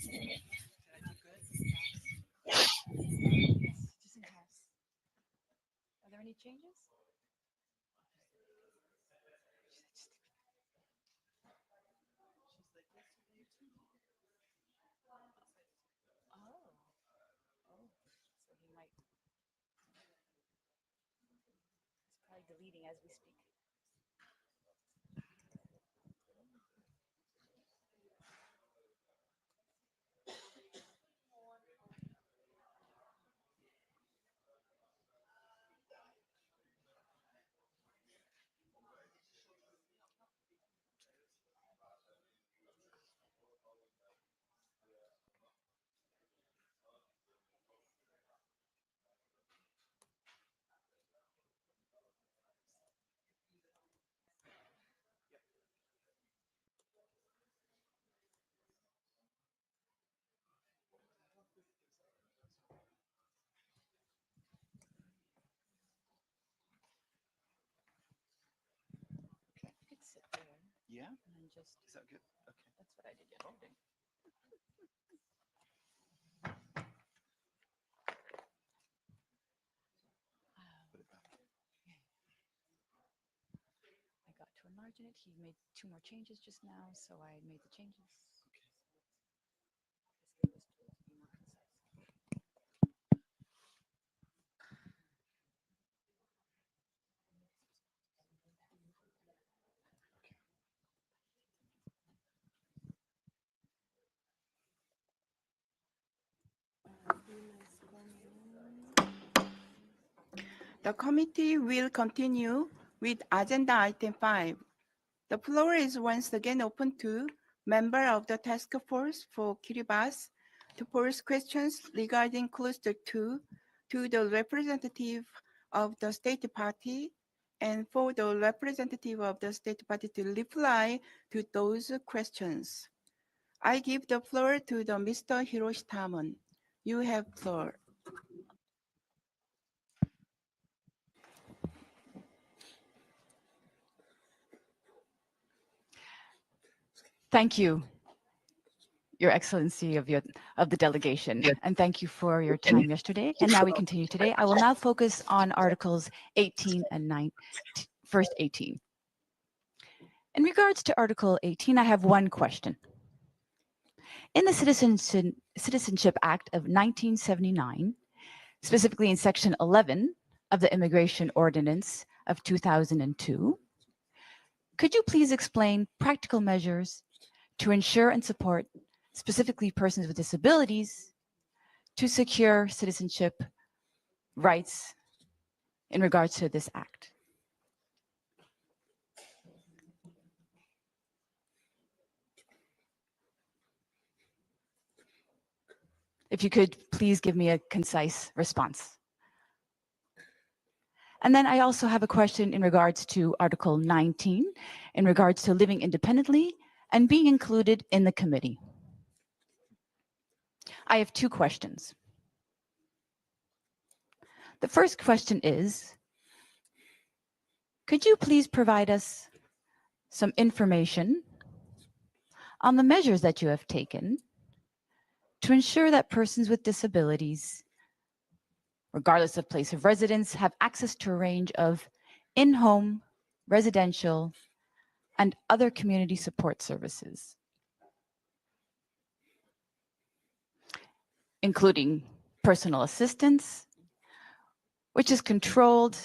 Are there any changes? Oh, oh, so he might. He's probably deleting as we speak. You could sit there. Yeah? And then just. Is that good? Okay. That's what I did yesterday. Put it back. I got to enlarge it. He made 2 more changes just now, so I made the changes. Okay. This gave us tools to be more concise. The committee will continue with agenda item 5. The floor is once again open to member of the task force for Kiribati to pose questions regarding cluster 2 to the representative of the state party and for the representative of the state party to reply to those questions. I give the floor to the Mr. Hiroshi Tamon. You have floor. Thank you, Your Excellency of the delegation, and thank you for your time yesterday. And now we continue today. I will now focus on Articles 18 and 9, first 18. In regards to Article 18, I have one question. In the Citizenship Act of 1979, specifically in Section 11 of the Immigration Ordinance of 2002, could you please explain practical measures to ensure and support specifically persons with disabilities to secure citizenship rights in regards to this act? If you could please give me a concise response. And then I also have a question in regards to Article 19, in regards to living independently and being included in the committee. I have 2 questions. The first question is, could you please provide us some information on the measures that you have taken to ensure that persons with disabilities, regardless of place of residence, have access to a range of in-home, residential, and other community support services, including personal assistance, which is controlled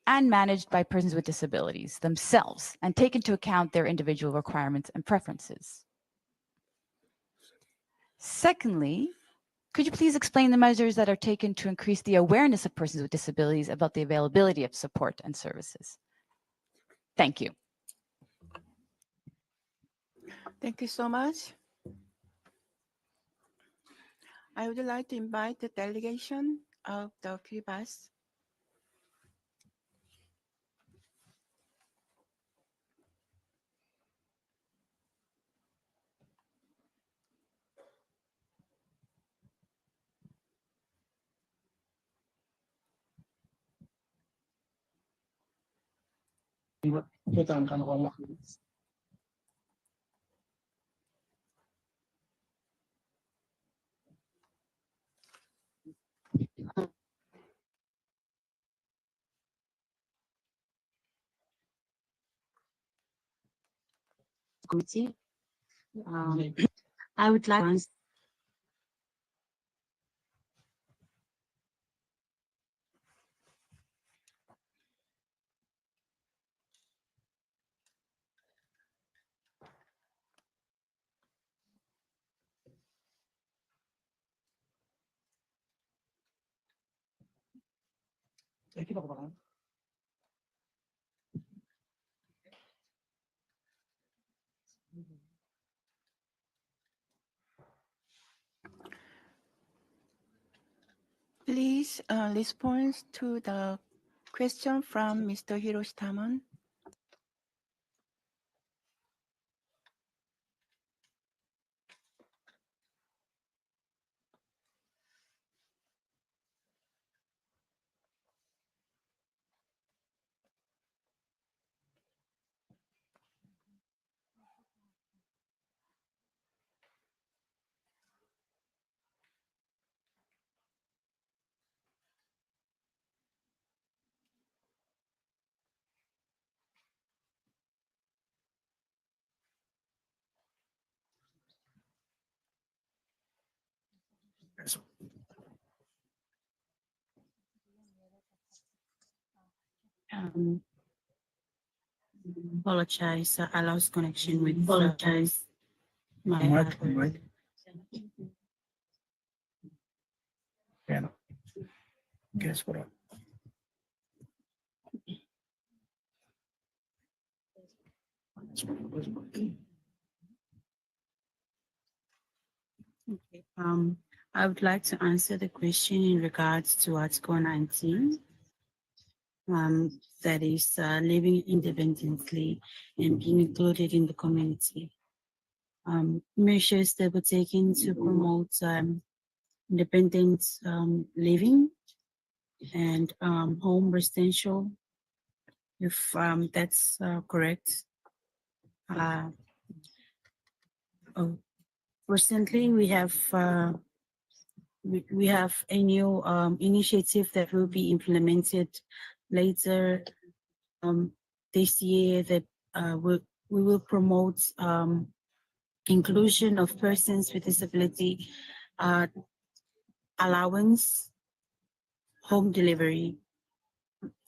and managed by persons with disabilities themselves and take into account their individual requirements and preferences. Secondly, could you please explain the measures that are taken to increase the awareness of persons with disabilities about the availability of support and services? Thank you. Thank you so much. I would like to invite the delegation of the Kiribati. committee. I would like to answer. Please respond to the question from Mr. Hiroshi Tamon. Um, apologize. I lost connection with my Mic. Yeah. Guess what? Okay. I would like to answer the question in regards to Article 19. That is living independently and being included in the community. Measures that were taken to promote independent living and home residential, if that's correct. Oh, recently, we have a new initiative that will be implemented later this year that we will promote inclusion of persons with disability allowance home delivery.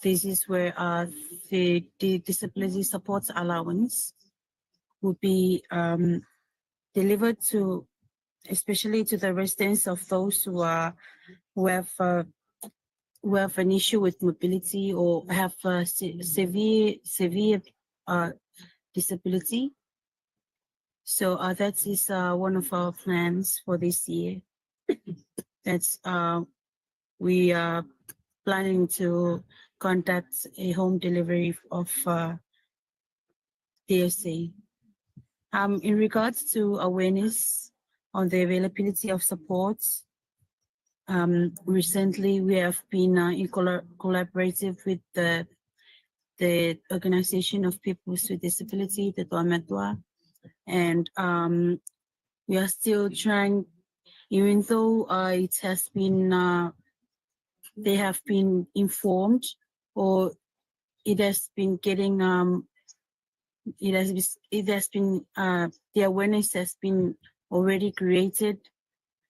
This is where the disability support allowance will be delivered to, especially to the residents of those who have an issue with mobility or have severe disability. So that is one of our plans for this year. That's we are planning to conduct a home delivery of DSA. In regards to awareness on the availability of supports, recently we have been in collaborative with the Organization of Peoples with Disability, the Tuametua, and we are still trying, even though it has been, they have been informed, or it has been getting, it has been, the awareness has been already created.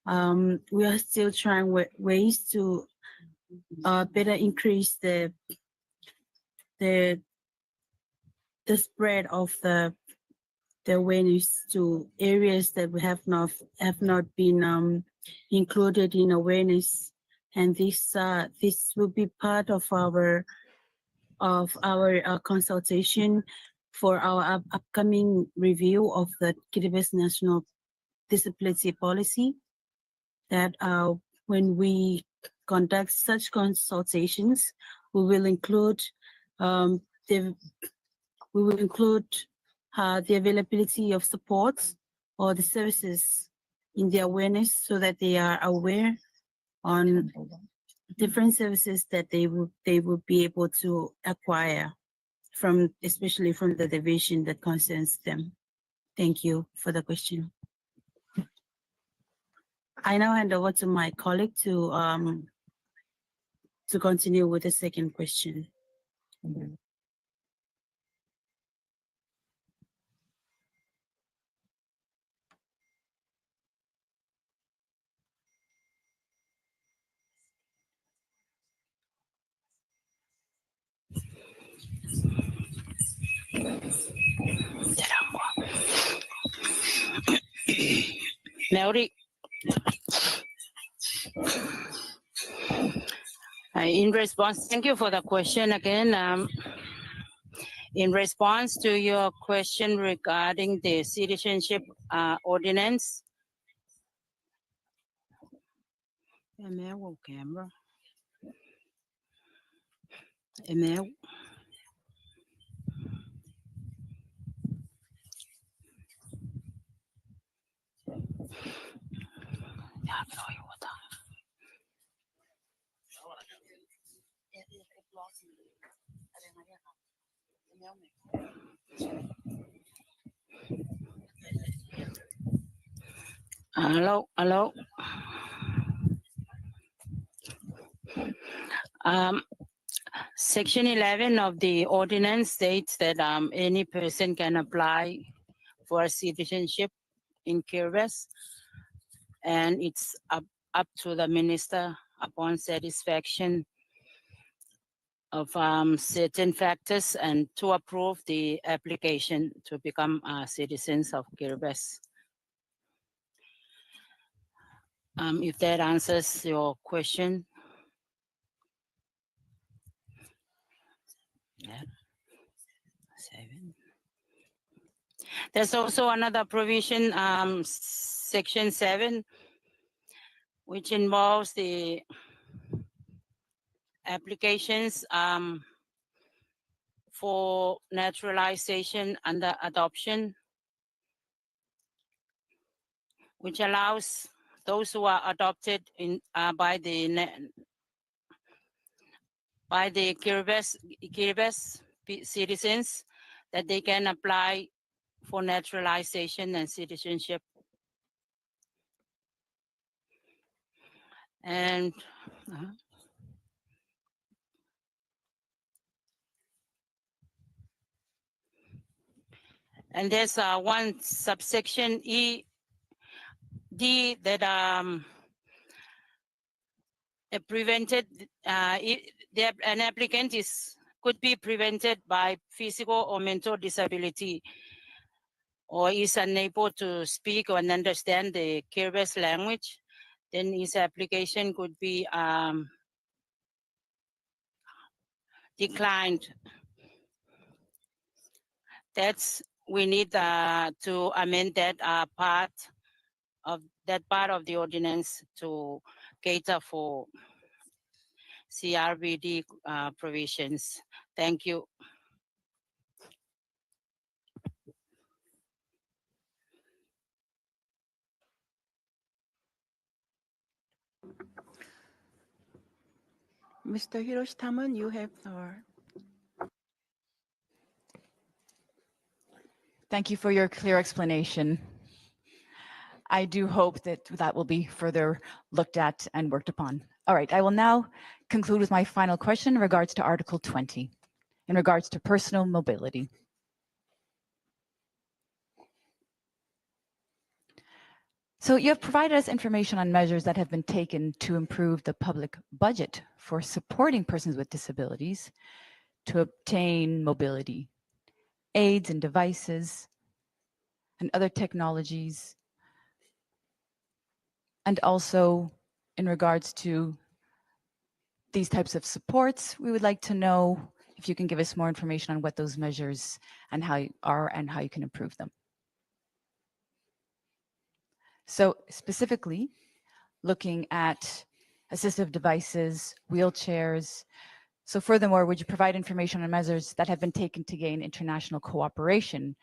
We are still trying ways to better increase the spread of the awareness to areas that we have not been included in awareness, and this will be part of our consultation for our upcoming review of the Kiribati National Disability Policy. That when we conduct such consultations, we will include the availability of supports or the services in the awareness, so that they are aware on different services that they will be able to acquire from, especially from the division that concerns them. Thank you for the question. I now hand over to my colleague to continue with the second question. Melody. In response, thank you for the question again. In response to your question regarding the citizenship ordinance, email camera, email. Hello, hello. Section 11 of the ordinance states that any person can apply for citizenship in Kiribati, and it's up to the minister upon satisfaction of certain factors and to approve the application to become citizens of Kiribati. If that answers your question. Yeah. 7. There's also another provision, section 7, which involves the applications for naturalization under adoption, which allows those who are adopted in by the Kiribati citizens that they can apply for naturalization and citizenship. And and there's one subsection E D that prevented an applicant could be prevented by physical or mental disability, or is unable to speak or understand the Kiribati language, then his application could be declined. We need to amend that part of the ordinance to cater for CRPD provisions. Thank you. Mr. Hiroshi Tamon, you have the floor. Thank you for your clear explanation. I do hope that that will be further looked at and worked upon. All right, I will now conclude with my final question in regards to Article 20, in regards to personal mobility. So you have provided us information on measures that have been taken to improve the public budget for supporting persons with disabilities to obtain mobility aids and devices and other technologies. And also in regards to these types of supports, we would like to know if you can give us more information on what those measures and how you can improve them. So specifically, looking at assistive devices, wheelchairs. So furthermore, would you provide information on measures that have been taken to gain international cooperation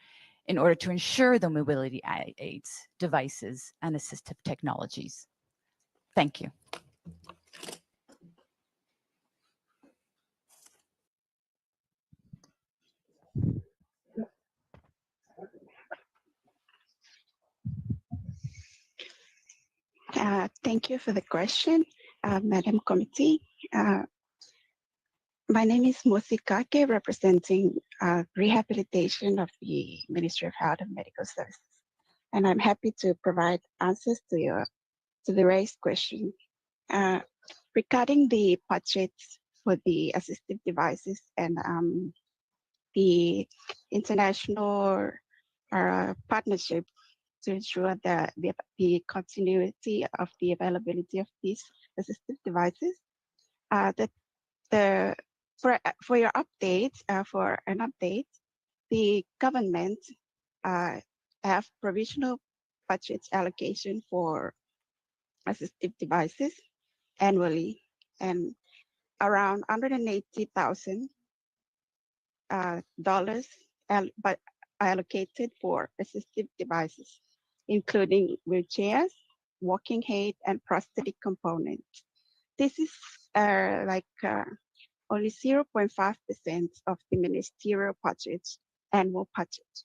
in order to ensure the mobility aids, devices, and assistive technologies? Thank you. Thank you for the question, Madam Committee. My name is Mosi Kake, representing rehabilitation of the Ministry of Health and Medical Services. And I'm happy to provide answers to the raised question. Regarding the budgets for the assistive devices and the international partnership to ensure the continuity of the availability of these assistive devices. That the for your update, for an update, the government have provisional budget allocation for assistive devices annually, and around $180,000 but allocated for assistive devices, including wheelchairs, walking aid, and prosthetic components. This is only 0.5% of the ministerial budget, annual budget.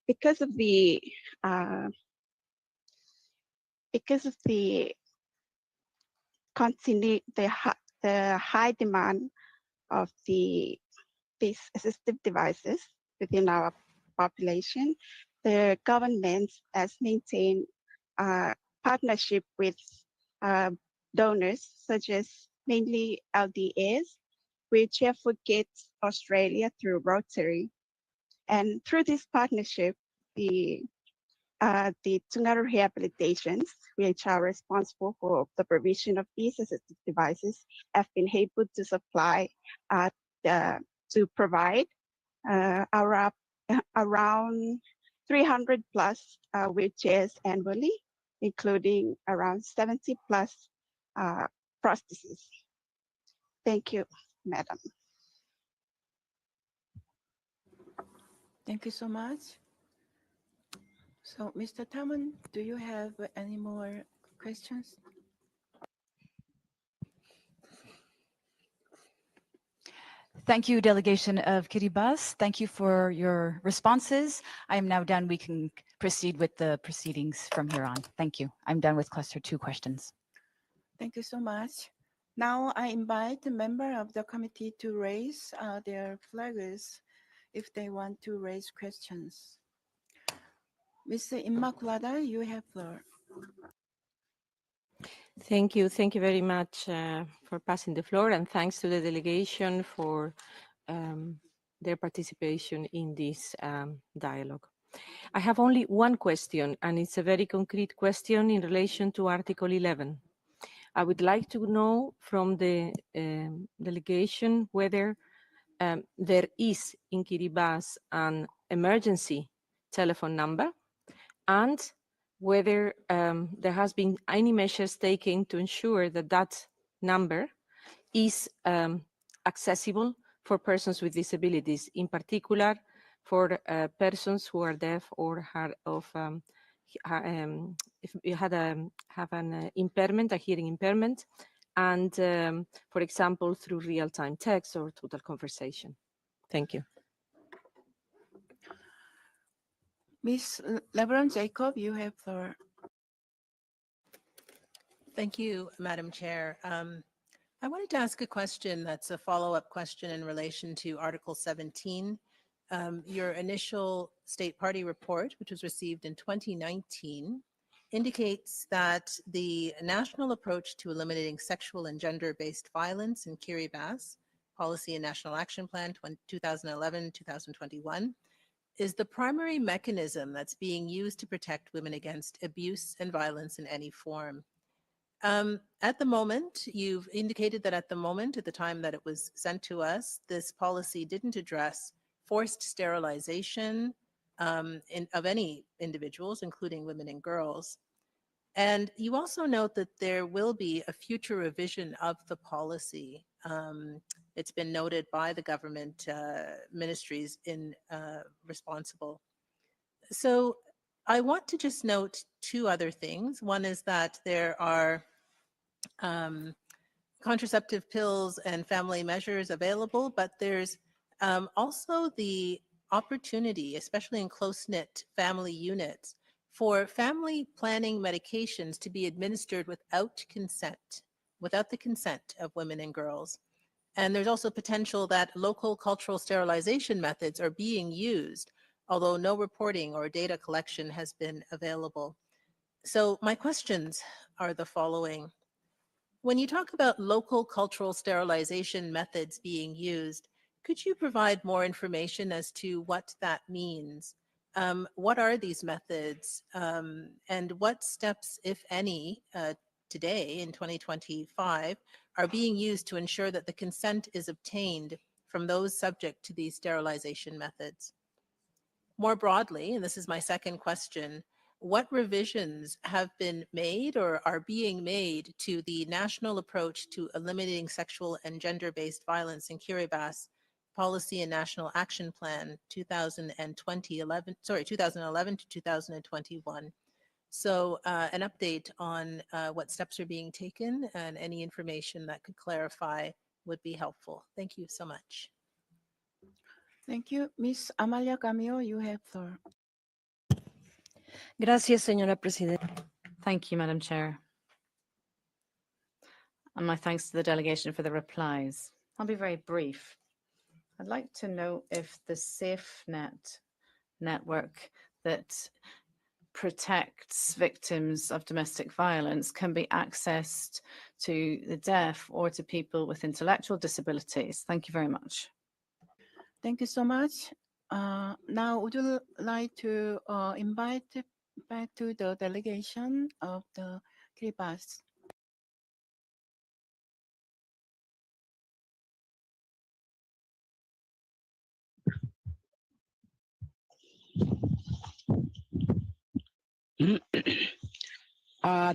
Because of the high demand of these assistive devices within our population, the government has maintained partnership with donors such as mainly LDAs, Wheelchair for Kids Australia through Rotary. And through this partnership, the Tungara Rehabilitations, which are responsible for the provision of these assistive devices, have been able to supply, to provide around 300 plus wheelchairs annually, including around 70 plus prostheses. Thank you, Madam. Thank you so much. So, Mr. Tamon, do you have any more questions? Thank you, delegation of Kiribati. Thank you for your responses. I am now done. We can proceed with the proceedings from here on. Thank you. I'm done with cluster 2 questions. Thank you so much. Now I invite the member of the committee to raise their flags if they want to raise questions. Ms. Immaculada, you have floor. Thank you. Thank you very much for passing the floor, and thanks to the delegation for their participation in this dialogue. I have only one question, and it's a very concrete question in relation to Article 11. I would like to know from the delegation whether there is in Kiribati an emergency telephone number, and whether there has been any measures taken to ensure that that number is accessible for persons with disabilities, in particular for persons who are deaf or have an impairment, a hearing impairment, and for example, through real-time text or total conversation. Thank you. Ms. LeBron Jacob, you have floor. Thank you, Madam Chair. I wanted to ask a question that's a follow-up question in relation to Article 17. Your initial state party report, which was received in 2019, indicates that the national approach to eliminating sexual and gender-based violence in Kiribati, Policy and National Action Plan 2011-2021, is the primary mechanism that's being used to protect women against abuse and violence in any form. At the moment, you've indicated that at the time that it was sent to us, this policy didn't address forced sterilization of any individuals, including women and girls. And you also note that there will be a future revision of the policy. It's been noted by the government ministries responsible. So I want to just note two other things. One is that there are contraceptive pills and family measures available, but there's also the opportunity, especially in close-knit family units, for family planning medications to be administered without the consent of women and girls. And there's also potential that local cultural sterilization methods are being used, although no reporting or data collection has been available. So my questions are the following. When you talk about local cultural sterilization methods being used, could you provide more information as to what that means? What are these methods, and what steps, if any, today in 2025 are being used to ensure that the consent is obtained from those subject to these sterilization methods? More broadly, and this is my second question, what revisions have been made or are being made to the national approach to eliminating sexual and gender-based violence in Kiribati Policy and National Action Plan 2011 to 2021? So an update on what steps are being taken and any information that could clarify would be helpful. Thank you so much. Thank you. Ms. Amalia Camillo, you have the floor. Gracias, señora presidenta. Thank you, Madam Chair. And my thanks to the delegation for the replies. I'll be very brief. I'd like to know if the SafeNet network that protects victims of domestic violence can be accessed to the deaf or to people with intellectual disabilities. Thank you very much. Thank you so much. Now, would you like to invite back to the delegation of the Kiribati?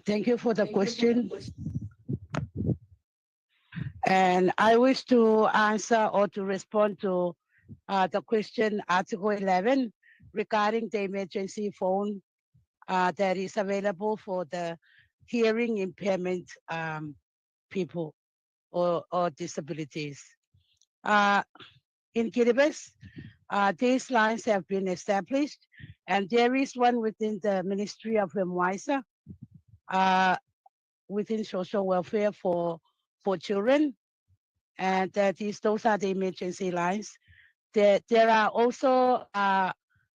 Thank you for the question. And I wish to answer or to respond to the question Article 11 regarding the emergency phone that is available for the hearing impairment people or disabilities. In Kiribati, these lines have been established, and there is one within the Ministry of MWISA, within social welfare for children, and those are the emergency lines. There are also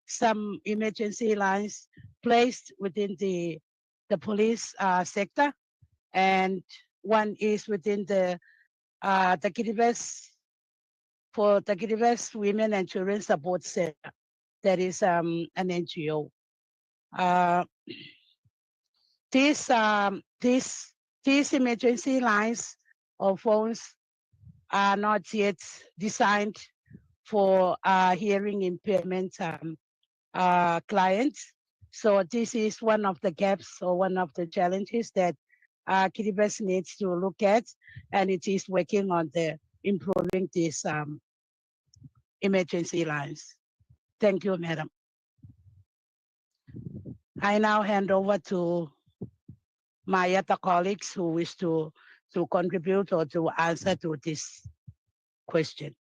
some emergency lines placed within the police sector, and one is within the Kiribati, for the Kiribati Women and Children Support Center. That is an NGO. These emergency lines or phones are not yet designed for hearing impairment clients. So this is one of the gaps or one of the challenges that Kiribati needs to look at, and it is working on the improving these emergency lines. Thank you, Madam. I now hand over to my other colleagues who wish to contribute or to answer to this question.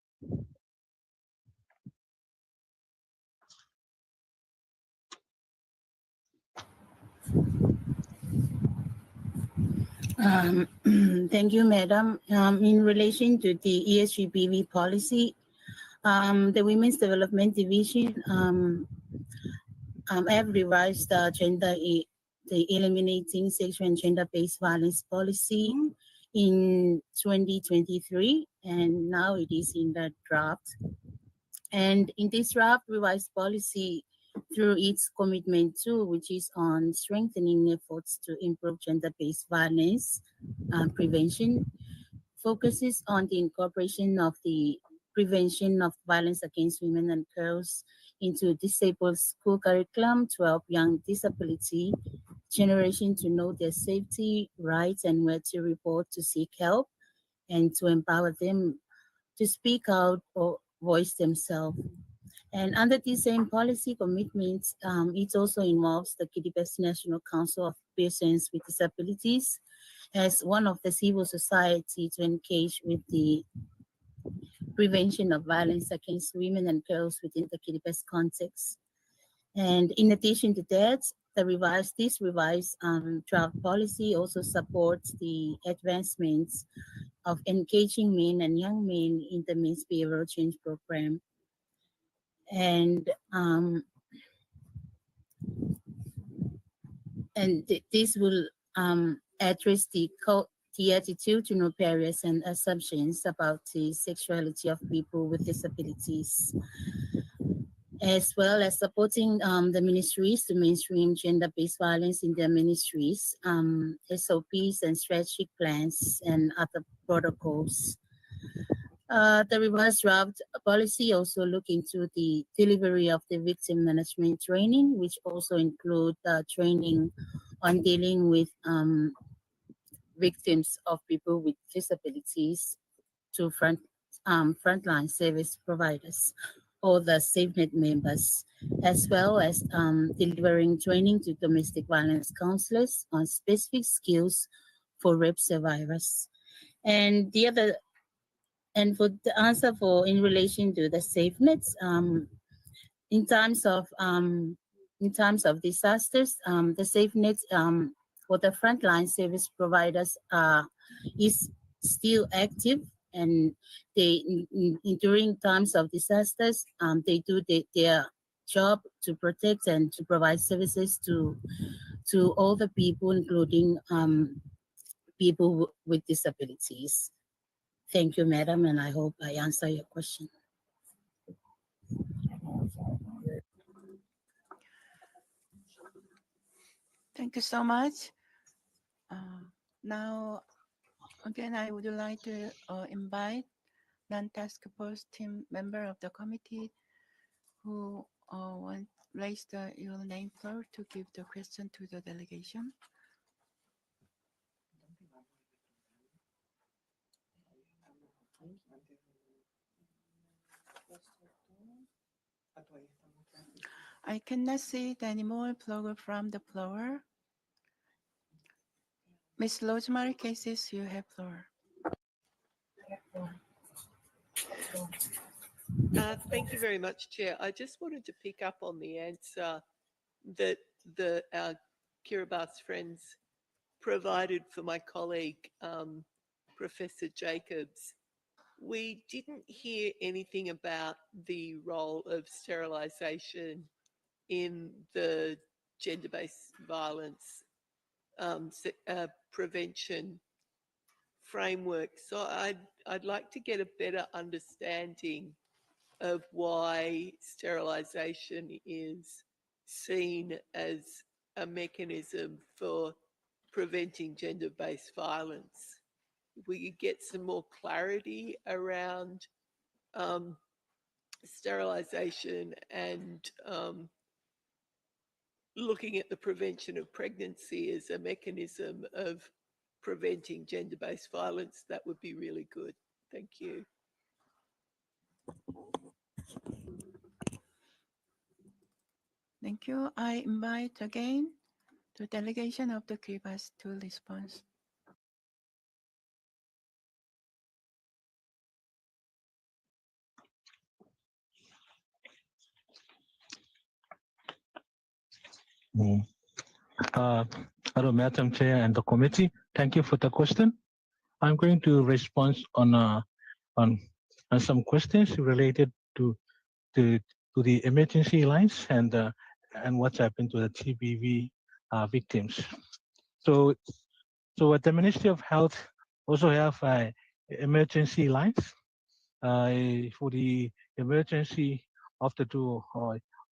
Thank you, Madam. In relation to the ESGBV policy, the Women's Development Division have revised the Eliminating Sexual and Gender-Based Violence policy in 2023, and now it is in the draft. And in this draft revised policy, through its commitment to, which is on strengthening efforts to improve gender-based violence prevention, focuses on the incorporation of the prevention of violence against women and girls into disabled school curriculum to help young disability generation to know their safety, rights, and where to report to seek help, and to empower them to speak out or voice themselves. And under the same policy commitments, it also involves the Kiribati National Council of Persons with Disabilities as one of the civil society to engage with the prevention of violence against women and girls within the Kiribati context. And in addition to that, this revised draft policy also supports the advancements of engaging men and young men in the men's behavioral change program. And this will address the attitudinal barriers and assumptions about the sexuality of people with disabilities. as well as supporting the ministries to mainstream gender-based violence in their ministries, SOPs and strategic plans and other protocols. The reverse draft policy also look into the delivery of the victim management training, which also include training on dealing with victims of people with disabilities to frontline service providers or the SafeNet members, as well as delivering training to domestic violence counselors on specific skills for rape survivors. And the other, and for the answer for in relation to the SafeNets, in terms of disasters, the SafeNet for the frontline service providers is still active, and they during times of disasters they do their job to protect and to provide services to all the people, including people with disabilities. Thank you, madam, and I hope I answer your question. Thank you so much. Now, again, I would like to invite non-task force team member of the committee who want raise your name floor to give the question to the delegation. I cannot see it anymore. Plug from the floor. Ms. Rosemary Cases, you have floor. Thank you very much, Chair. I just wanted to pick up on the answer that our Kiribati friends provided for my colleague, Professor Jacobs. We didn't hear anything about the role of sterilisation in the gender-based violence prevention framework. So I'd like to get a better understanding of why sterilisation is seen as a mechanism for preventing gender-based violence. If we could get some more clarity around sterilisation and looking at the prevention of pregnancy as a mechanism of preventing gender-based violence, that would be really good. Thank you. Thank you. I invite again the delegation of the Kiribati to respond. Hello, Madam Chair and the committee. Thank you for the question. I'm going to respond on some questions related to the emergency lines and what's happened to the TBV victims. So at the Ministry of Health also have emergency lines for the emergency of the two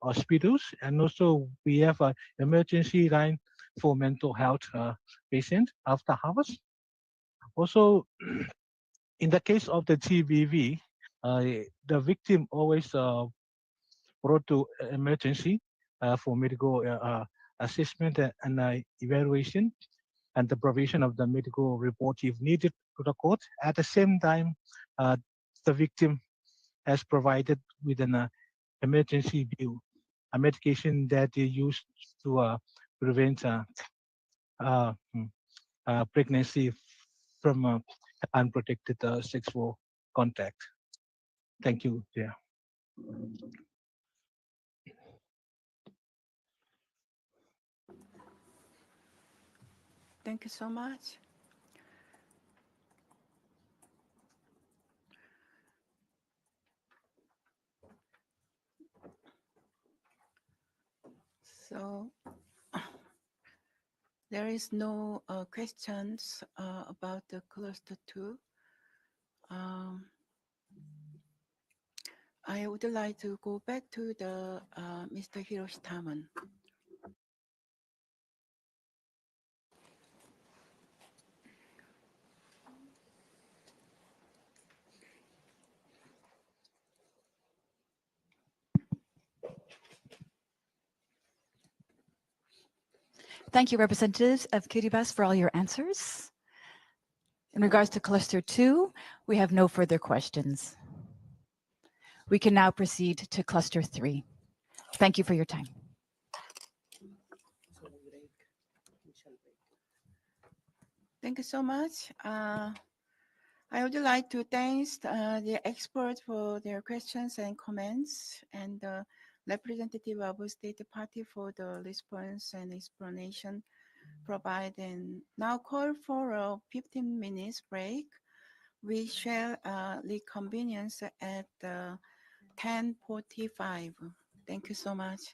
hospitals, and also we have an emergency line for mental health patients after hours. Also, in the case of the TBV, the victim always brought to emergency for medical assessment and evaluation, and the provision of the medical report if needed to the court. At the same time, the victim has provided with an emergency bill, a medication that is used to prevent pregnancy from unprotected sexual contact. Thank you, Chair. Thank you so much. So there is no questions about the cluster 2. I would like to go back to the Mr. Hiroshi Tamon. Thank you, representatives of Kiribati, for all your answers. In regards to cluster 2, we have no further questions. We can now proceed to cluster 3. Thank you for your time. Thank you so much. I would like to thank the experts for their questions and comments, and the representative of State Party for the response and explanation provided. And now call for a 15 minutes break. We shall reconvene at 10:45. Thank you so much.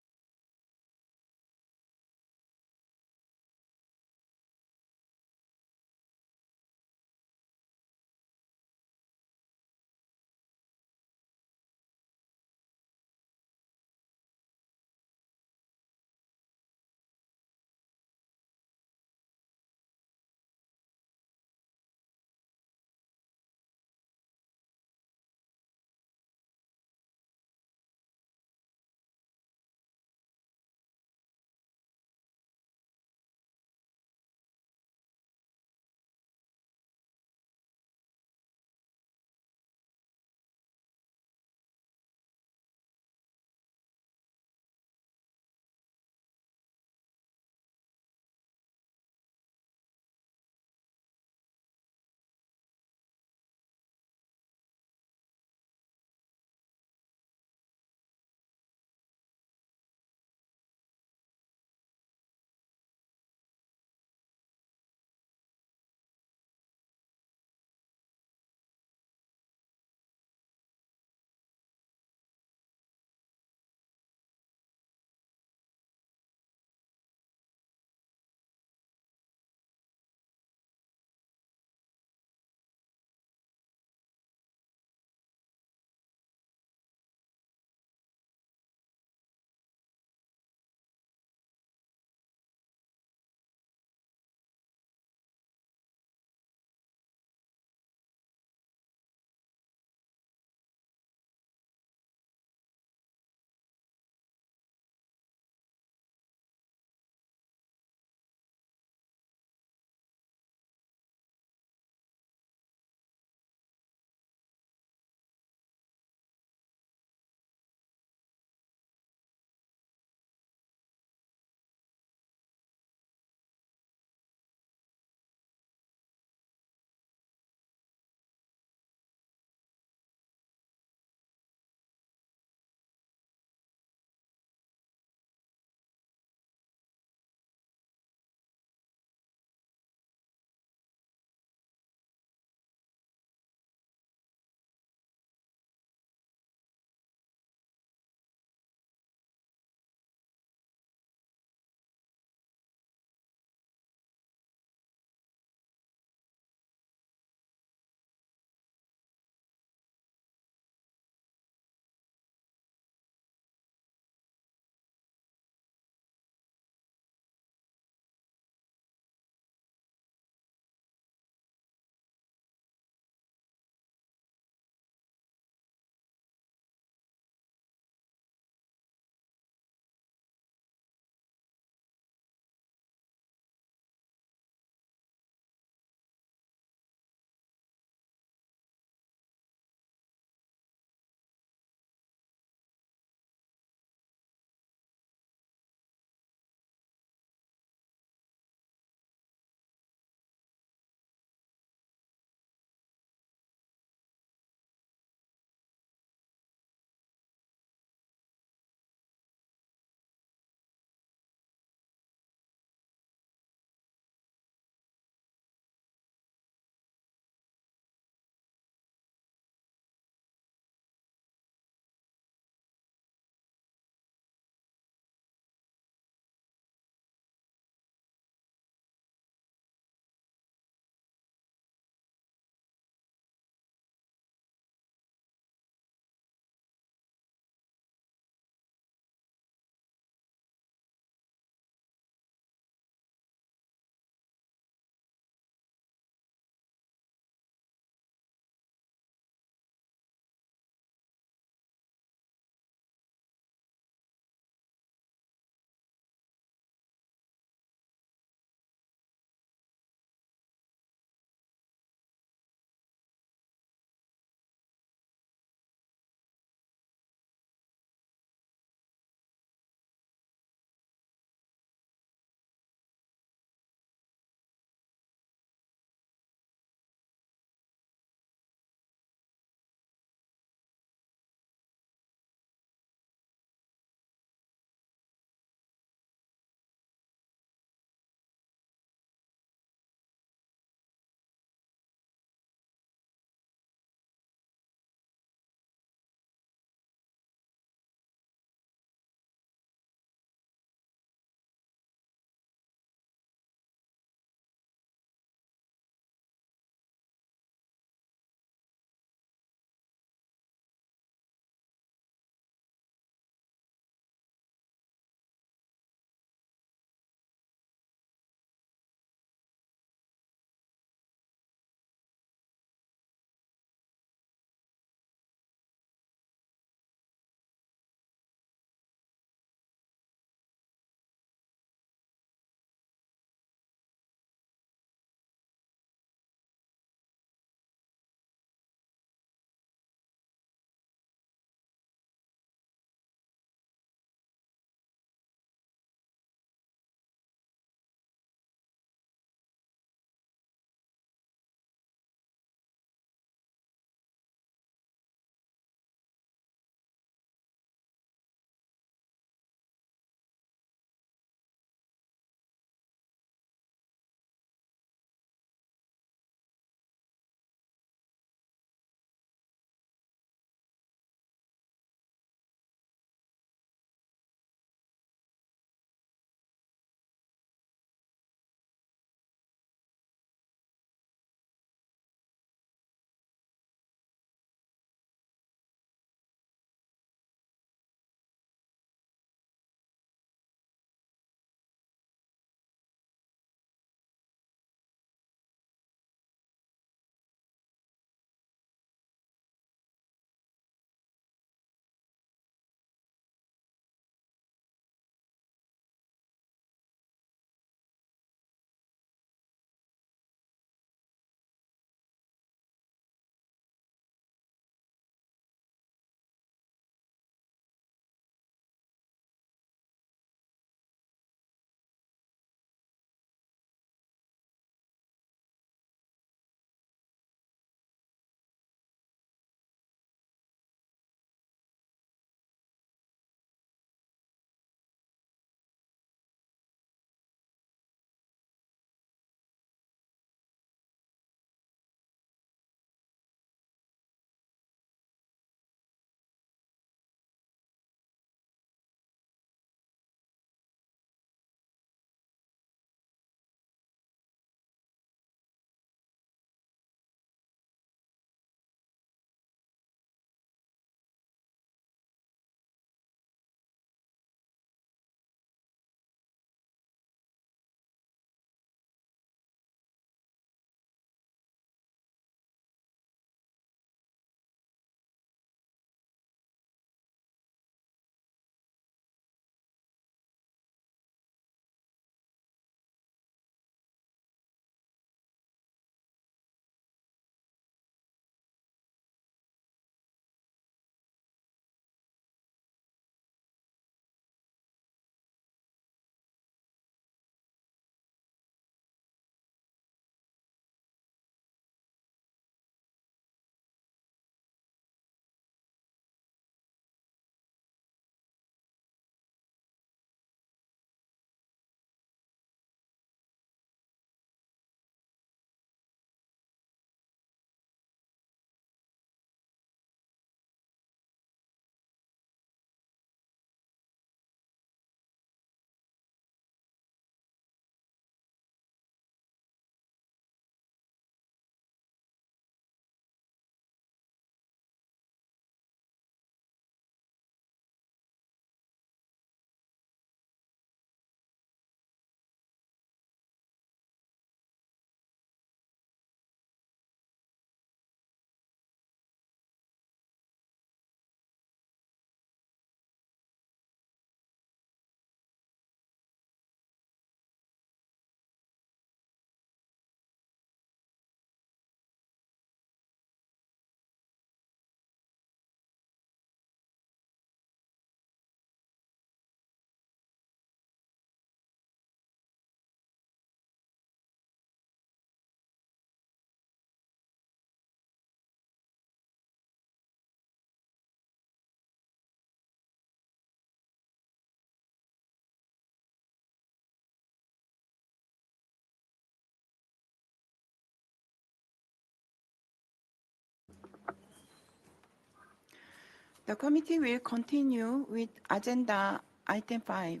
The committee will continue with agenda item 5.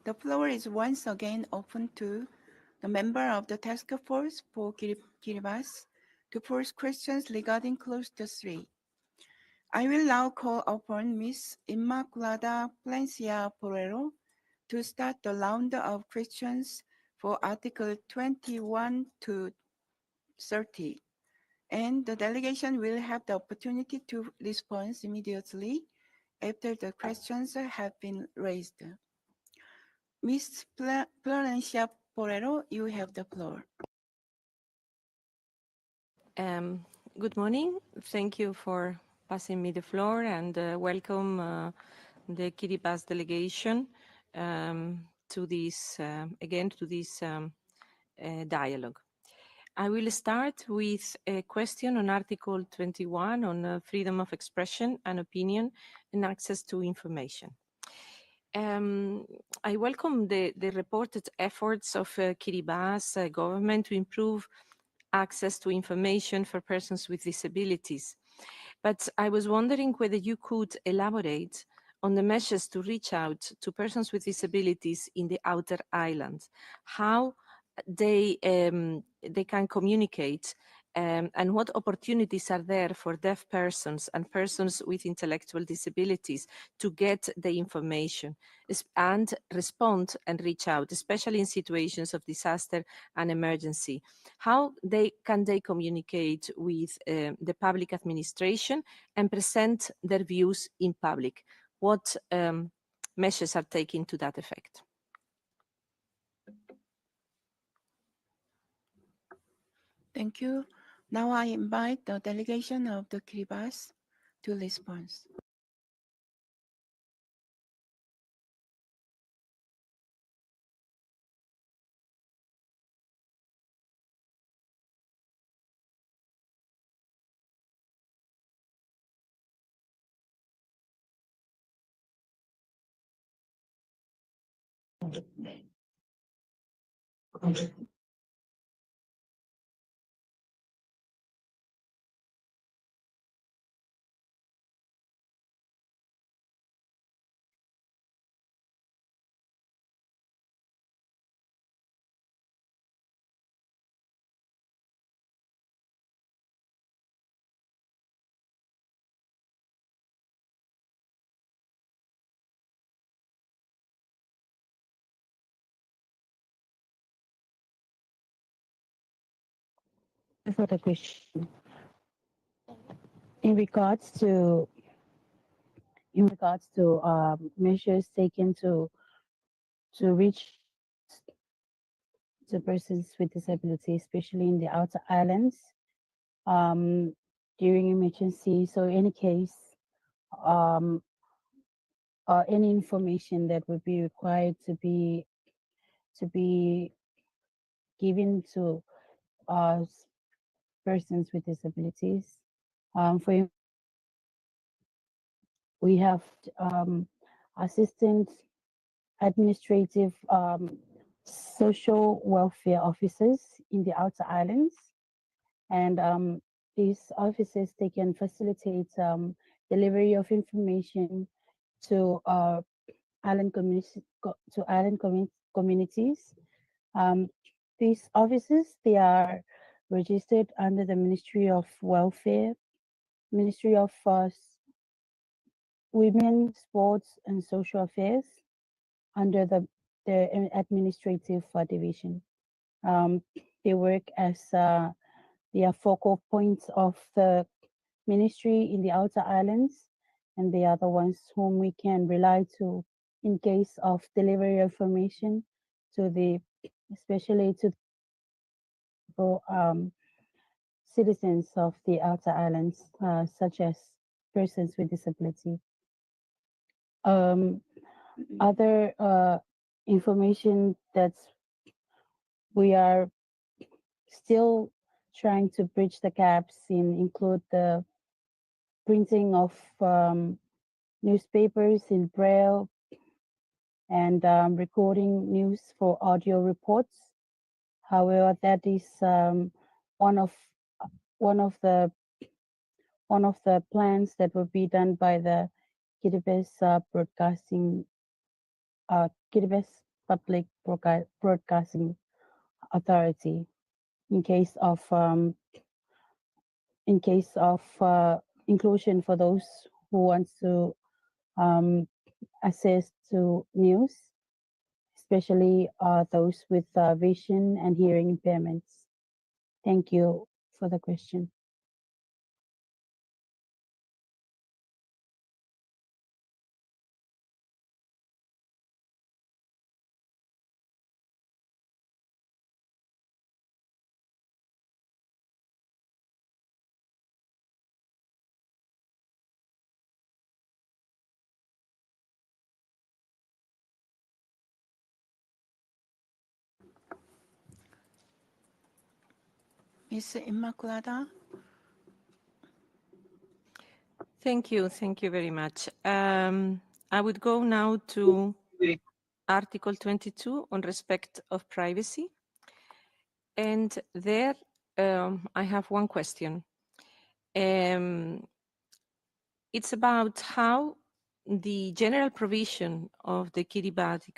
The floor is once again open to the member of the task force for Kiribati to pose questions regarding Cluster 3. I will now call upon Ms. Immaculada Plencia Porero to start the round of questions for Article 21 to 30. And the delegation will have the opportunity to respond immediately after the questions have been raised. Ms. Plencia Porero, you have the floor. Good morning. Thank you for passing me the floor, and welcome the Kiribati delegation to this dialogue. I will start with a question on Article 21 on freedom of expression and opinion and access to information. I welcome the reported efforts of Kiribati government to improve access to information for persons with disabilities. But I was wondering whether you could elaborate on the measures to reach out to persons with disabilities in the outer islands, how they can communicate, and what opportunities are there for deaf persons and persons with intellectual disabilities to get the information and respond and reach out, especially in situations of disaster and emergency. How can they communicate with the public administration and present their views in public? What measures are taken to that effect? Thank you. Now I invite the delegation of the Kiribati to respond. For the question, in regards to measures taken to reach the persons with disability, especially in the outer islands, during emergency. So any case, any information that would be required to be given to persons with disabilities. We have assistant administrative social welfare officers in the outer islands, and these officers, they can facilitate delivery of information to island communities. These officers, they are registered under the Ministry of Welfare, Ministry of Women, Sports and Social Affairs, under the administrative division. They work as the focal points of the ministry in the outer islands, and they are the ones whom we can rely to in case of delivery of information to the, especially to citizens of the outer islands, such as persons with disability. Other information that we are still trying to bridge the gaps in include the printing of newspapers in Braille and recording news for audio reports. However, that is one of the one of the plans that will be done by the Kiribati Kiribati Public Broadcasting Authority in case of inclusion for those who want to access to news, especially those with vision and hearing impairments. Thank you for the question. Ms. Immaculada? Thank you very much. I would go now to Article 22 on respect of privacy. And there I have one question. It's about how the general provision of the Kiribati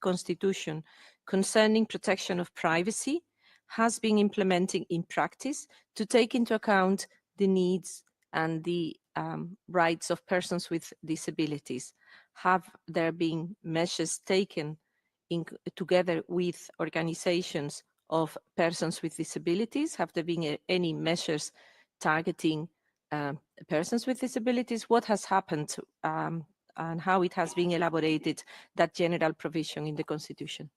Constitution concerning protection of privacy has been implemented in practice to take into account the needs and the rights of persons with disabilities. Have there been measures taken together with organizations of persons with disabilities? Have there been any measures targeting persons with disabilities? What has happened and how it has been elaborated, that general provision in the Constitution?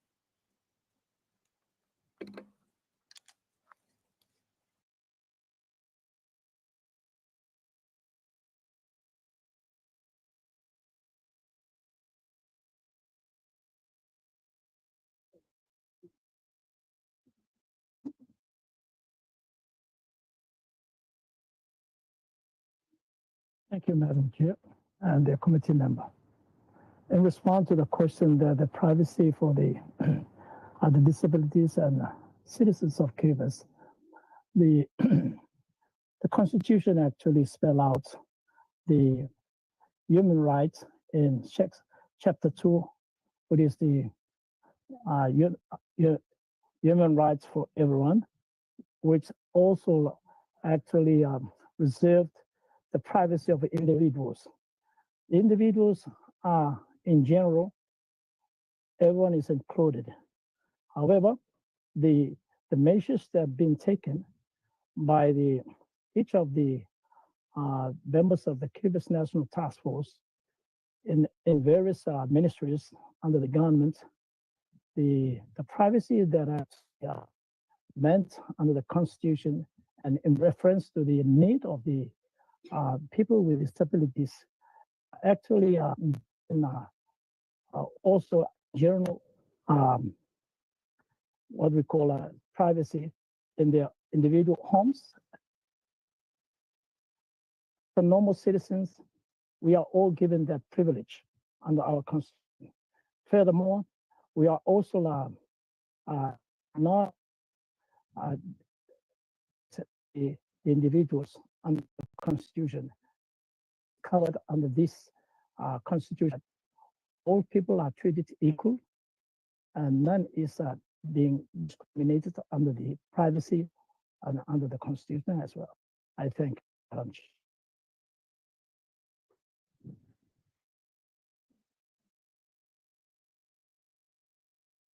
Thank you, Madam Chair, and the committee member. In response to the question that the privacy for the disabilities and citizens of Kiribati, the Constitution actually spell out the human rights in Chapter 2, which is the human rights for everyone, which also actually reserved the privacy of individuals. Individuals are, in general, everyone is included. However, the measures that have been taken by each of the members of the Kiribati National Task Force in various ministries under the government, the privacy that are meant under the Constitution and in reference to the need of the people with disabilities actually also general what we call privacy in their individual homes. For normal citizens, we are all given that privilege under our Constitution. Furthermore, we are also not the individuals under the Constitution covered under this Constitution. All people are treated equal, and none is being discriminated under the privacy and under the Constitution as well. I thank you.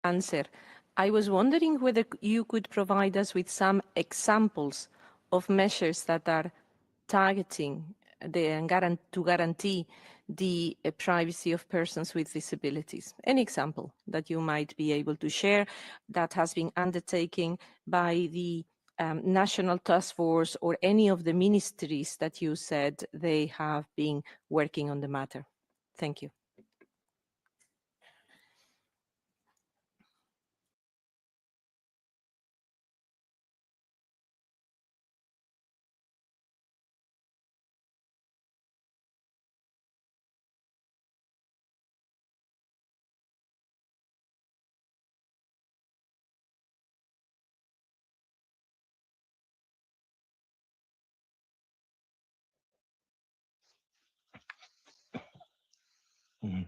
Answer. I was wondering whether you could provide us with some examples of measures that are targeting to guarantee the privacy of persons with disabilities. Any example that you might be able to share that has been undertaken by the National Task Force or any of the ministries that you said they have been working on the matter. Thank you. Mm.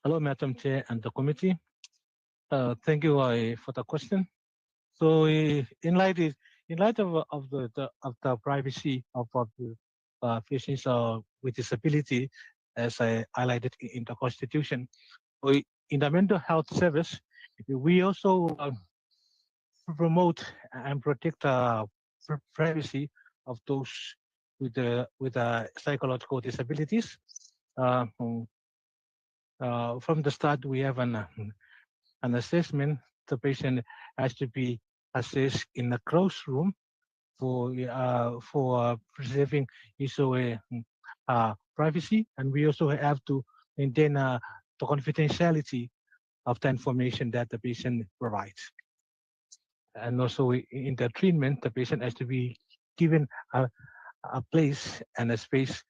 Hello, Madam Chair and the committee. Thank you for the question. So, in light of the privacy of the patients with disability, as I highlighted in the Constitution, in the mental health service, we also promote and protect the privacy of those with psychological disabilities. From the start, we have an assessment. The patient has to be assessed in a closed room for preserving his privacy, and we also have to maintain the confidentiality of the information that the patient provides. And also in the treatment, the patient has to be given a place and a space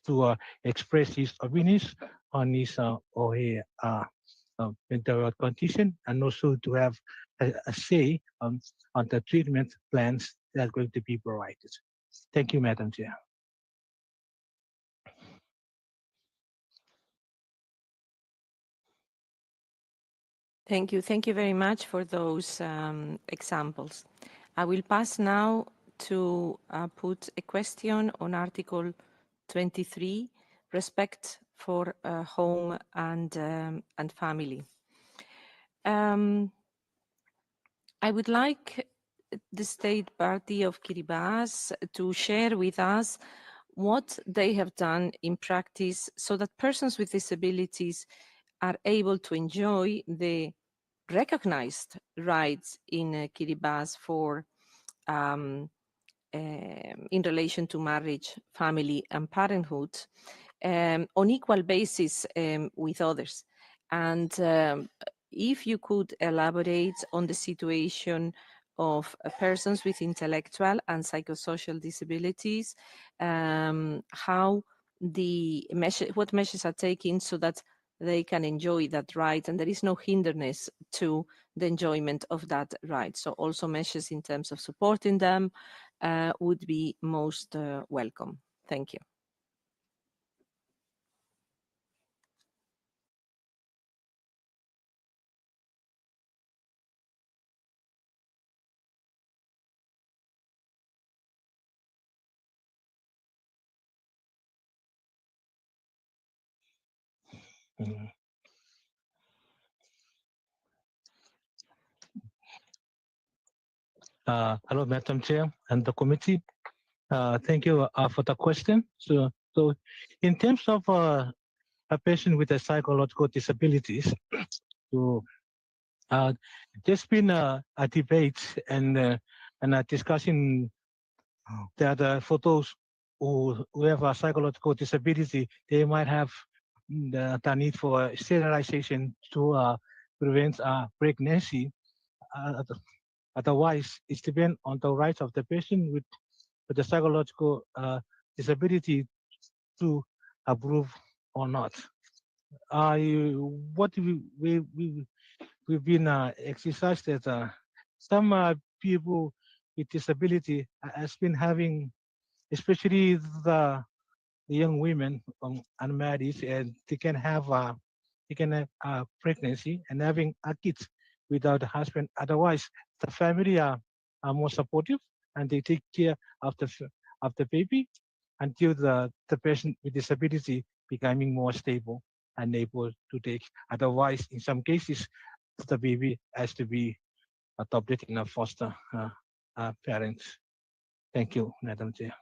to express his opinions on his or her mental health condition, and also to have a say on the treatment plans that are going to be provided. Thank you, Madam Chair. Thank you. Thank you very much for those examples. I will pass now to put a question on Article 23, respect for home and family. I would like the state party of Kiribati to share with us what they have done in practice so that persons with disabilities are able to enjoy the recognized rights in Kiribati for in relation to marriage, family, and parenthood on equal basis with others. And if you could elaborate on the situation of persons with intellectual and psychosocial disabilities, how what measures are taken so that they can enjoy that right and there is no hindrance to the enjoyment of that right. So also measures in terms of supporting them would be most welcome. Thank you. Hello, Madam Chair and the committee. Thank you for the question. So in terms of a patient with a psychological disabilities, so there's been a debate and a discussion that for those who have a psychological disability, they might have the need for sterilization to prevent pregnancy. Otherwise, it depends on the rights of the patient with the psychological disability to approve or not. What we've been exercised that some people with disability has been having, especially the young women unmarried, and they can have pregnancy and having a kids without a husband. Otherwise, the family are more supportive and they take care of the baby until the person with disability becoming more stable and able to take. Otherwise, in some cases, the baby has to be adopted in a foster parents. Thank you, Madam Chair.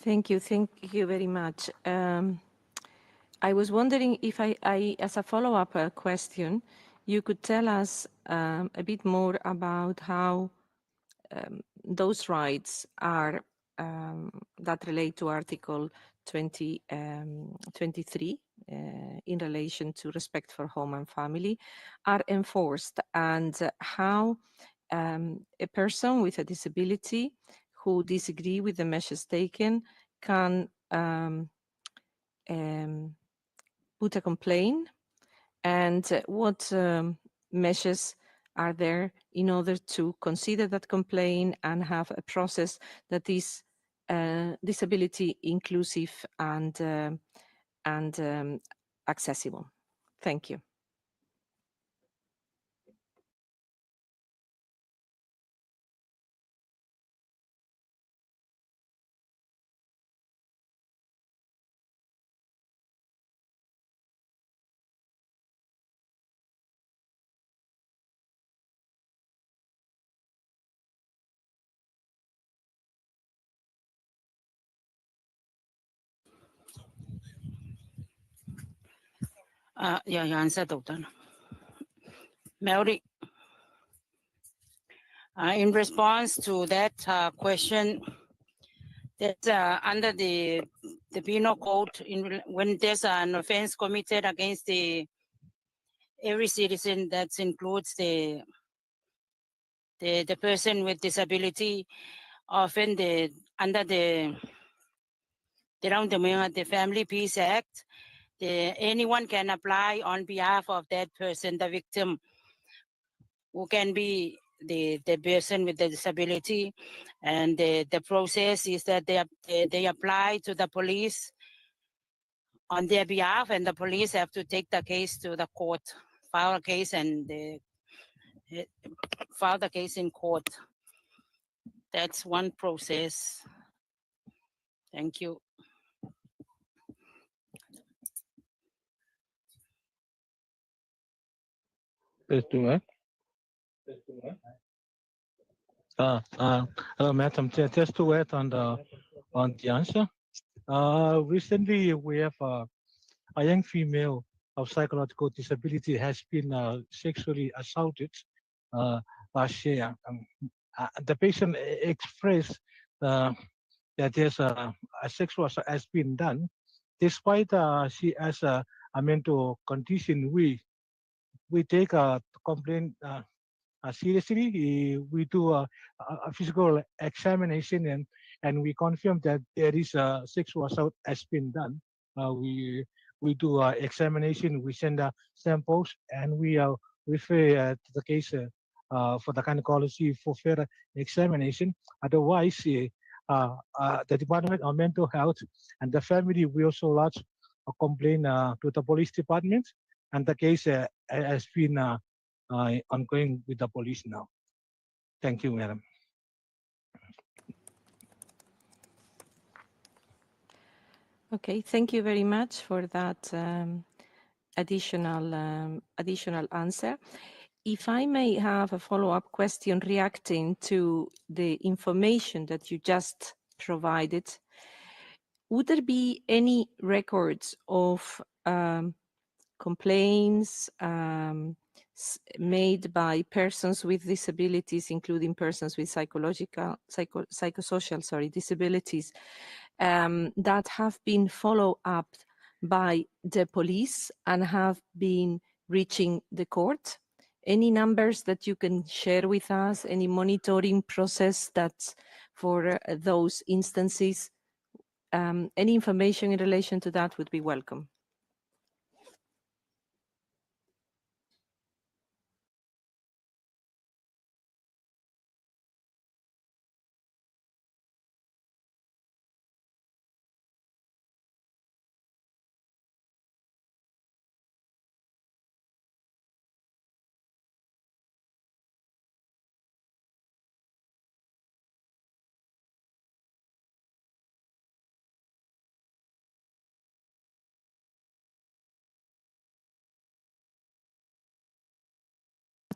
Thank you very much. I was wondering if I as a follow-up question, you could tell us a bit more about how those rights are that relate to Article 23 in relation to respect for home and family are enforced, and how a person with a disability who disagree with the measures taken can put a complaint, and what measures are there in order to consider that complaint and have a process that is disability inclusive and accessible. Thank you. Yeah, you answer, Doctor. Mary, in response to that question, that under the penal code, when there's an offense committed against every citizen, that includes the person with disability, often under the Family Peace Act, anyone can apply on behalf of that person, the victim, who can be the person with the disability. And the process is that they apply to the police on their behalf, and the police have to take the case to the court, file a case, and file the case in court. That's one process. Thank you. Let's do it. Hello, Madam Chair. Just to add on the answer. Recently, we have a young female of psychological disability has been sexually assaulted last year. The patient expressed that there's a sexual assault has been done. Despite she has a mental condition, we take a complaint seriously. We do a physical examination, and we confirm that there is a sexual assault has been done. We do examination, we send samples, and we refer to the case for the gynecology for further examination. Otherwise, the Department of Mental Health and the family will also lodge a complaint to the police department, and the case has been ongoing with the police now. Thank you, Madam. Okay, thank you very much for that additional answer. If I may have a follow-up question reacting to the information that you just provided, would there be any records of complaints made by persons with disabilities, including persons with psychosocial disabilities, that have been followed up by the police and have been reaching the court? Any numbers that you can share with us? Any monitoring process that's for those instances? Any information in relation to that would be welcome.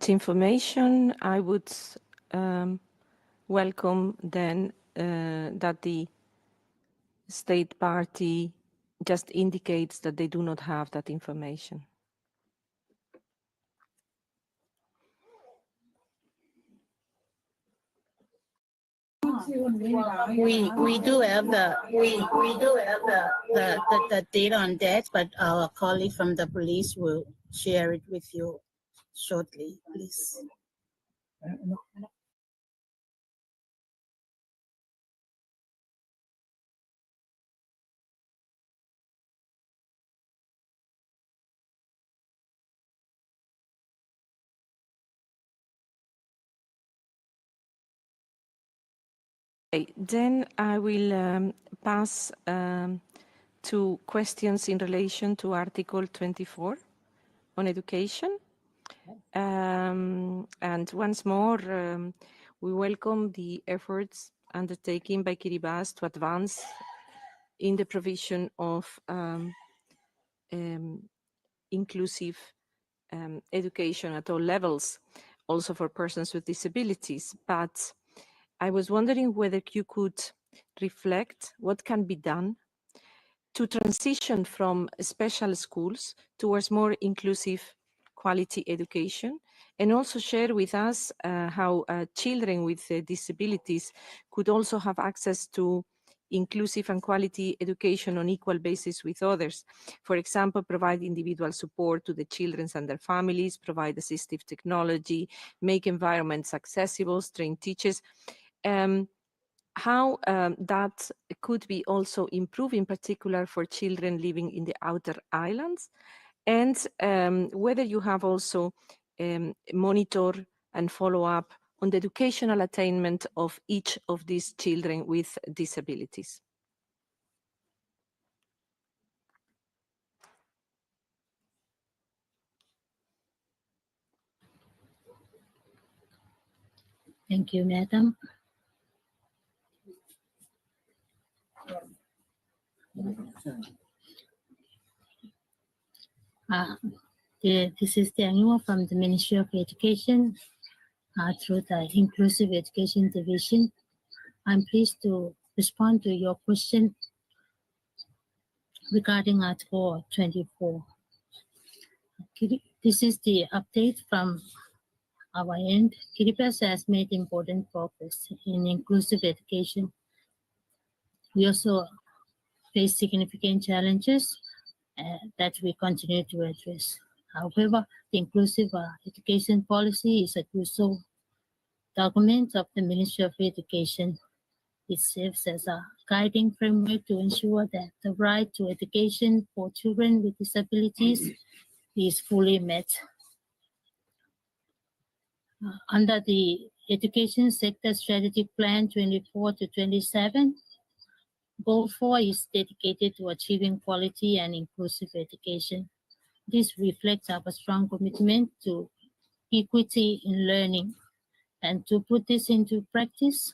Information, I would welcome then that the state party just indicates that they do not have that information. We do have the data on that, but our colleague from the police will share it with you shortly, please. Okay, then I will pass to questions in relation to Article 24 on education. And once more, we welcome the efforts undertaken by Kiribati to advance in the provision of inclusive education at all levels, also for persons with disabilities. But I was wondering whether you could reflect what can be done to transition from special schools towards more inclusive quality education, and also share with us how children with disabilities could also have access to inclusive and quality education on equal basis with others. For example, provide individual support to the children and their families, provide assistive technology, make environments accessible, train teachers. How that could be also improved, in particular for children living in the outer islands, and whether you have also monitor and follow up on the educational attainment of each of these children with disabilities. Thank you, Madam. This is the annual from the Ministry of Education through the Inclusive Education Division. I'm pleased to respond to your question regarding Article 24. This is the update from our end. Kiribati has made important progress in inclusive education. We also face significant challenges that we continue to address. However, the inclusive education policy is a crucial document of the Ministry of Education. It serves as a guiding framework to ensure that the right to education for children with disabilities is fully met. Under the Education Sector Strategic Plan 24 to 27, Goal 4 is dedicated to achieving quality and inclusive education. This reflects our strong commitment to equity in learning. And to put this into practice,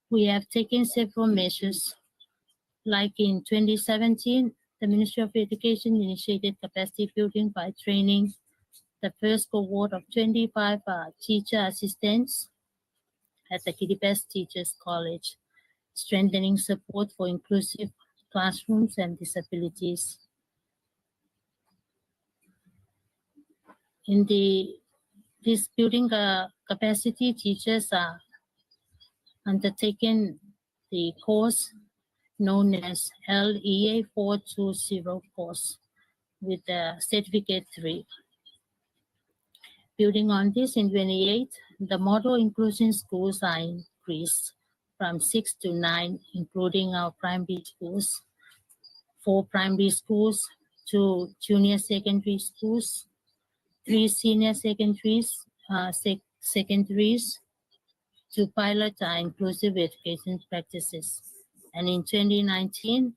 we have taken several measures. Like in 2017, the Ministry of Education initiated capacity building by training the first cohort of 25 teacher assistants at the Kiribati Teachers College, strengthening support for inclusive classrooms and disabilities. In this building capacity, teachers are undertaking the course known as LEA 420 course with Certificate 3. Building on this, in 28, the model inclusion schools are increased from 6 to 9, including our primary schools, 4 primary schools, 2 junior secondary schools, 3 senior secondaries, to pilot our inclusive education practices. And in 2019,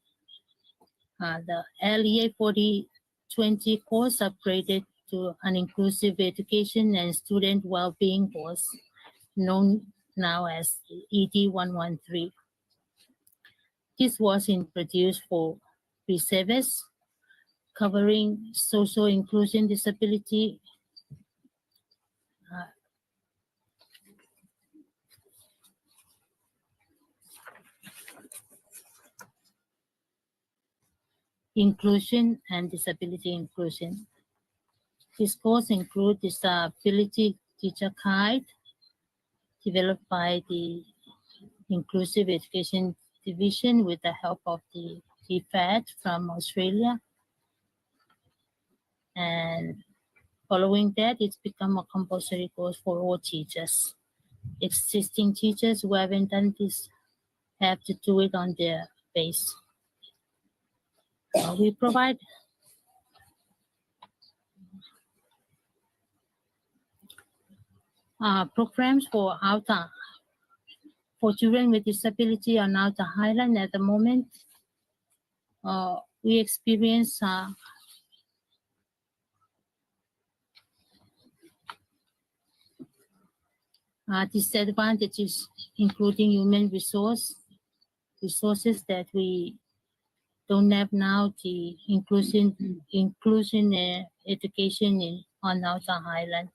the LEA 4020 course upgraded to an inclusive education and student well-being course, known now as ED 113. This was introduced for reservists, covering social inclusion, disability, inclusion and disability inclusion. This course includes disability teacher guide developed by the Inclusive Education Division with the help of the DFAT from Australia. And following that, it's become a compulsory course for all teachers. Existing teachers who haven't done this have to do it on their base. We provide programs for outer For children with disability on Outer Highland at the moment, we experience disadvantages, including human resources that we don't have now, the inclusion education on Outer Highland.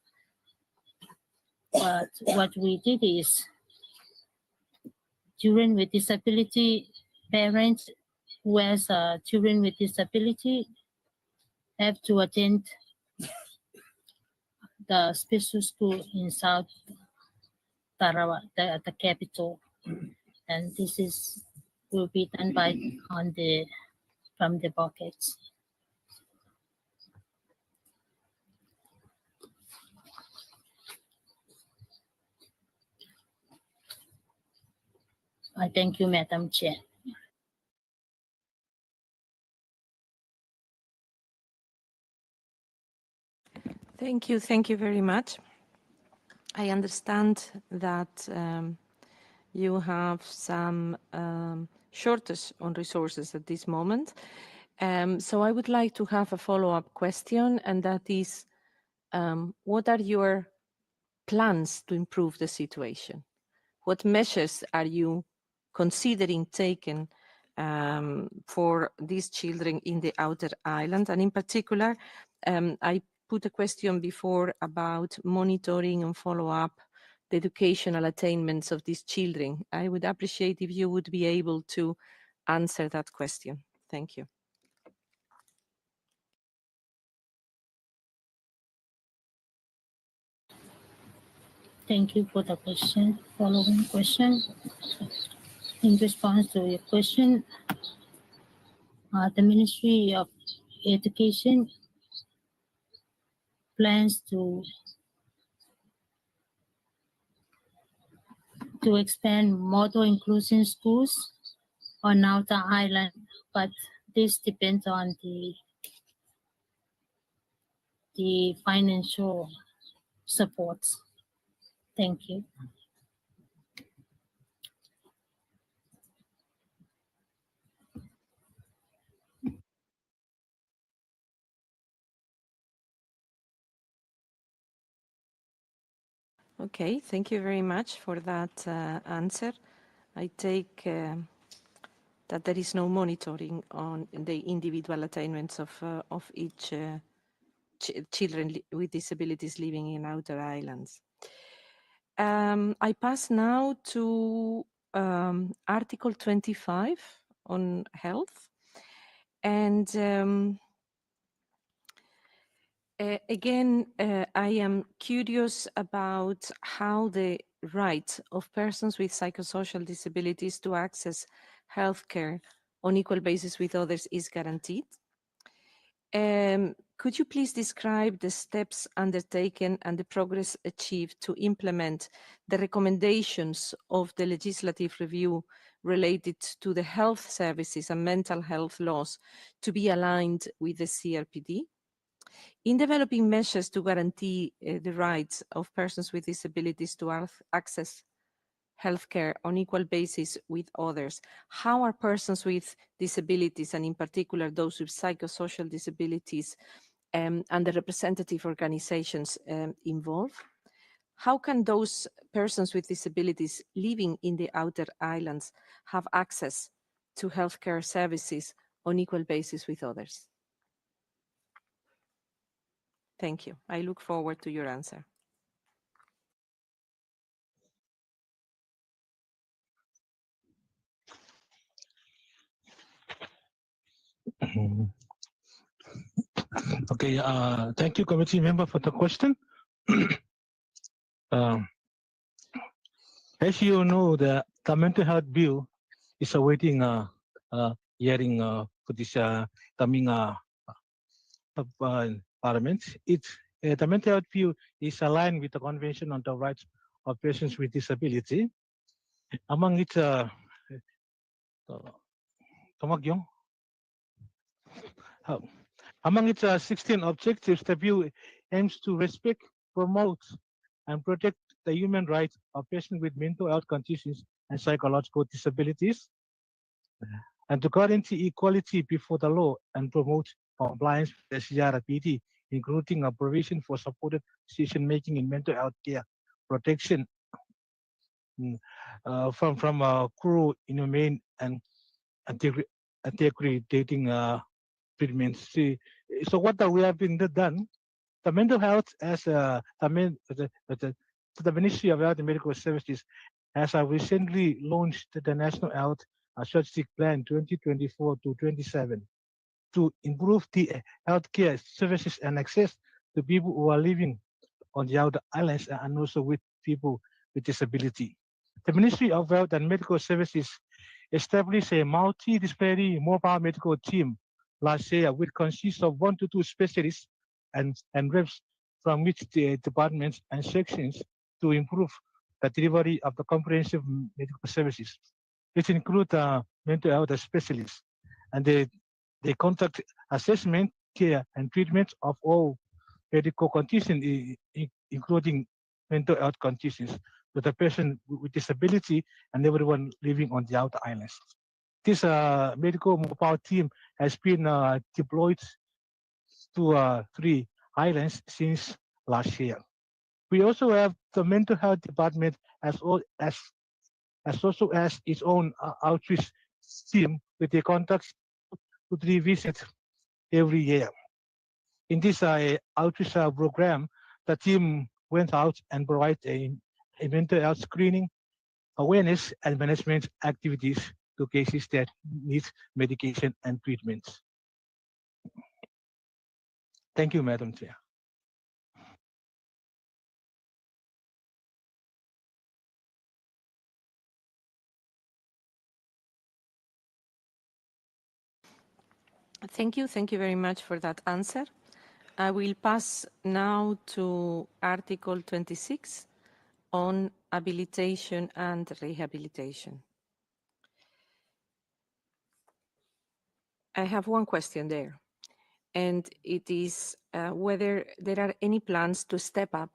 But what we did is children with disability, parents who has children with disability have to attend the special school in South Tarawa, the capital, and this will be done from the buckets. I thank you, Madam Chair. Thank you very much. I understand that you have some shortage on resources at this moment. So I would like to have a follow-up question, and that is, what are your plans to improve the situation? What measures are you considering taking for these children in the outer island? And in particular, I put a question before about monitoring and follow-up the educational attainments of these children. I would appreciate if you would be able to answer that question. Thank you. Thank you for the question. Following question. In response to your question, the Ministry of Education plans to expand model inclusion schools on Outer Island, but this depends on the financial support. Thank you. Okay, thank you very much for that answer. I take that there is no monitoring on the individual attainments of each children with disabilities living in outer islands. I pass now to Article 25 on health. And again, I am curious about how the right of persons with psychosocial disabilities to access healthcare on equal basis with others is guaranteed. Could you please describe the steps undertaken and the progress achieved to implement the recommendations of the legislative review related to the health services and mental health laws to be aligned with the CRPD? In developing measures to guarantee the rights of persons with disabilities to access healthcare on equal basis with others, how are persons with disabilities, and in particular those with psychosocial disabilities, and the representative organizations involved? How can those persons with disabilities living in the outer islands have access to healthcare services on equal basis with others? Thank you. I look forward to your answer. Okay, thank you, committee member, for the question. As you know, the mental health bill is awaiting hearing for this coming parliament. The mental health bill is aligned with the Convention on the Rights of Persons with Disability. Among its among its 16 objectives, the bill aims to respect, promote, and protect the human rights of persons with mental health conditions and psychological disabilities, and to guarantee equality before the law and promote compliance with the CRPD, including a provision for supported decision-making in mental health care, protection from cruel, inhumane, and degradating treatments. So what we have been done, the mental health as the Ministry of Health and Medical Services has recently launched the National Health Strategic Plan 2024 to 27 to improve the healthcare services and access to people who are living on the outer islands and also with people with disability. The Ministry of Health and Medical Services established a multidisciplinary mobile medical team last year, which consists of 1 to 2 specialists and reps from each departments and sections to improve the delivery of the comprehensive medical services. Which include mental health specialists, and they conduct assessment, care, and treatment of all medical conditions, including mental health conditions, to the person with disability and everyone living on the outer islands. This medical mobile team has been deployed to 3 islands since last year. We also have the mental health department as also has its own outreach team with the contacts to 3 visits every year. In this outreach program, the team went out and provided a mental health screening, awareness, and management activities to cases that need medication and treatments. Thank you, Madam Chair. Thank you. Thank you very much for that answer. I will pass now to Article 26 on habilitation and rehabilitation. I have one question there, and it is whether there are any plans to step up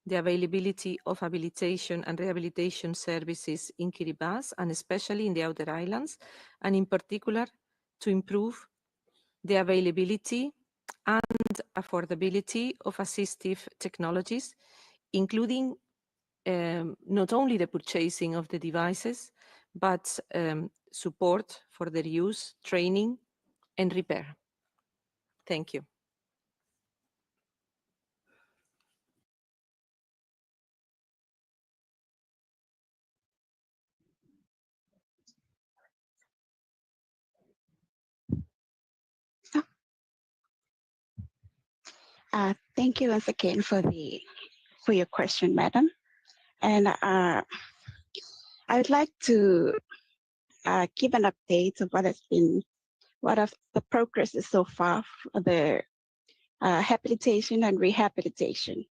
the availability of habilitation and rehabilitation services in Kiribati, and especially in the outer islands, and in particular to improve the availability and affordability of assistive technologies, including not only the purchasing of the devices, but support for their use, training, and repair. Thank you. Thank you once again for your question, madam. And I would like to give an update of what of the progress is so far for the habilitation and rehabilitation.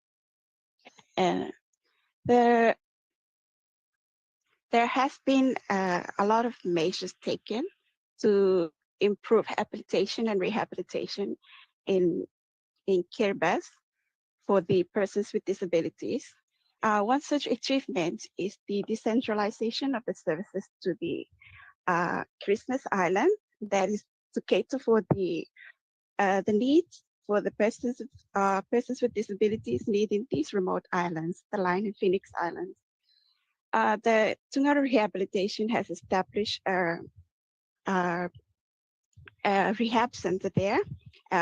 There has been a lot of measures taken to improve habilitation and rehabilitation in Kiribati for the persons with disabilities. One such achievement is the decentralization of the services to the Christmas Island, that is to cater for the needs for the persons with disabilities needing these remote islands, the Line and Phoenix Islands. The Tungara Rehabilitation has established a rehab center there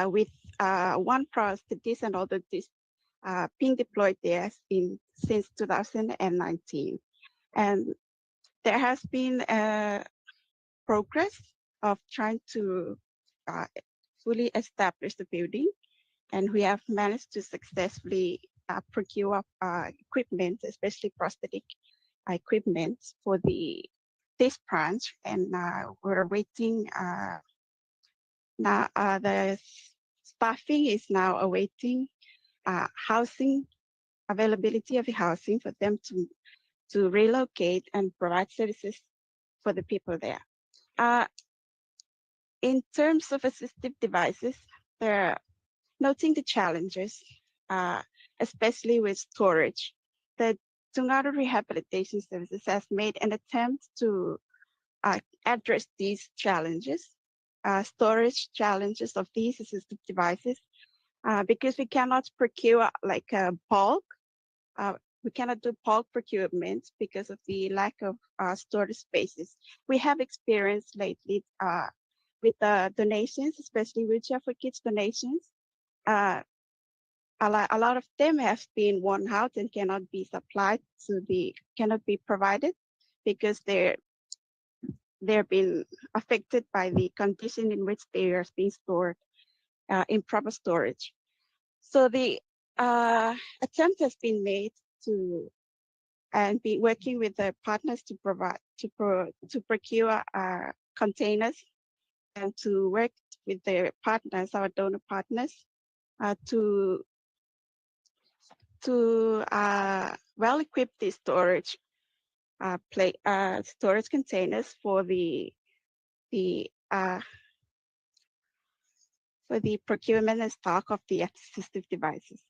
with one prosthetist and orthotist being deployed there since 2019. And there has been progress of trying to fully establish the building, and we have managed to successfully procure equipment, especially prosthetic equipment for this branch, and we're awaiting now the staffing is now awaiting housing, availability of the housing for them to relocate and provide services for the people there. In terms of assistive devices, they're noting the challenges, especially with storage. The Tungaro Rehabilitation Services has made an attempt to address these challenges, storage challenges of these assistive devices, because we cannot procure like a bulk. We cannot do bulk procurement because of the lack of storage spaces. We have experienced lately with donations, especially wheelchair for kids donations. A lot of them have been worn out and cannot be supplied cannot be provided because they're been affected by the condition in which they are being stored, improper storage. So the attempt has been made to and be working with the partners to provide to procure containers and to work with their partners, our donor partners, to well equip the storage storage containers for the procurement and stock of the assistive devices.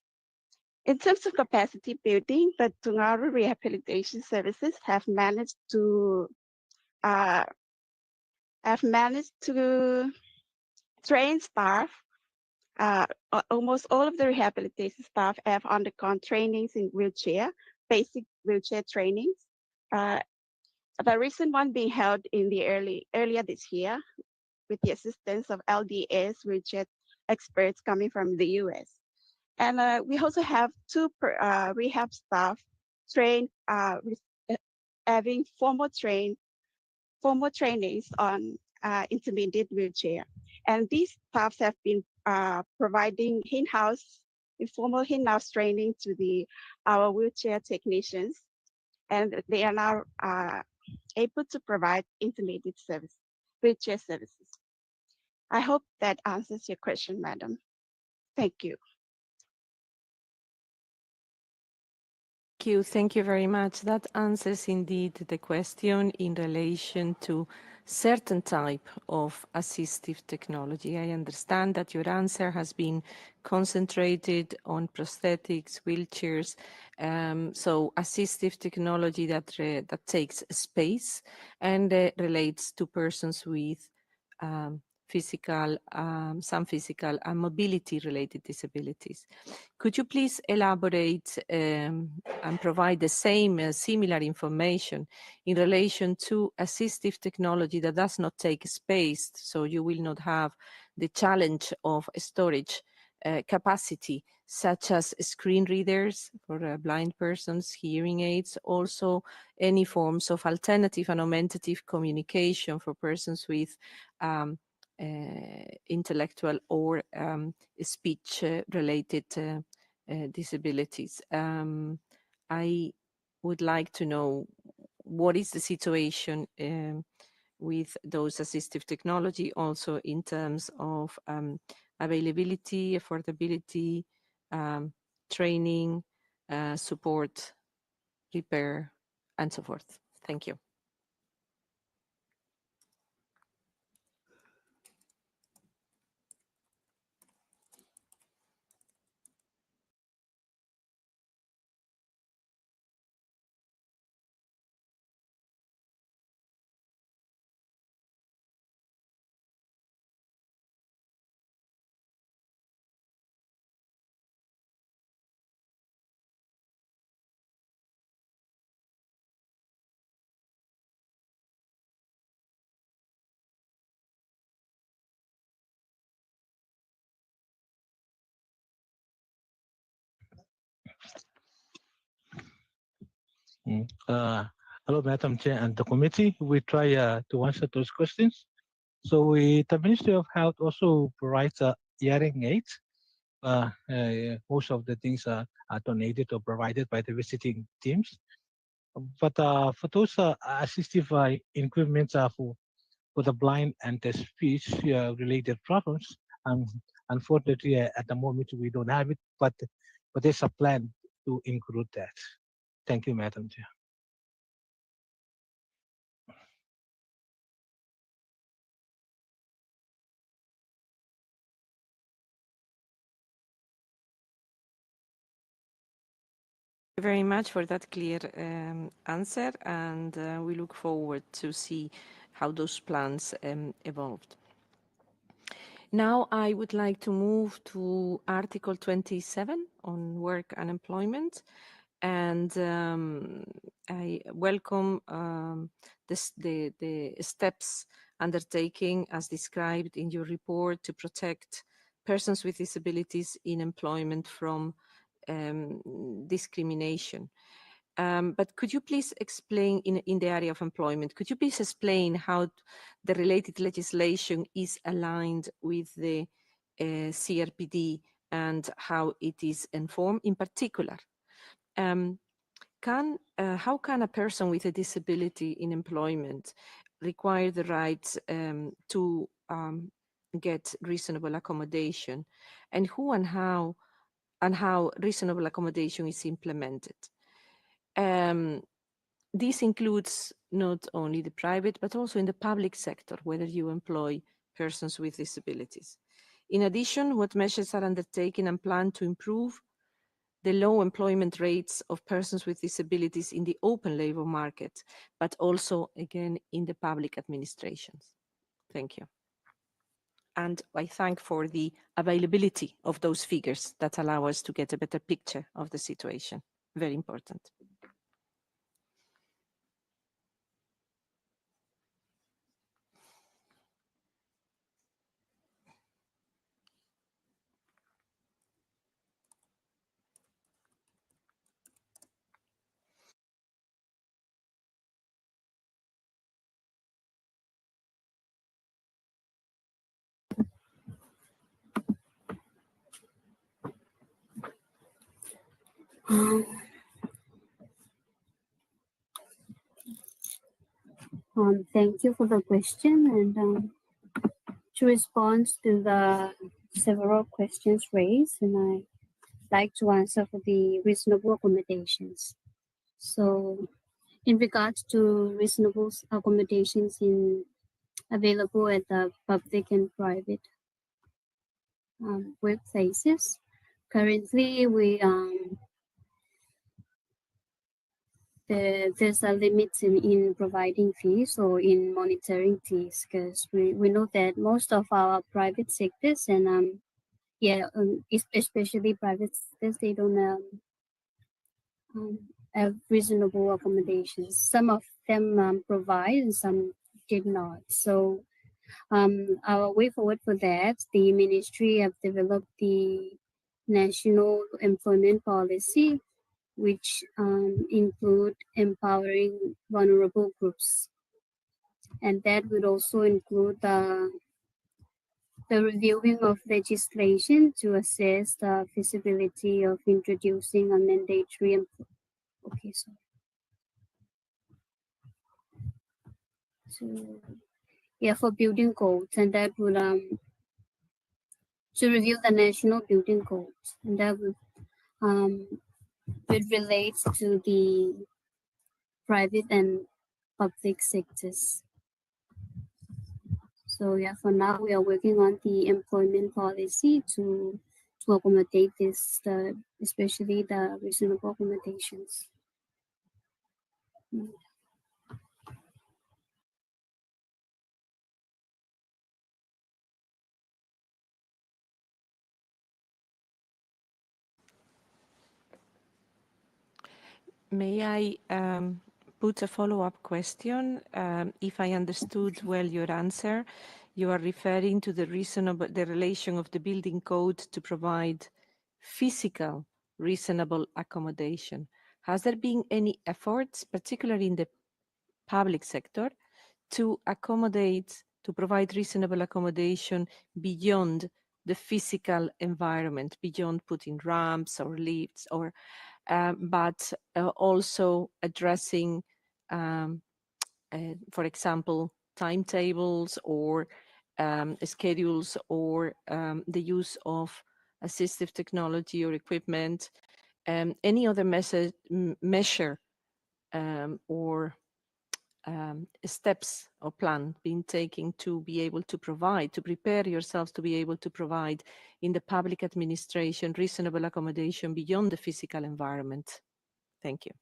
In terms of capacity building, the Tungaro Rehabilitation Services have managed to train staff. Almost all of the rehabilitation staff have undergone trainings in basic wheelchair trainings. The recent one being held in the earlier this year with the assistance of LDS wheelchair experts coming from the US. And we also have two rehab staff trained, having formal trainings on intermediate wheelchair. And these staffs have been providing informal in-house training to our wheelchair technicians, and they are now able to provide intermediate wheelchair services. I hope that answers your question, madam. Thank you. Thank you very much. That answers indeed the question in relation to certain type of assistive technology. I understand that your answer has been concentrated on prosthetics, wheelchairs, so assistive technology that takes space and relates to persons with some physical and mobility-related disabilities. Could you please elaborate and provide the same similar information in relation to assistive technology that does not take space, so you will not have the challenge of storage capacity, such as screen readers for blind persons, hearing aids, also any forms of alternative and augmentative communication for persons with intellectual or speech-related disabilities. I would like to know what is the situation with those assistive technology, also in terms of availability, affordability, training, support, repair, and so forth. Thank you. Hello, Madam Chair and the committee. We try to answer those questions. So the Ministry of Health also provides hearing aids. Most of the things are donated or provided by the visiting teams. But for those assistive equipment for the blind and the speech related problems, unfortunately at the moment we don't have it, but there's a plan to include that. Thank you, Madam Chair. you very much for that clear answer, and we look forward to see how those plans evolved. Now I would like to move to Article 27 on work and employment, and I welcome the steps undertaking as described in your report to protect persons with disabilities in employment from discrimination. But could you please explain in the area of employment, could you please explain how the related legislation is aligned with the CRPD and how it is informed? In particular, how can a person with a disability in employment require the right to get reasonable accommodation, and who and how reasonable accommodation is implemented? This includes not only the private, but also in the public sector, whether you employ persons with disabilities. In addition, what measures are undertaken and planned to improve the low employment rates of persons with disabilities in the open labor market, but also, again, in the public administrations? Thank you. And I thank for the availability of those figures that allow us to get a better picture of the situation. Very important. Thank you for the question, and to respond to the several questions raised, and I like to answer for the reasonable accommodations. So, in regards to reasonable accommodations available at the public and private workplaces, currently there's a limit in providing fees or in monitoring fees, because we know that most of our private sectors and especially private sectors, they don't have reasonable accommodations. Some of them provide and some did not. So our way forward for that, the ministry have developed the national employment policy, which include empowering vulnerable groups. And that would also include the reviewing of legislation to assess the feasibility of introducing a mandatory for building codes, and that would to review the national building codes, and that would it relates to the private and public sectors. So yeah, for now we are working on the employment policy to accommodate this, especially the reasonable accommodations. May I put a follow-up question? If I understood well your answer, you are referring to the relation of the building code to provide physical reasonable accommodation. Has there been any efforts, particularly in the public sector, to provide reasonable accommodation beyond the physical environment, beyond putting ramps or lifts, or but also addressing, for example, timetables or schedules, or the use of assistive technology or equipment, any other measure or steps or plan being taken to be able to provide, to prepare yourselves to be able to provide in the public administration reasonable accommodation beyond the physical environment? Thank you.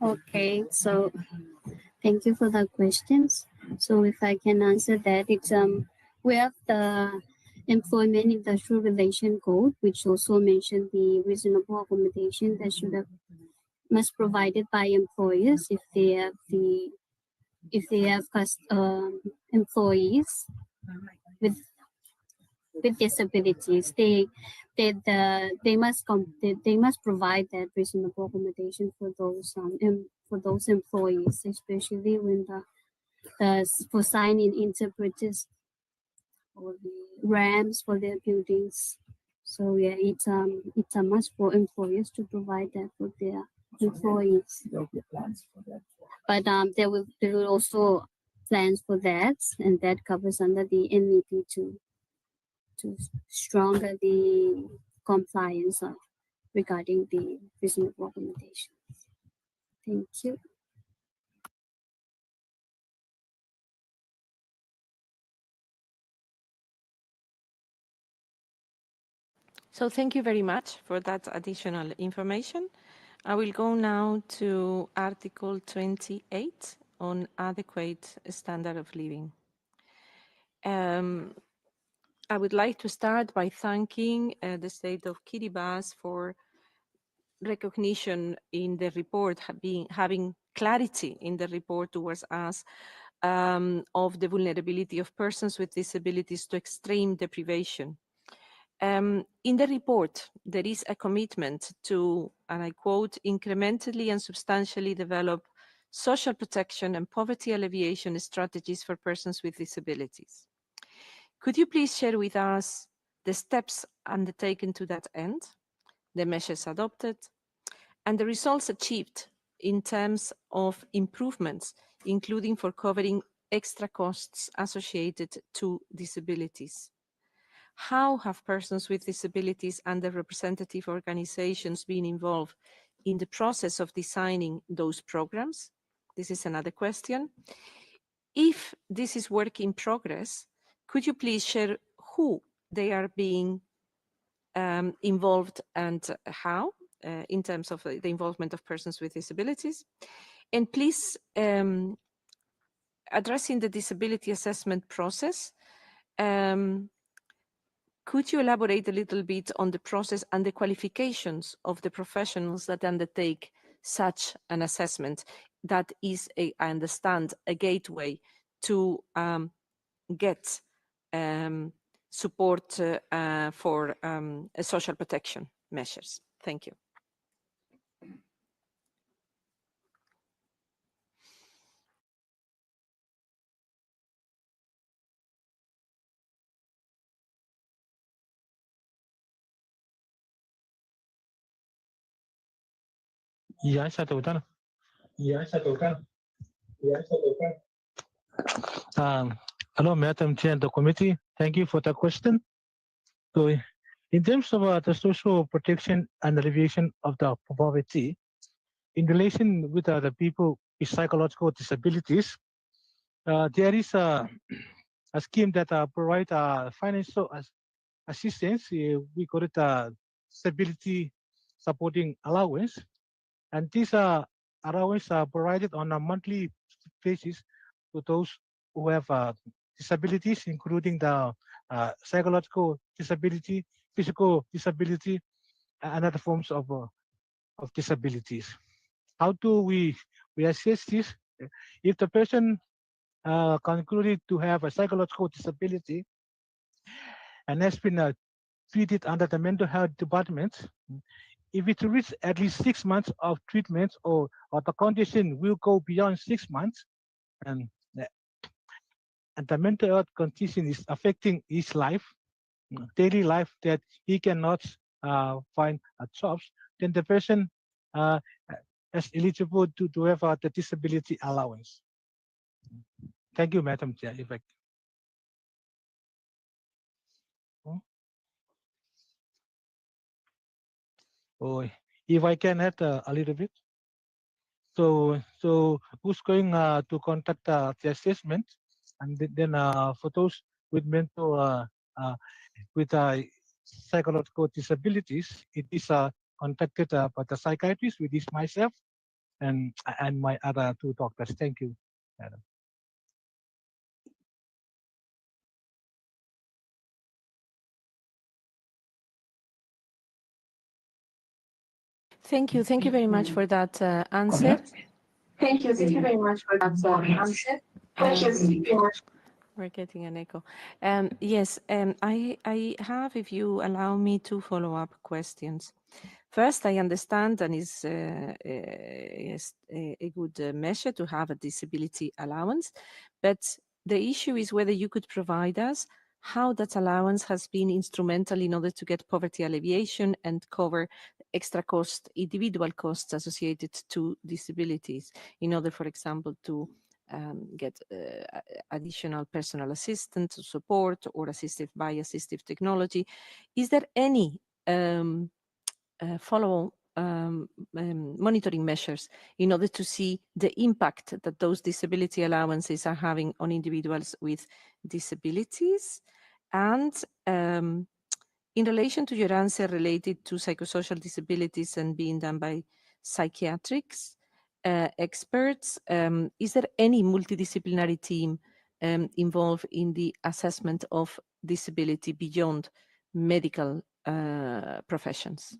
Okay, so thank you for the questions. So if I can answer that, it's we have the Employment Industrial Relation Code, which also mentioned the reasonable accommodation that should have must provided by employers if they have employees with disabilities. They must provide that reasonable accommodation for those employees, especially when for signing interpreters or the ramps for their buildings. So yeah, it's a must for employers to provide that for their employees. But there will also plans for that, and that covers under the NEP to stronger the compliance regarding the reasonable accommodations. Thank you. So thank you very much for that additional information. I will go now to Article 28 on adequate standard of living. I would like to start by thanking the state of Kiribati for recognition in the report, having clarity in the report towards us of the vulnerability of persons with disabilities to extreme deprivation. In the report, there is a commitment to, and I quote, incrementally and substantially develop social protection and poverty alleviation strategies for persons with disabilities. Could you please share with us the steps undertaken to that end, the measures adopted, and the results achieved in terms of improvements, including for covering extra costs associated to disabilities? How have persons with disabilities and their representative organizations been involved in the process of designing those programs? This is another question. If this is work in progress, could you please share who they are being involved and how in terms of the involvement of persons with disabilities? And please, addressing the disability assessment process, could you elaborate a little bit on the process and the qualifications of the professionals that undertake such an assessment? That is, I understand, a gateway to get support for social protection measures. Thank you. Iya, saya tahu kan. Iya, saya tahu kan. Iya, saya tahu kan. Hello, Madam Chair and the committee. Thank you for the question. So, in terms of the social protection and alleviation of the poverty, in relation with the people with psychological disabilities, there is a scheme that provide financial assistance. We call it disability supporting allowance, and these allowance are provided on a monthly basis to those who have disabilities, including the psychological disability, physical disability, and other forms of disabilities. How do we assess this? If the person concluded to have a psychological disability and has been treated under the mental health department, if it reaches at least 6 months of treatment or the condition will go beyond 6 months, and the mental health condition is affecting his life, daily life that he cannot find jobs, then the person is eligible to have the disability allowance. Thank you, Madam Chair. If I can add a little bit. So who's going to conduct the assessment, and then for those with mental with psychological disabilities, it is conducted by the psychiatrist, which is myself and my other two doctors. Thank you, Madam. Thank you very much for that answer. Thank you very much for that answer. We're getting an echo. Yes, I have, if you allow me, two follow-up questions. First, I understand, and is a good measure to have a disability allowance, but the issue is whether you could provide us how that allowance has been instrumental in order to get poverty alleviation and cover extra cost, individual costs associated to disabilities, in order, for example, to get additional personal assistance, support, or assisted by assistive technology. Is there any follow monitoring measures in order to see the impact that those disability allowances are having on individuals with disabilities? And in relation to your answer related to psychosocial disabilities and being done by psychiatrics experts, is there any multidisciplinary team involved in the assessment of disability beyond medical professions?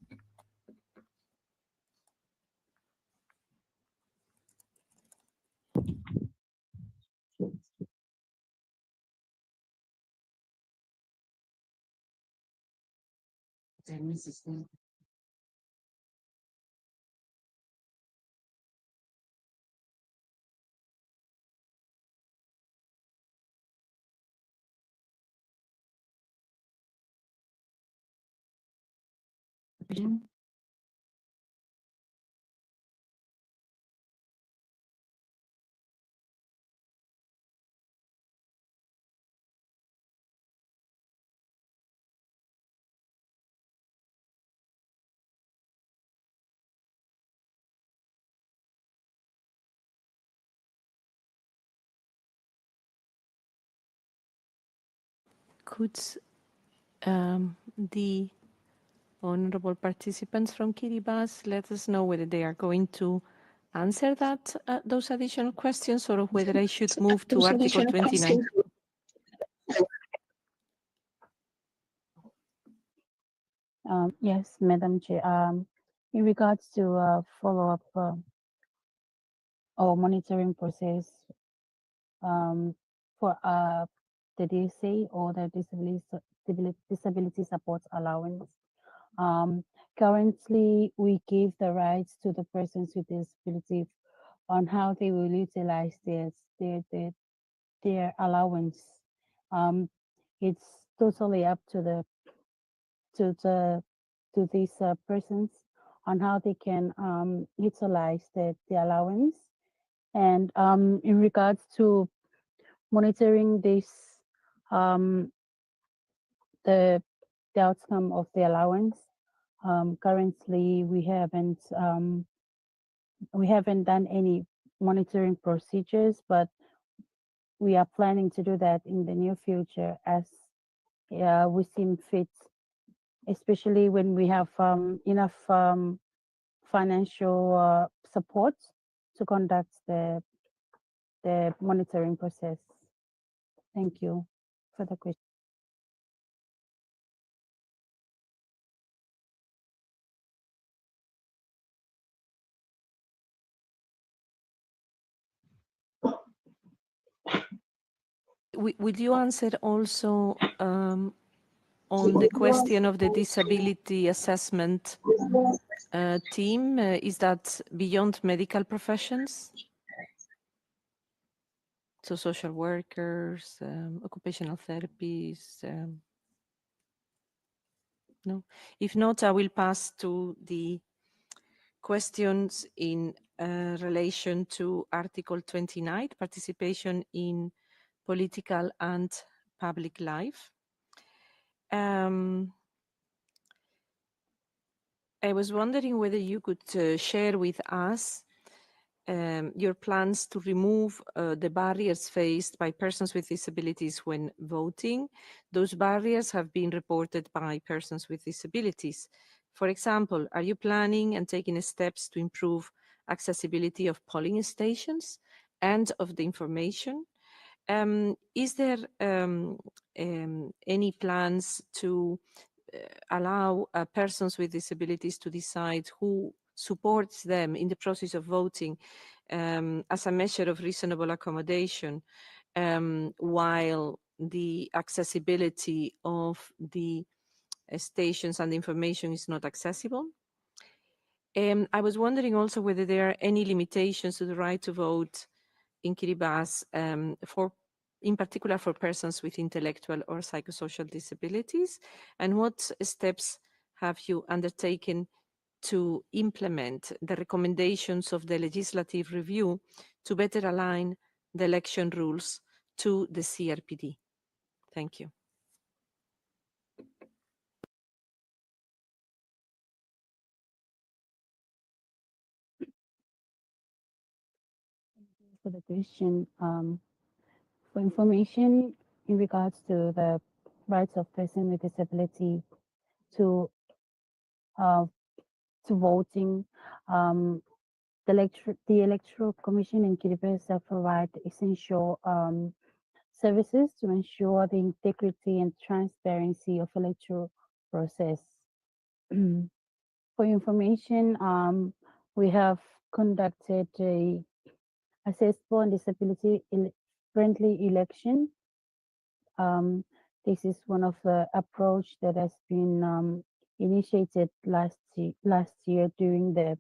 Could the honorable participants from Kiribati let us know whether they are going to answer that those additional questions, or whether I should move to Article 29? Yes, Madam Chair. In regards to follow-up or monitoring process for the DSA or the disability support allowance, currently we give the rights to the persons with disability on how they will utilize their allowance. It's totally up to these persons on how they can utilize the allowance. And in regards to monitoring this, the outcome of the allowance, currently we haven't done any monitoring procedures, but we are planning to do that in the near future as we seem fit, especially when we have enough financial support to conduct the monitoring process. Thank you for the question. Will you answer also on the question of the disability assessment team? Is that beyond medical professions? So social workers, occupational therapies. No. If not, I will pass to the questions in relation to Article 29, participation in political and public life. I was wondering whether you could share with us your plans to remove the barriers faced by persons with disabilities when voting. Those barriers have been reported by persons with disabilities. For example, are you planning and taking steps to improve accessibility of polling stations and of the information? Is there any plans to allow persons with disabilities to decide who supports them in the process of voting as a measure of reasonable accommodation, while the accessibility of the stations and the information is not accessible? I was wondering also whether there are any limitations to the right to vote in Kiribati in particular for persons with intellectual or psychosocial disabilities, and what steps have you undertaken to implement the recommendations of the legislative review to better align the election rules to the CRPD? Thank you. For the question, for information in regards to the rights of persons with disability to voting, the Electoral Commission in Kiribati provide essential services to ensure the integrity and transparency of electoral process. For information, we have conducted a accessible and disability friendly election. This is one of the approach that has been initiated last year during the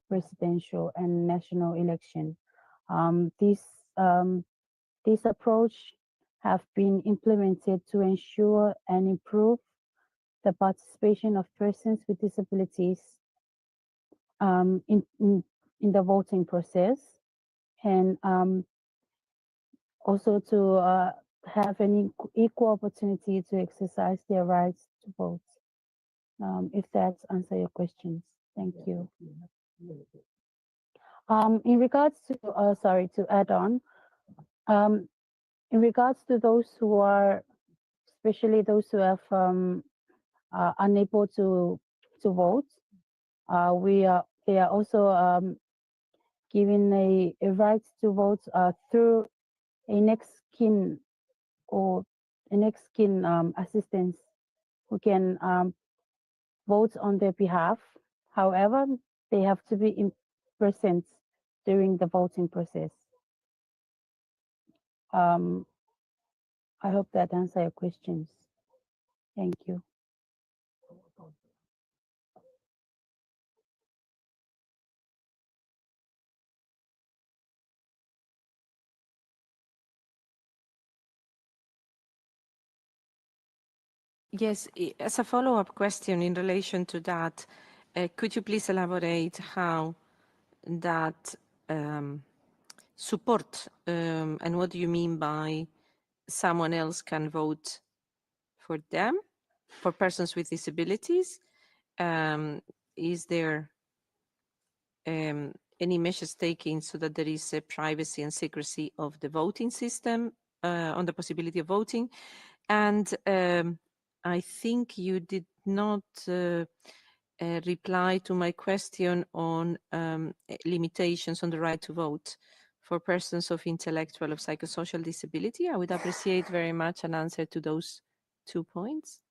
presidential and national election. This approach have been implemented to ensure and improve the participation of persons with disabilities in the voting process, and also to have an equal opportunity to exercise their rights to vote. If that's answer your questions, thank you. In regards to, sorry, to add on, in regards to those who are, especially those who have unable to vote, they are also given a right to vote through a next kin or a next kin assistance who can vote on their behalf. However, they have to be present during the voting process. I hope that answers your questions. Thank you. Yes, as a follow-up question in relation to that, could you please elaborate how that support and what do you mean by someone else can vote for them, for persons with disabilities? Is there any measures taken so that there is a privacy and secrecy of the voting system on the possibility of voting? And I think you did not reply to my question on limitations on the right to vote for persons of intellectual or psychosocial disability. I would appreciate very much an answer to those 2 points.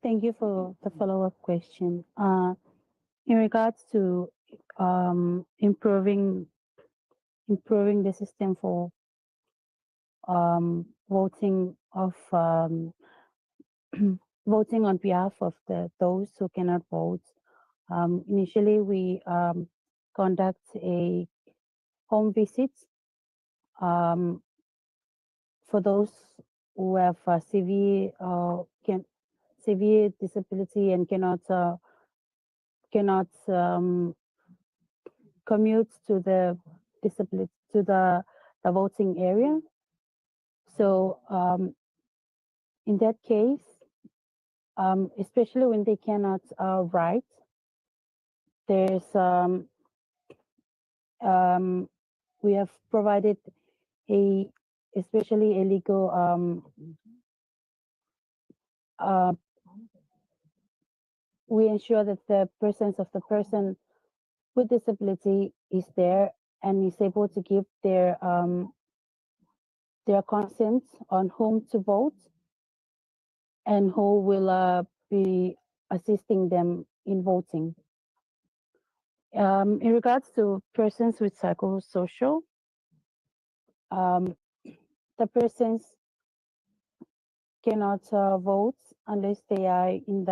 Thank you for the follow-up question. In regards to improving the system for voting of voting on behalf of those who cannot vote. Initially, we conduct a home visit for those who have severe disability and cannot commute to the voting area. So in that case, especially when they cannot write, there's we have provided especially a legal we ensure that the presence of the person with disability is there and is able to give their consent on whom to vote and who will be assisting them in voting. In regards to persons with psychosocial, the persons cannot vote unless they are in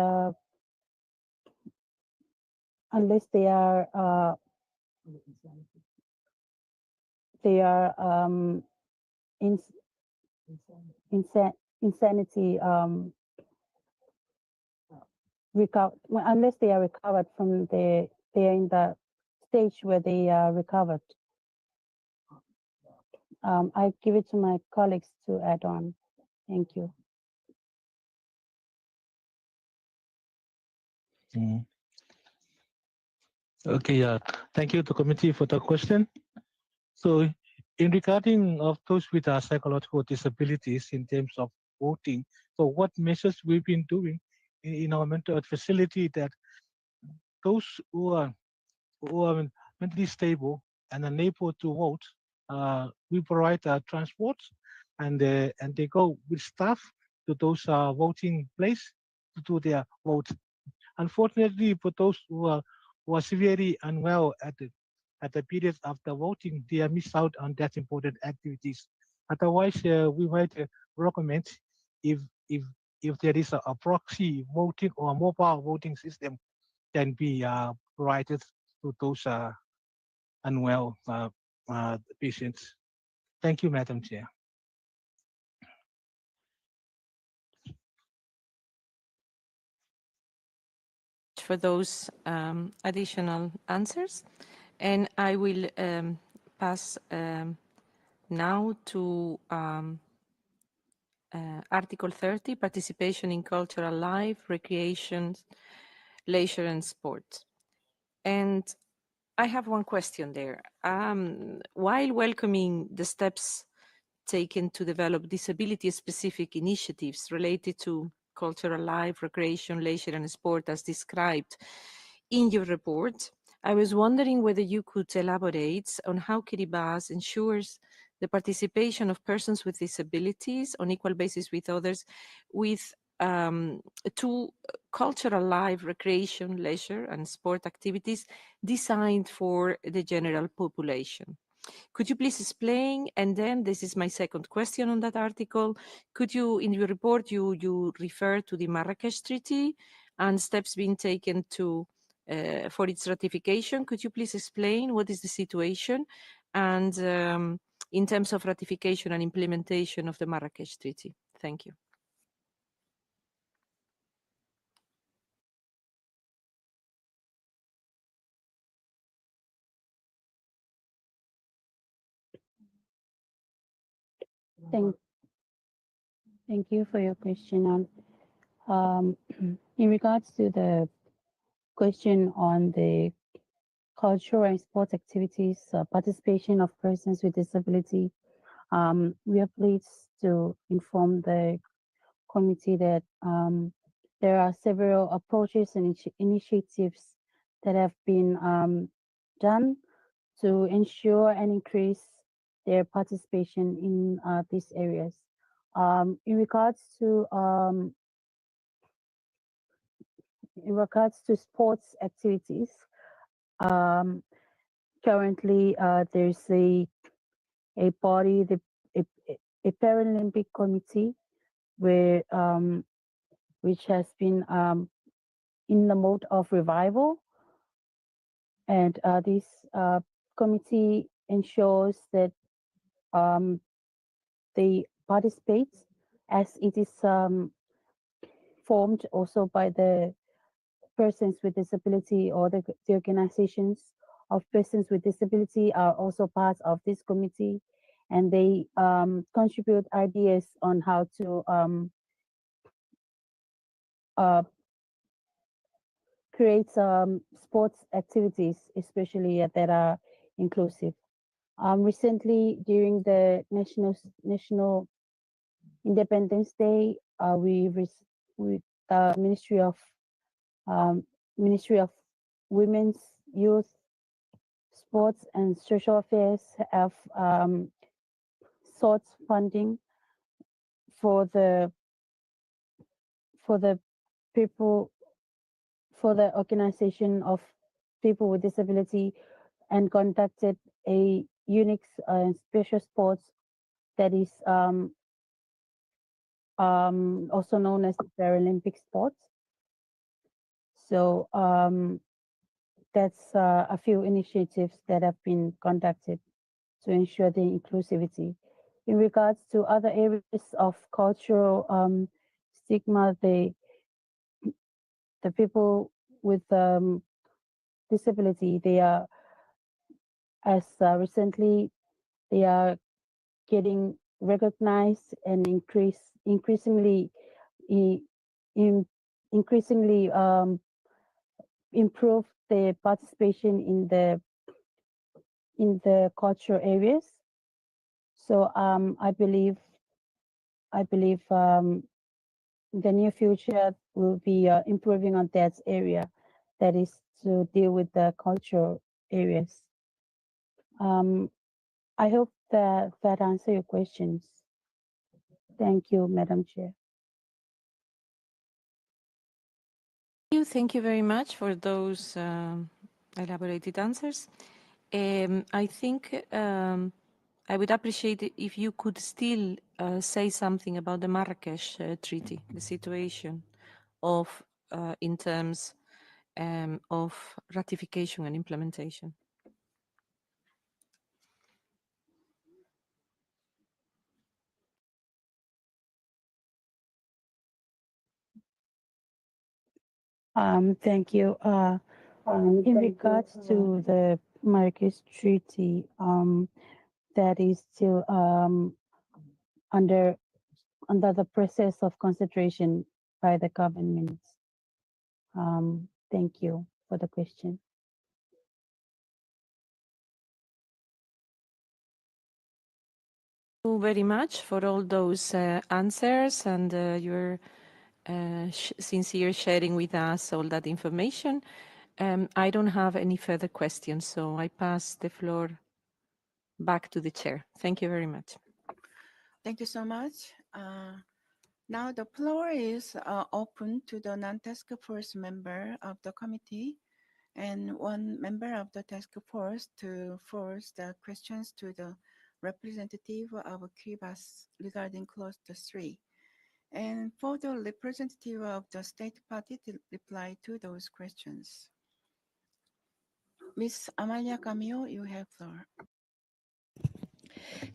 insanity unless they are recovered from they are in the stage where they are recovered. I give it to my colleagues to add on. Thank you. Okay, thank you to committee for the question. So in regarding of those with psychological disabilities in terms of voting, so what measures we've been doing in our mental health facility that those who are mentally stable and unable to vote, we provide transport and they go with staff to those voting place to do their vote. Unfortunately, for those who are severely unwell at the period of the voting, they are missed out on that important activities. Otherwise, we might recommend if there is a proxy voting or a mobile voting system can be provided to those unwell patients. Thank you, Madam Chair. For those additional answers. And I will pass now to Article 30, participation in cultural life, recreation, leisure and sport. And I have one question there. While welcoming the steps taken to develop disability-specific initiatives related to cultural life, recreation, leisure and sport as described in your report, I was wondering whether you could elaborate on how Kiribati ensures the participation of persons with disabilities on equal basis with others with to cultural life, recreation, leisure and sport activities designed for the general population. Could you please explain? And then this is my second question on that article. Could you, in your report, you refer to the Marrakesh Treaty and steps being taken to for its ratification? Could you please explain what is the situation and in terms of ratification and implementation of the Marrakesh Treaty? Thank you. Thank you for your question. In regards to the question on the cultural and sports activities, participation of persons with disability, we are pleased to inform the committee that there are several approaches and initiatives that have been done to ensure and increase their participation in these areas. In regards to sports activities, currently there's a body, a Paralympic committee, where which has been in the mode of revival. And this committee ensures that they participate, as it is formed also by the persons with disability, or the organizations of persons with disability are also part of this committee, and they contribute ideas on how to create sports activities, especially that are inclusive. Recently, during the National Independence Day, with the Ministry of Women's, Youth, Sports and Social Affairs have sought funding for the people, for the organization of people with disability, and conducted a unique special sports that is also known as the Paralympic sports. So that's a few initiatives that have been conducted to ensure the inclusivity. In regards to other areas of cultural stigma, the people with disability, they are, as recently, they are getting recognized and increasingly improve the participation in the cultural areas. So I believe the near future will be improving on that area, that is to deal with the cultural areas. I hope that answer your questions. Thank you, Madam Chair. Thank you very much for those elaborated answers. I think I would appreciate it if you could still say something about the Marrakesh Treaty, the situation of in terms of ratification and implementation. Thank you. In regards to the Marrakesh Treaty, that is still under the process of consideration by the government. Thank you for the question. Thank you very much for all those answers and your sincere sharing with us all that information. I don't have any further questions, so I pass the floor back to the chair. Thank you very much. Thank you so much. Now the floor is open to the non-task force member of the committee and one member of the task force to force the questions to the representative of Kiribati regarding clause 3. And for the representative of the state party to reply to those questions. Ms. Amalia Camillo, you have the floor.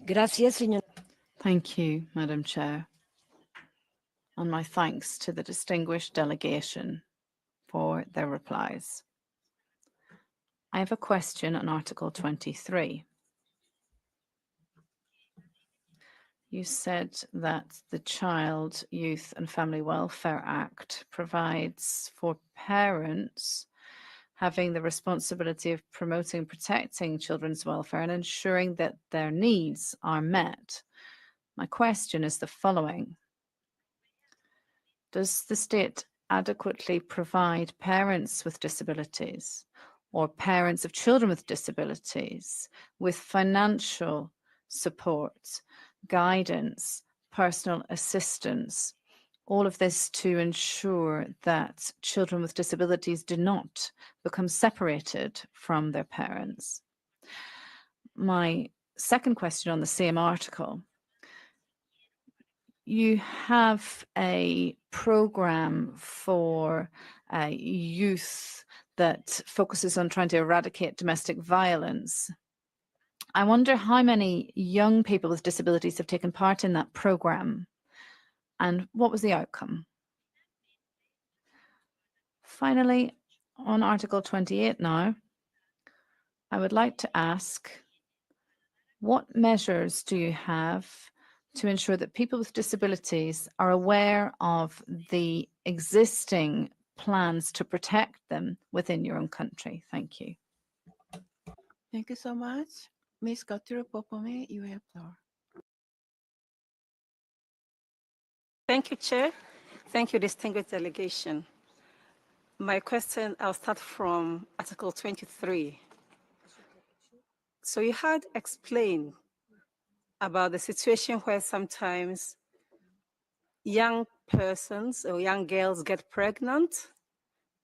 Gracias, señor. Thank you, Madam Chair. And my thanks to the distinguished delegation for their replies. I have a question on Article 23. You said that the Child, Youth and Family Welfare Act provides for parents having the responsibility of promoting and protecting children's welfare and ensuring that their needs are met. My question is the following. Does the state adequately provide parents with disabilities or parents of children with disabilities with financial support, guidance, personal assistance, all of this to ensure that children with disabilities do not become separated from their parents? My second question on the same article. you have a program for youth that focuses on trying to eradicate domestic violence. I wonder how many young people with disabilities have taken part in that program and what was the outcome? Finally, on Article 28 now, I would like to ask, what measures do you have to ensure that people with disabilities are aware of the existing plans to protect them within your own country? Thank you. Thank you so much. Ms. Gautreau Popome, you have the floor. Thank you, Chair. Thank you, distinguished delegation. My question, I'll start from Article 23. So you had explained about the situation where sometimes young persons or young girls get pregnant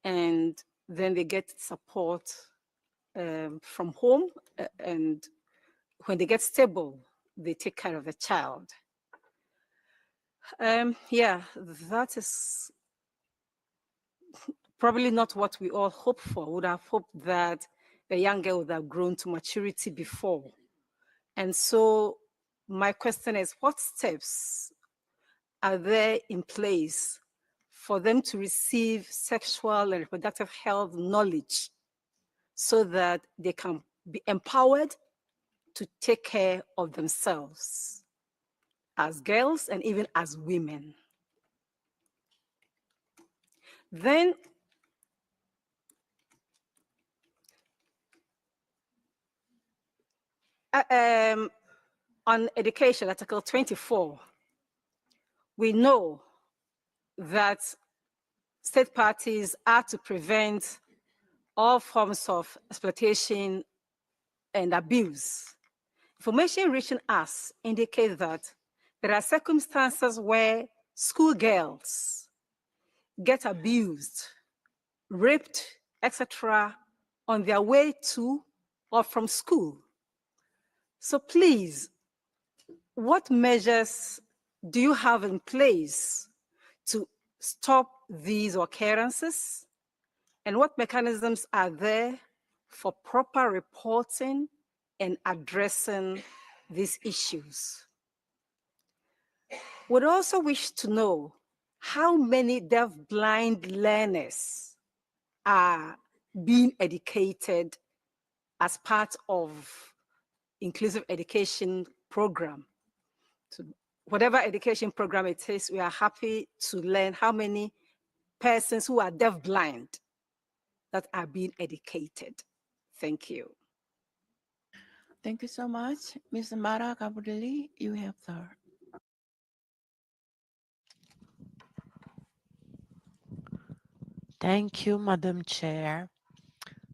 and then they get support from home, and when they get stable, they take care of the child. Yeah, that is probably not what we all hope for. We would have hoped that the young girl would have grown to maturity before. And so my question is, what steps are there in place for them to receive sexual and reproductive health knowledge so that they can be empowered to take care of themselves as girls and even as women? Then on education, Article 24, we know that state parties are to prevent all forms of exploitation and abuse. Information reaching us indicate that there are circumstances where schoolgirls get abused, raped, etc., on their way to or from school. So please, what measures do you have in place to stop these occurrences? And what mechanisms are there for proper reporting and addressing these issues? Would also wish to know how many deaf-blind learners are being educated as part of inclusive education program. So whatever education program it is, we are happy to learn how many persons who are deaf-blind that are being educated. Thank you. Thank you so much. Ms. Mara Gabrieli, you have the floor. Thank you, Madam Chair.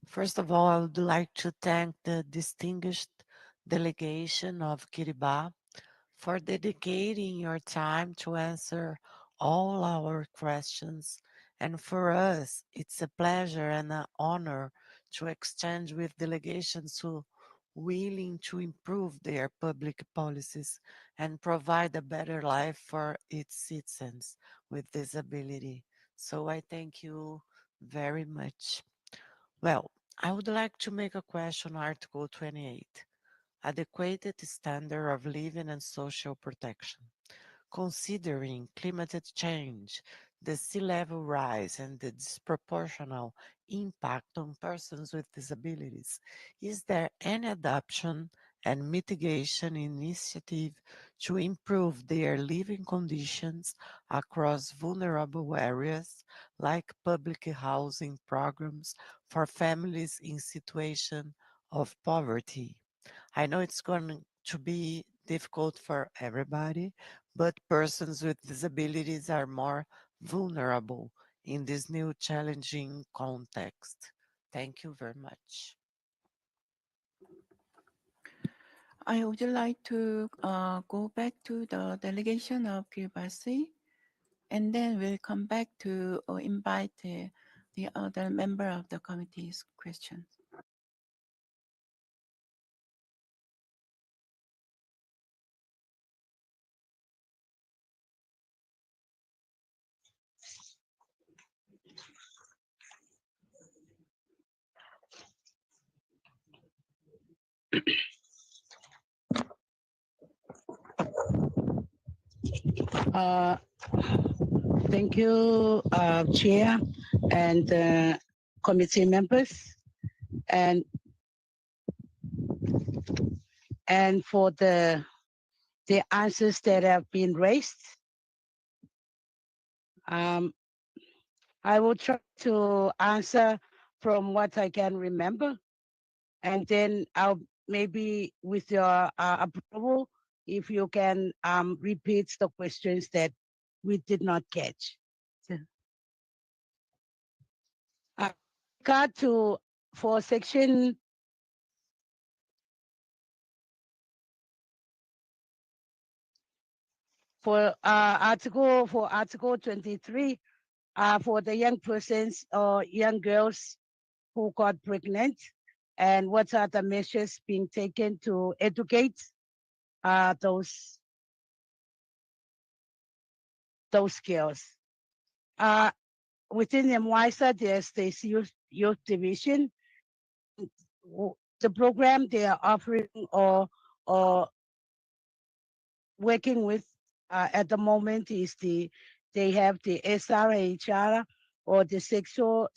First of all, I would like to thank the distinguished delegation of Kiribati for dedicating your time to answer all our questions. And for us, it's a pleasure and an honor to exchange with delegations who willing to improve their public policies and provide a better life for its citizens with disability. So I thank you very much. Well, I would like to make a question on Article 28, adequate standard of living and social protection. Considering climate change, the sea level rise, and the disproportional impact on persons with disabilities, is there any adoption and mitigation initiative to improve their living conditions across vulnerable areas, like public housing programs for families in situation of poverty? I know it's going to be difficult for everybody, but persons with disabilities are more vulnerable in this new challenging context. Thank you very much. I would like to go back to the delegation of Kiribati, and then we'll come back to invite the other member of the committee's questions. Uh, Thank you, Chair and committee members, and for the answers that have been raised. I will try to answer from what I can remember, and then I'll maybe with your approval, if you can repeat the questions that we did not catch. So, regard to for section for article 23 for the young persons or young girls who got pregnant, and what are the measures being taken to educate those girls. Within MWISA, there's this youth division. The program they are offering or working with at the moment is they have the SRHR, or the sexual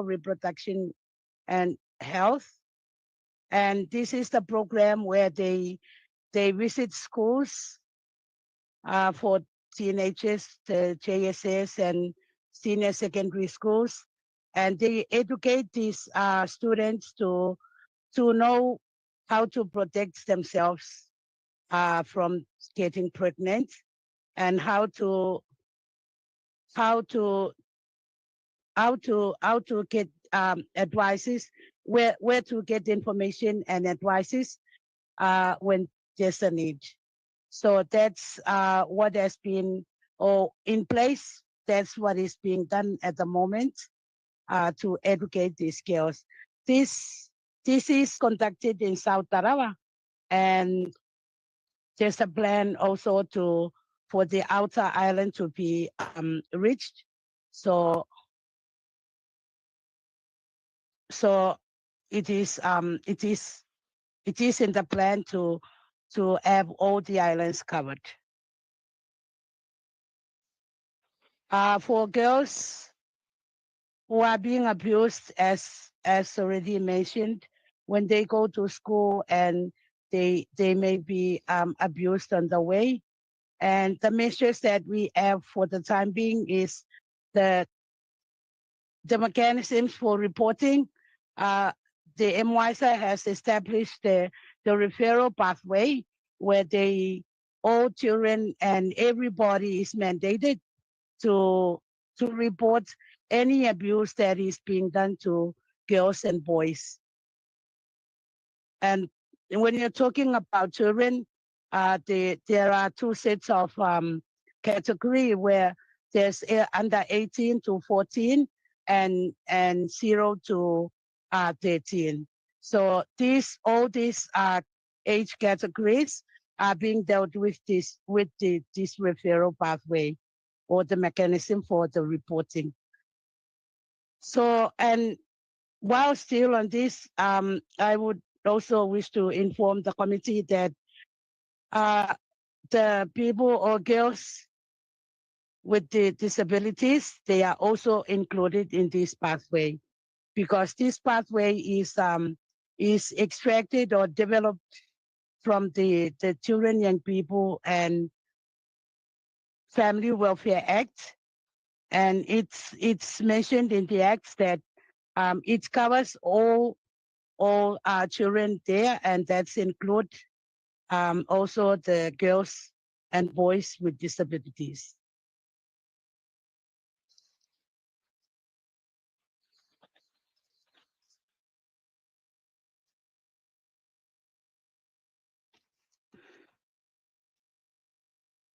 reproduction and health, and this is the program where they visit schools for teenagers, the JSS and senior secondary schools, and they educate these students to know how to protect themselves from getting pregnant, and how to get advices, where to get information and advices when there's a need. So that's what has been in place. That's what is being done at the moment to educate these girls. This is conducted in South Tarawa, and there's a plan also for the outer island to be reached. So it is in the plan to have all the islands covered. For girls who are being abused, as already mentioned, when they go to school and they may be abused on the way. And the measures that we have for the time being is the mechanisms for reporting. The MWISA has established the referral pathway where all children and everybody is mandated to report any abuse that is being done to girls and boys. And when you're talking about children, there are two sets of category where there's under 18 to 14 and 0 to 13. So all these age categories are being dealt with this referral pathway, or the mechanism for the reporting. So, and while still on this, I would also wish to inform the committee that the people or girls with the disabilities, they are also included in this pathway, because this pathway is extracted or developed from the Children, Young People and Family Welfare Act, and it's mentioned in the act that it covers all children there, and that's include also the girls and boys with disabilities.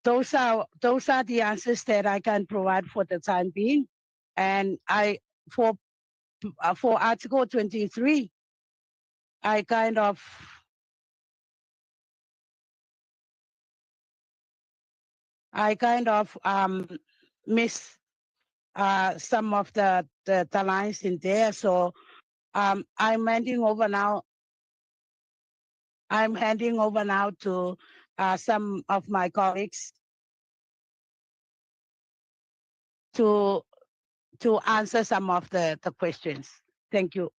Those are the answers that I can provide for the time being, and for Article 23, I kind of miss some of the lines in there. So I'm handing over now. I'm handing over now to some of my colleagues to answer some of the questions. Thank you.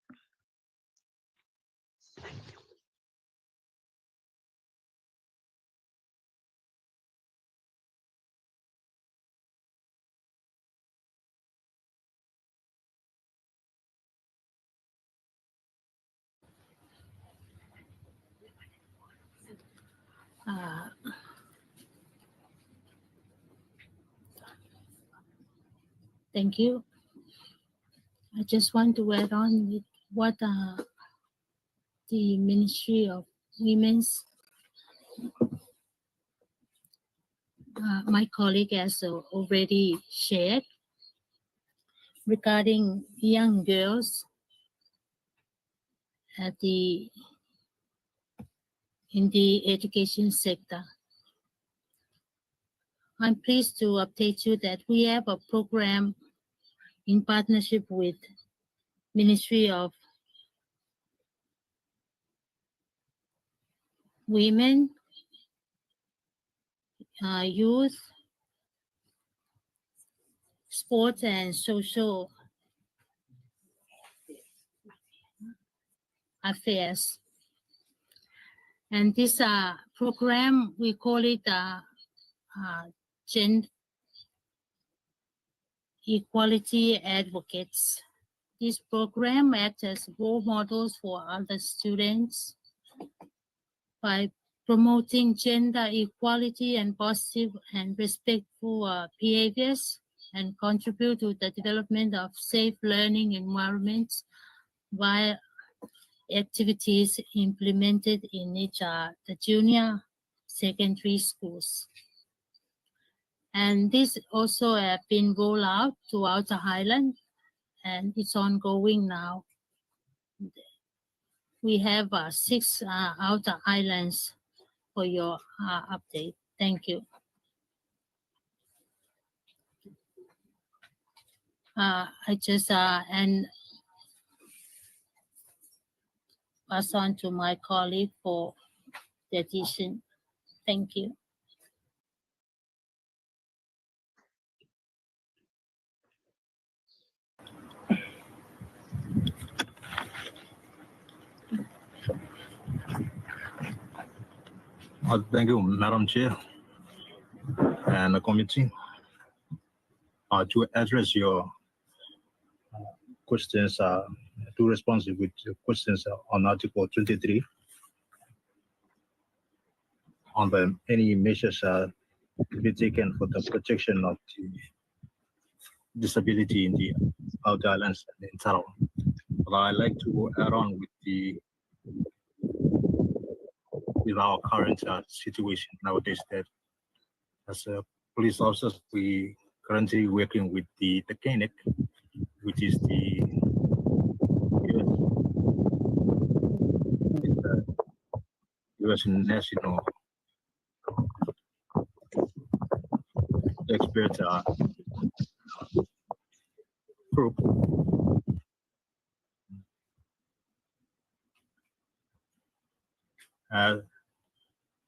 Thank you. I just want to add on with what the Ministry of Women's, my colleague has already shared regarding young girls at in the education sector. I'm pleased to update you that we have a program in partnership with Ministry of Women, Youth, Sports and Social Affairs. And this program, we call it Gender Equality Advocates. This program acts as role models for other students by promoting gender equality and positive and respectful behaviors, and contribute to the development of safe learning environments via activities implemented in each the junior secondary schools. And this also have been rolled out throughout the Highland, and it's ongoing now. We have 6 outer islands for your update. Thank you. I just and pass on to my colleague for the addition. Thank you. Thank you, Madam Chair and the committee. To address your questions, to respond with questions on Article 23 on any measures to be taken for the protection of the disability in the outer islands and in Tarawa. But I like to add on with our current situation nowadays, that as police officers, we currently working with the KNEC, which is the US National Expert Group.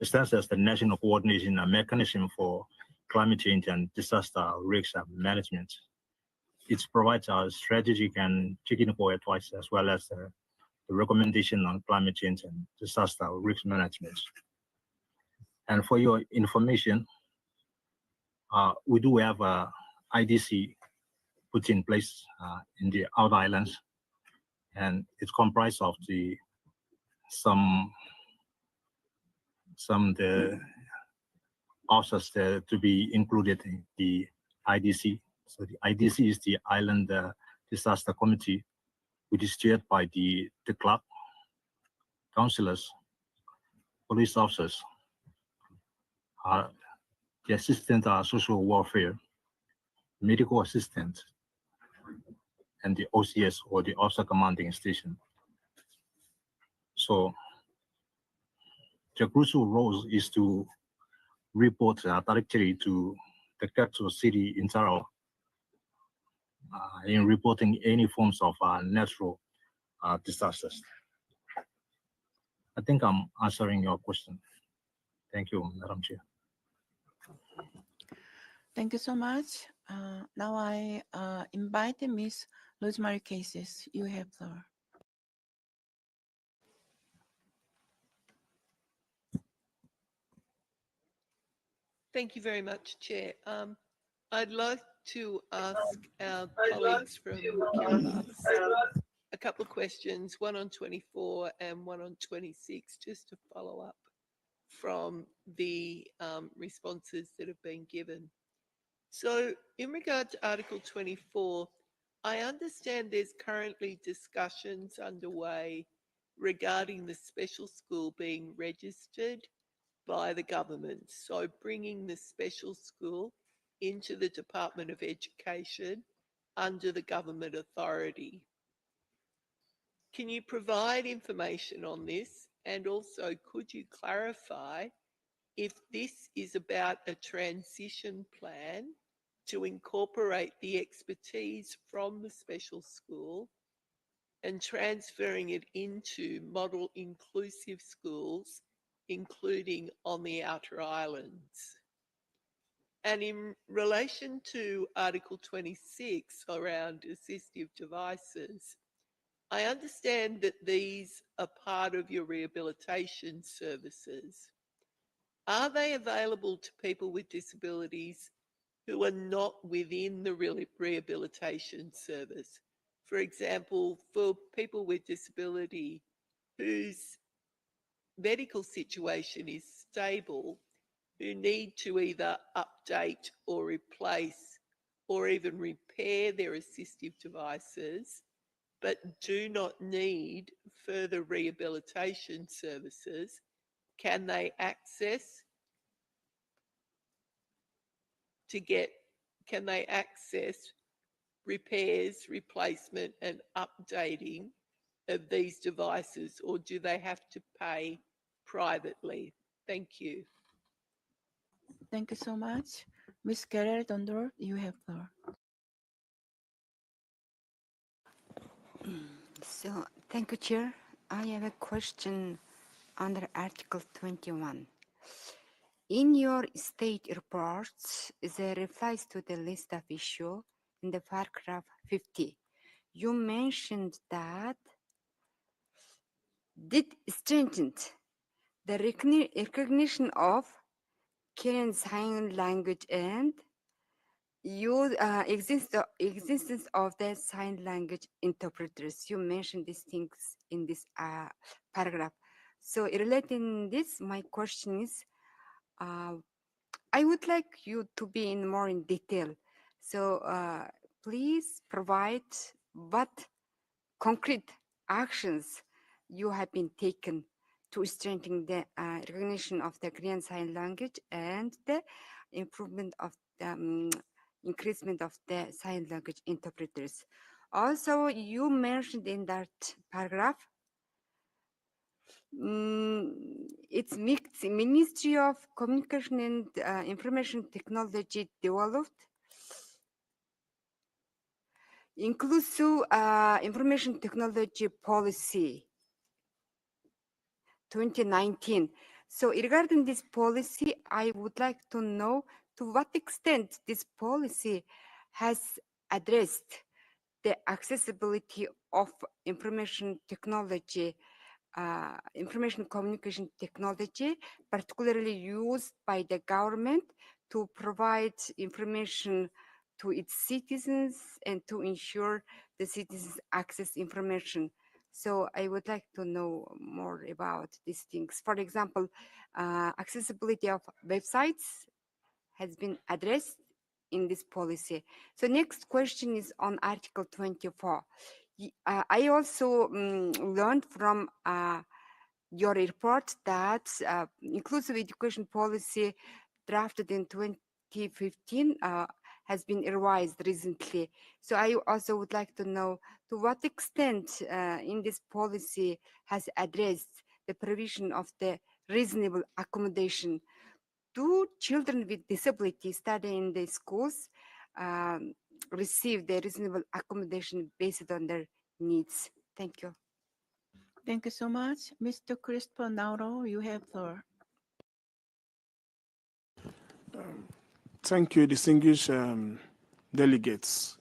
It stands as the National Coordination Mechanism for Climate Change and Disaster Risk Management. It provides strategic and technical advice, as well as the recommendation on climate change and disaster risk management. And for your information, we do have a IDC put in place in the outer islands, and it's comprised of some the officers to be included in the IDC. So the IDC is the Island Disaster Committee, which is chaired by the clerk, councillors, police officers, the assistant social welfare, medical assistant, and the OCS, or the officer commanding station. So the crucial role is to report directly to the capital city in Tarawa in reporting any forms of natural disasters. I think I'm answering your question. Thank you, Madam Chair. Thank you so much. Now I invite Ms. Rosemary Cases. You have the floor. Thank you very much, Chair. I'd like to ask our colleagues from Kiribati a couple of questions, one on 24 and one on 26, just to follow up from the responses that have been given. So in regard to Article 24, I understand there's currently discussions underway regarding the special school being registered by the government. So bringing the special school into the Department of Education under the government authority. Can you provide information on this? And also, could you clarify if this is about a transition plan to incorporate the expertise from the special school and transferring it into model inclusive schools, including on the outer islands? And in relation to Article 26 around assistive devices, I understand that these are part of your rehabilitation services. Are they available to people with disabilities who are not within the rehabilitation service? For example, for people with disability whose medical situation is stable, who need to either update or replace or even repair their assistive devices, but do not need further rehabilitation services, can they access repairs, replacement and updating of these devices, or do they have to pay privately? Thank you. Thank you so much. Ms. Carrera Dondor, you have the floor. So, thank you, Chair. I have a question under Article 21. In your state reports, the replies to the list of issues in the paragraph 50, you mentioned that did strengthen the recognition of Korean Sign Language and existence of the sign language interpreters. You mentioned these things in this paragraph. So relating this, my question is, I would like you to be in more in detail. So please provide what concrete actions you have been taken to strengthen the recognition of the Korean Sign Language and the improvement of the increasement of the sign language interpreters. Also, you mentioned in that paragraph, it's mixed Ministry of Communication and Information Technology developed inclusive information technology policy 2019. So regarding this policy, I would like to know to what extent this policy has addressed the accessibility of information technology, information communication technology, particularly used by the government to provide information to its citizens and to ensure the citizens access information. So I would like to know more about these things. For example, accessibility of websites has been addressed in this policy. So next question is on Article 24. I also learned from your report that inclusive education policy drafted in 2015 has been revised recently. So I also would like to know to what extent in this policy has addressed the provision of the reasonable accommodation. Do children with disability study in the schools receive the reasonable accommodation based on their needs? Thank you. Thank you so much. Mr. Christopher Nauro, you have the floor. Thank you, distinguished delegates.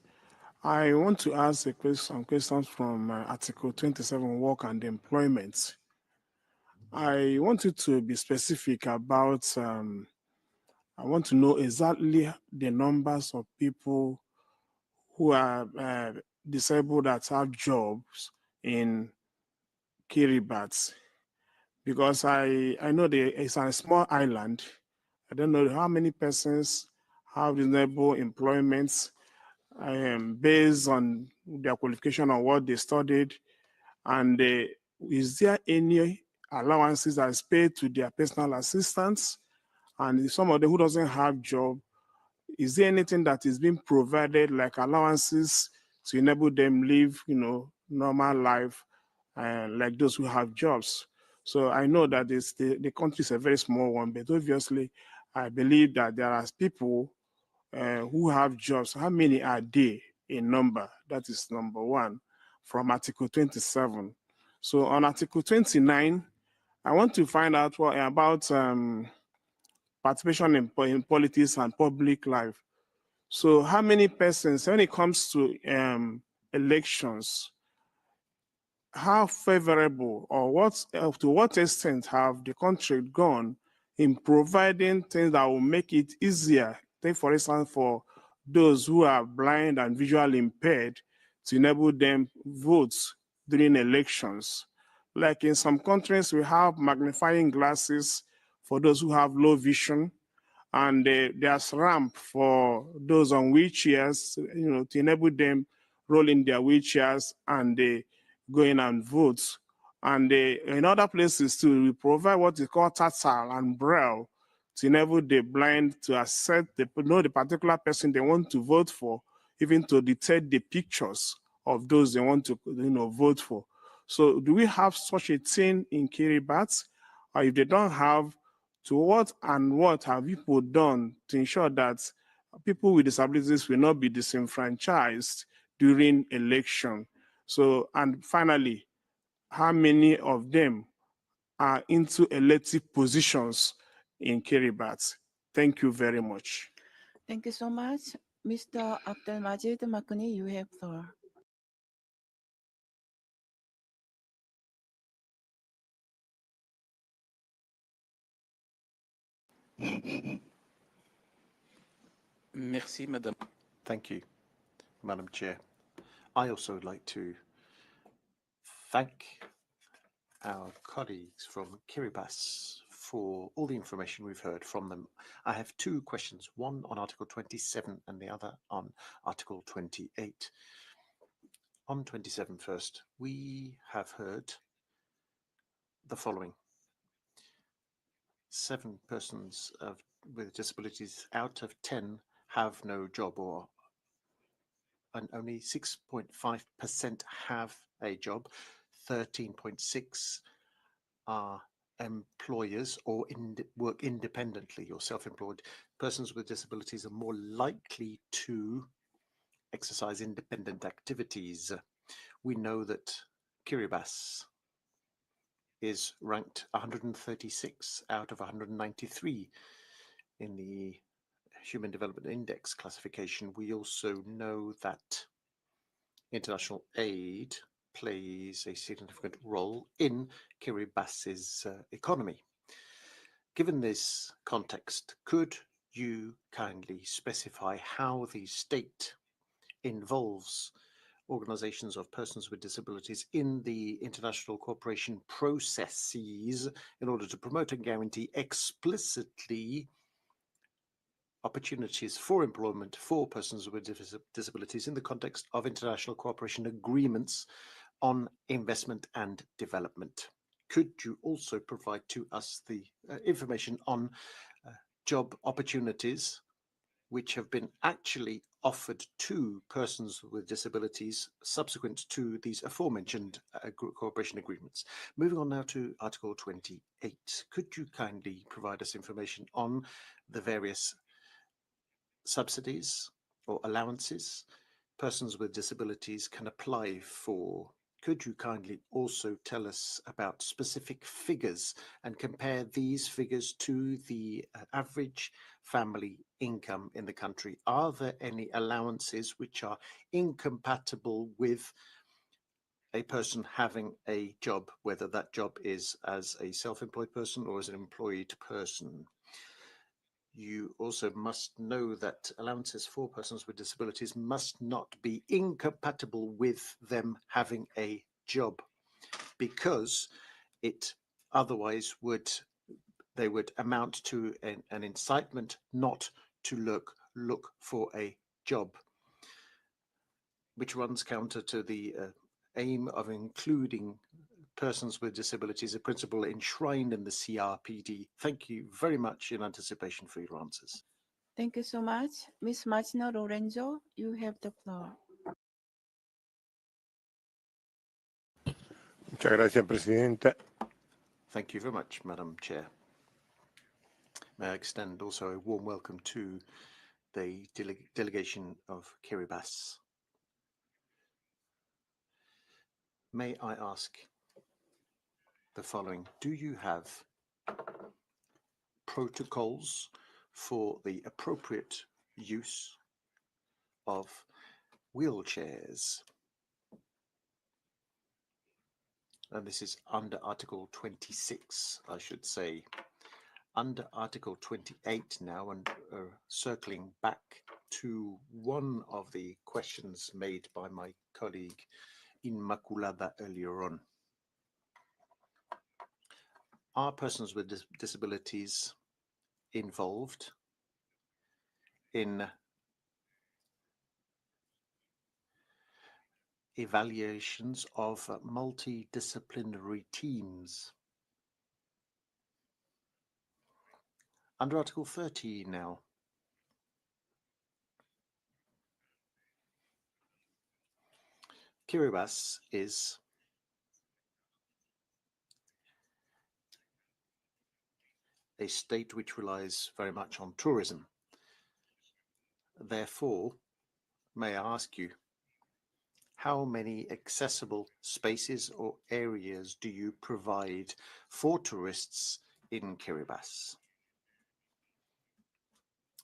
I want to ask some questions from Article 27, Work and Employment. I want you to be specific about, I want to know exactly the numbers of people who are disabled that have jobs in Kiribati, because I know it's a small island. I don't know how many persons have reasonable employment based on their qualification or what they studied, and is there any allowances that is paid to their personal assistants? And some of them who doesn't have job, is there anything that is being provided like allowances to enable them live, normal life, like those who have jobs? So I know that the country is a very small one, but obviously I believe that there are people who have jobs. How many are they in number? That is number one from Article 27. So on Article 29, I want to find out what about participation in politics and public life. So how many persons, when it comes to elections, how favorable or to what extent have the country gone in providing things that will make it easier? Take, for instance, for those who are blind and visually impaired to enable them vote during elections. Like in some countries, we have magnifying glasses for those who have low vision, and there's ramp for those on wheelchairs, to enable them roll in their wheelchairs and go in and vote. And in other places too, we provide what is called tactile and braille to enable the blind to accept know the particular person they want to vote for, even to detect the pictures of those they want to vote for. So do we have such a thing in Kiribati? Or if they don't have, to what and what have people done to ensure that people with disabilities will not be disenfranchised during election? So, and finally, how many of them are into elective positions in Kiribati? Thank you very much. Thank you so much. Mr. Abdelmajid Makuni, you have the floor. Merci, Madame. Thank you, Madam Chair. I also would like to thank our colleagues from Kiribati for all the information we've heard from them. I have two questions, one on Article 27 and the other on Article 28. On 27 first, we have heard the following. 7 persons with disabilities out of 10 have no job, and only 6.5% have a job. 13.6 are employers or work independently or self-employed. Persons with disabilities are more likely to exercise independent activities. We know that Kiribati is ranked 136 out of 193 in the Human Development Index classification. We also know that international aid plays a significant role in Kiribati's economy. Given this context, could you kindly specify how the state involves organizations of persons with disabilities in the international cooperation processes in order to promote and guarantee explicitly opportunities for employment for persons with disabilities in the context of international cooperation agreements on investment and development? Could you also provide to us the information on job opportunities which have been actually offered to persons with disabilities subsequent to these aforementioned cooperation agreements? Moving on now to Article 28. Could you kindly provide us information on the various subsidies or allowances persons with disabilities can apply for? Could you kindly also tell us about specific figures and compare these figures to the average family income in the country? Are there any allowances which are incompatible with a person having a job, whether that job is as a self-employed person or as an employed person? You also must know that allowances for persons with disabilities must not be incompatible with them having a job, because it otherwise they would amount to an incitement not to look for a job, which runs counter to the aim of including persons with disabilities, a principle enshrined in the CRPD. Thank you very much in anticipation for your answers. Thank you so much. Ms. Martina Lorenzo, you have the floor. Muchas gracias, Presidenta. Thank you very much, Madam Chair. May I extend also a warm welcome to the delegation of Kiribati. May I ask the following? Do you have protocols for the appropriate use of wheelchairs? And this is under Article 26, I should say. Under Article 28 now, and circling back to one of the questions made by my colleague Immaculada earlier on. Are persons with disabilities involved in evaluations of multidisciplinary teams? Under Article 30 now. Kiribati is a state which relies very much on tourism. Therefore, may I ask you, how many accessible spaces or areas do you provide for tourists in Kiribati?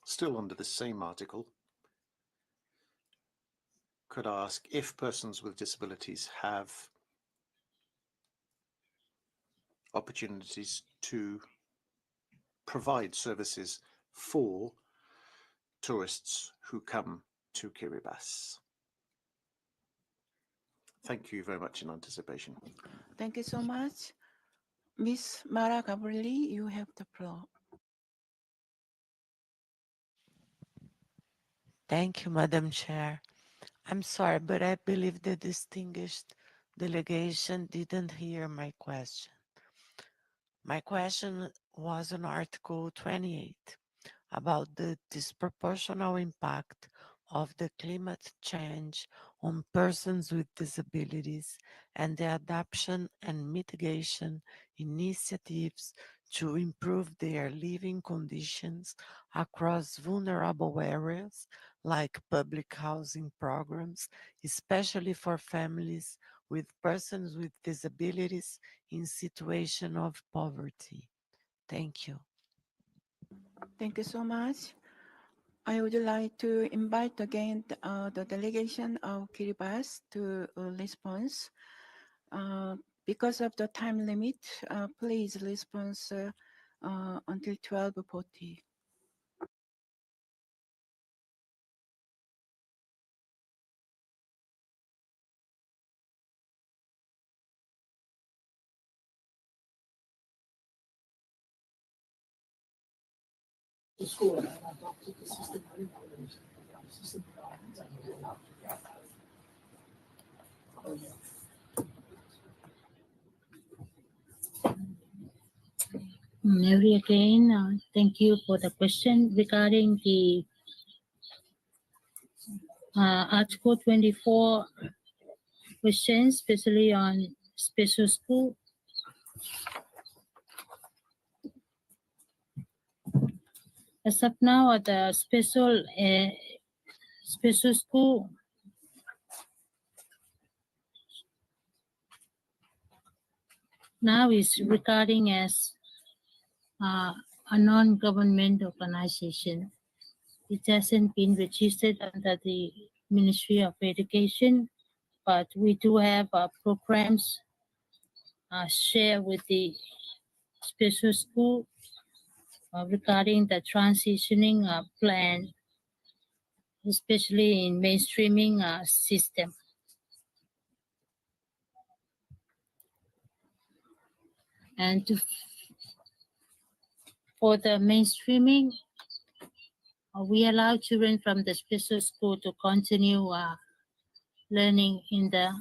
Still under the same article, could I ask if persons with disabilities have opportunities to provide services for tourists who come to Kiribati? Thank you very much in anticipation. Thank you so much. Ms. Mara Gabrieli, you have the floor. Thank you, Madam Chair. I'm sorry, but I believe the distinguished delegation didn't hear my question. My question was on Article 28 about the disproportional impact of the climate change on persons with disabilities and the adoption and mitigation initiatives to improve their living conditions across vulnerable areas like public housing programs, especially for families with persons with disabilities in situation of poverty. Thank you. Thank you so much. I would like to invite again the delegation of Kiribati to respond. Because of the time limit, please respond until 12:40. Mary again, thank you for the question regarding the Article 24 questions, especially on special school. As of now, the special school now is regarding as a non-government organization. It hasn't been registered under the Ministry of Education, but we do have programs shared with the special school regarding the transitioning plan, especially in mainstreaming system. And for the mainstreaming, we allow children from the special school to continue learning in the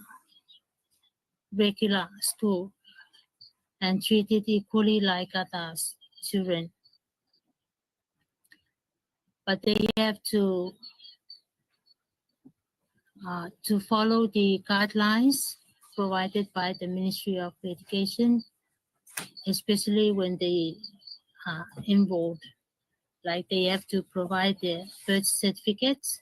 regular school and treated equally like other children. But they have to follow the guidelines provided by the Ministry of Education, especially when they are involved. Like they have to provide their birth certificates,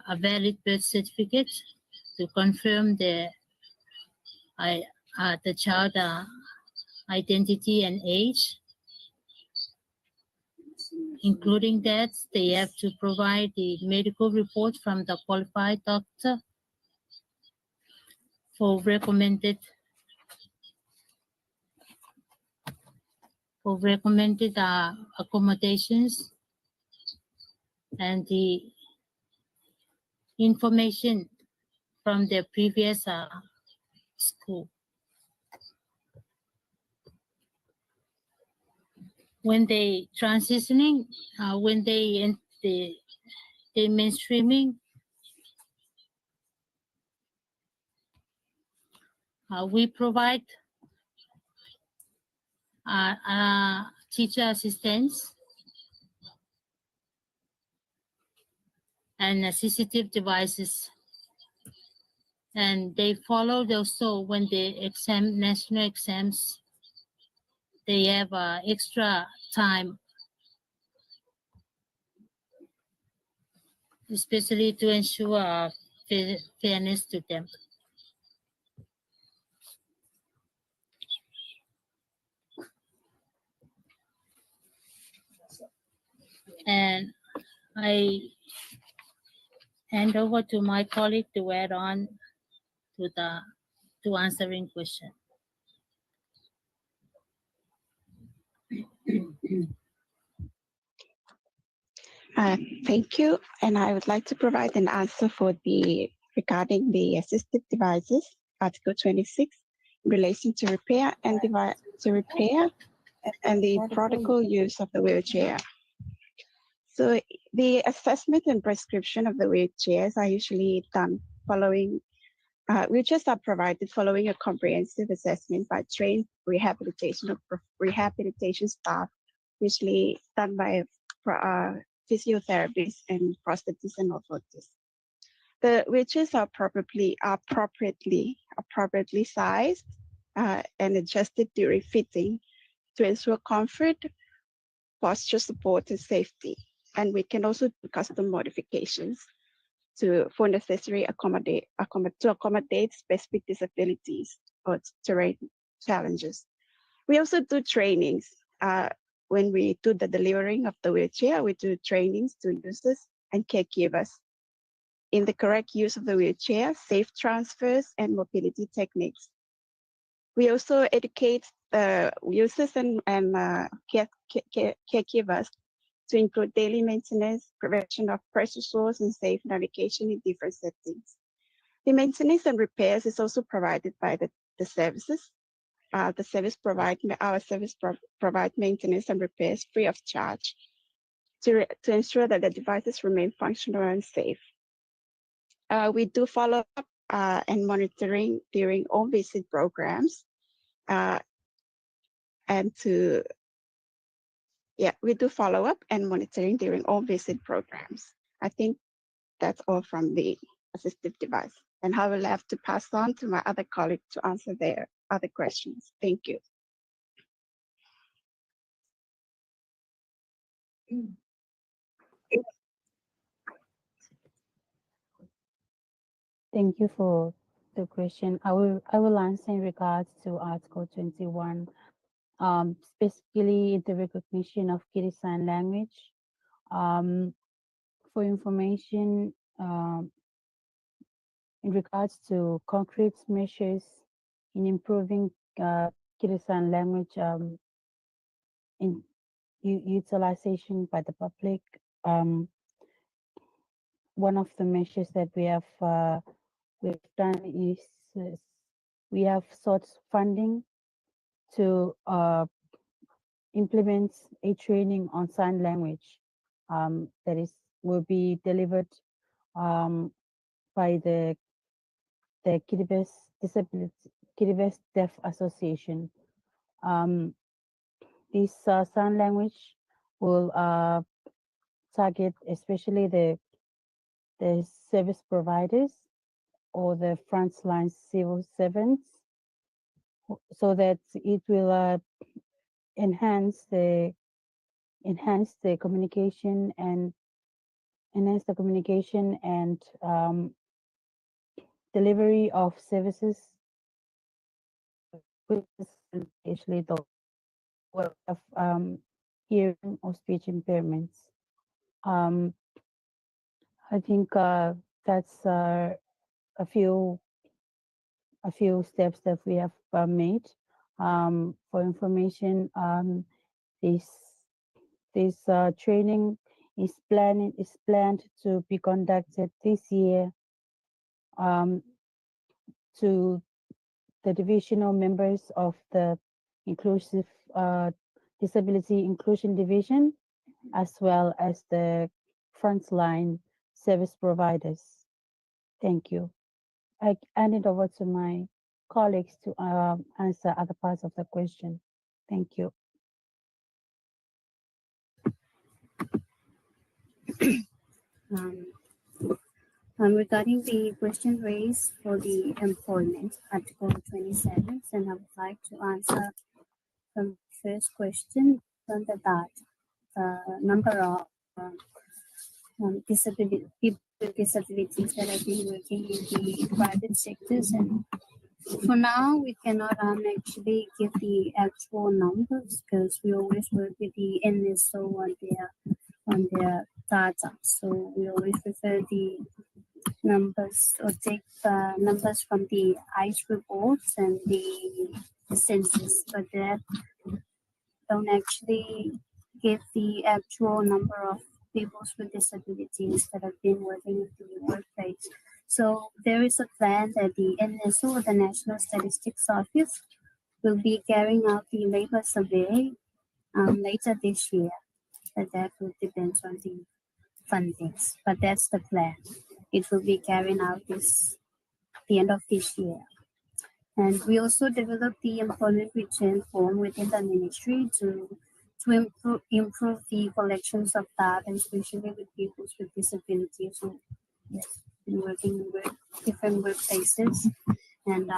a valid birth certificate to confirm the child identity and age. Including that, they have to provide the medical report from the qualified doctor for recommended accommodations and the information from their previous school. When they transitioning, when they in the mainstreaming, we provide teacher assistants and assistive devices, and they follow also when they national exams. They have extra time, especially to ensure fairness to them. And I hand over to my colleague to add on to answering question. Thank you. And I would like to provide an answer regarding the assistive devices, Article 26, in relation to repair and the protocol use of the wheelchair. So the assessment and prescription of the wheelchairs are usually done following, wheelchairs are provided following a comprehensive assessment by trained rehabilitation staff, usually done by physiotherapists and prosthetists and orthotists. The wheelchairs are appropriately sized and adjusted during fitting to ensure comfort, posture support, and safety. And we can also do custom modifications for necessary to accommodate specific disabilities or terrain challenges. We also do trainings. When we do the delivering of the wheelchair, we do trainings to users and caregivers in the correct use of the wheelchair, safe transfers, and mobility techniques. We also educate users and caregivers to include daily maintenance, prevention of pressure sores, and safe navigation in different settings. The maintenance and repairs is also provided by the services. Our service provide maintenance and repairs free of charge to ensure that the devices remain functional and safe. We do follow up and monitoring during home visit programs, we do follow up and monitoring during home visit programs. I think that's all from the assistive device. And I will have to pass on to my other colleague to answer their other questions. Thank you. Thank you for the question. I will answer in regards to Article 21 specifically the recognition of Kiri Sign Language. For information in regards to concrete measures in improving Kiri Sign language in utilization by the public. One of the measures that we've done is we have sought funding to implement a training on sign language that will be delivered by the Kiribati Deaf Association. This sign language will target especially the service providers or the frontline civil servants, so that it will enhance the communication and delivery of services with especially those who have hearing or speech impairments. I think that's a few steps that we have made. For information, this training is planned to be conducted this year to the divisional members of the inclusive disability inclusion division, as well as the frontline service providers. Thank you. I hand it over to my colleagues to answer other parts of the question. Thank you. Regarding the question raised for the employment, Article 27, and I would like to answer the first question from the number of people with disabilities that have been working in the private sectors, and for now we cannot actually give the actual numbers because we always work with the NSO on their data. So we always refer the numbers or take the numbers from the ICE reports and the census, but that don't actually give the actual number of people with disabilities that have been working in the workplace. So there is a plan that the NSO, the National Statistics Office, will be carrying out the labor survey later this year. But that will depend on the fundings. But that's the plan. It will be carried out the end of this year. And we also developed the employment return form within the ministry to improve the collections of data, especially with people with disabilities who yes, been working in different workplaces. And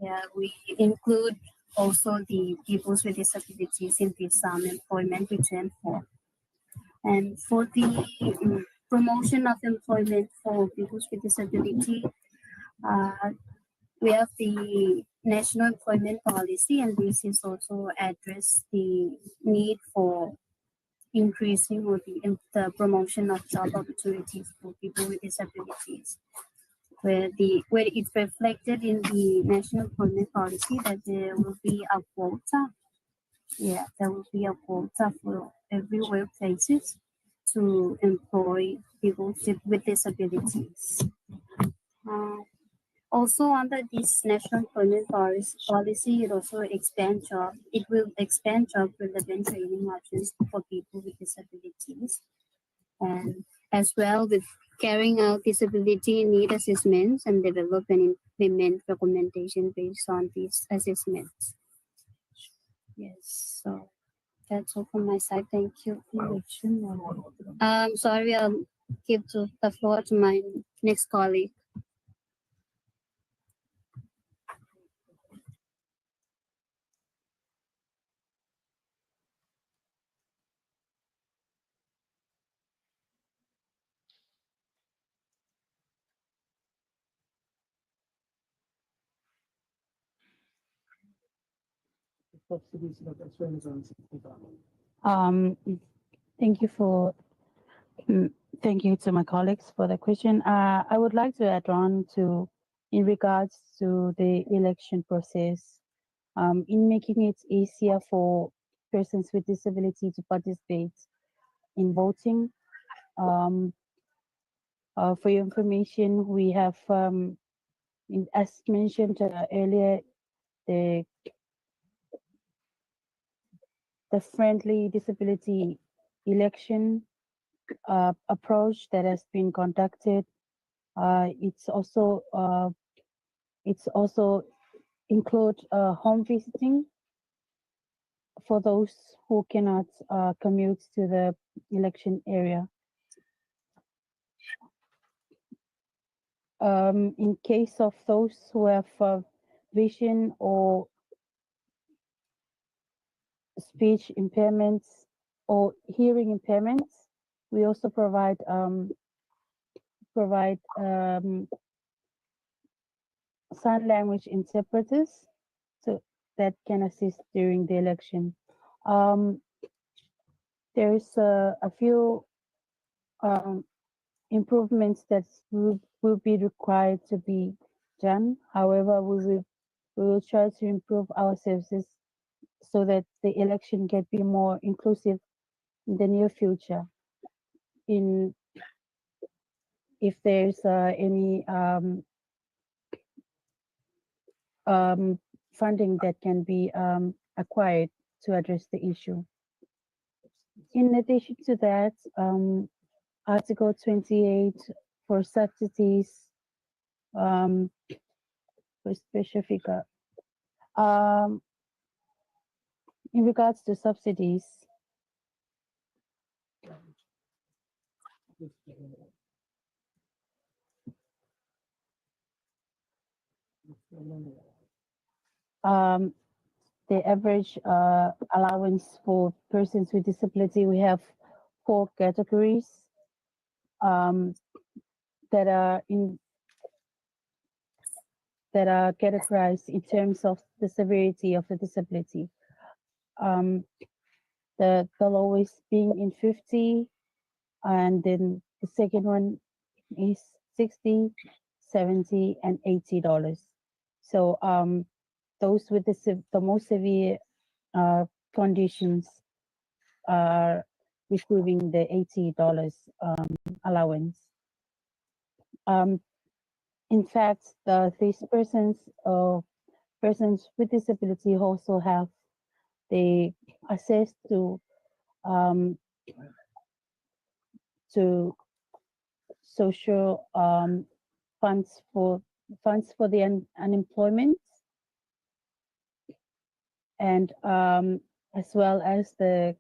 yeah, we include also the people with disabilities in this employment return form. And for the promotion of employment for people with disability, we have the national employment policy, and this is also address the need for increasing or the promotion of job opportunities for people with disabilities, where it's reflected in the national employment policy that there will be a quota. Yeah, there will be a quota for every workplaces to employ people with disabilities. Also, under this national employment policy, it also expands job. It will expand job relevant training options for people with disabilities, and as well with carrying out disability need assessments and develop and implement recommendation based on these assessments. Yes, so that's all from my side. Thank you. Sorry, I'll give the floor to my next colleague. subsidies as well as on Thank you for thank you to my colleagues for the question. I would like to add on to in regards to the election process, in making it easier for persons with disability to participate in voting. For your information, we have, as mentioned earlier, the friendly disability election approach that has been conducted. It's also include home visiting for those who cannot commute to the election area. In case of those who have vision or speech impairments or hearing impairments, we also provide sign language interpreters so that can assist during the election. There is a few improvements that will be required to be done. However, we will try to improve our services so that the election can be more inclusive in the near future. If there's any funding that can be acquired to address the issue. In addition to that, Article 28 for subsidies, for specific, in regards to subsidies, the average allowance for persons with disability, we have 4 categories that are categorized in terms of the severity of the disability. The lowest being in 50, and then the second one is 60, 70, and $80. So those with the most severe conditions are receiving the $80 allowance. In fact, these persons with disability also have the access to social funds for the unemployment, and as well as the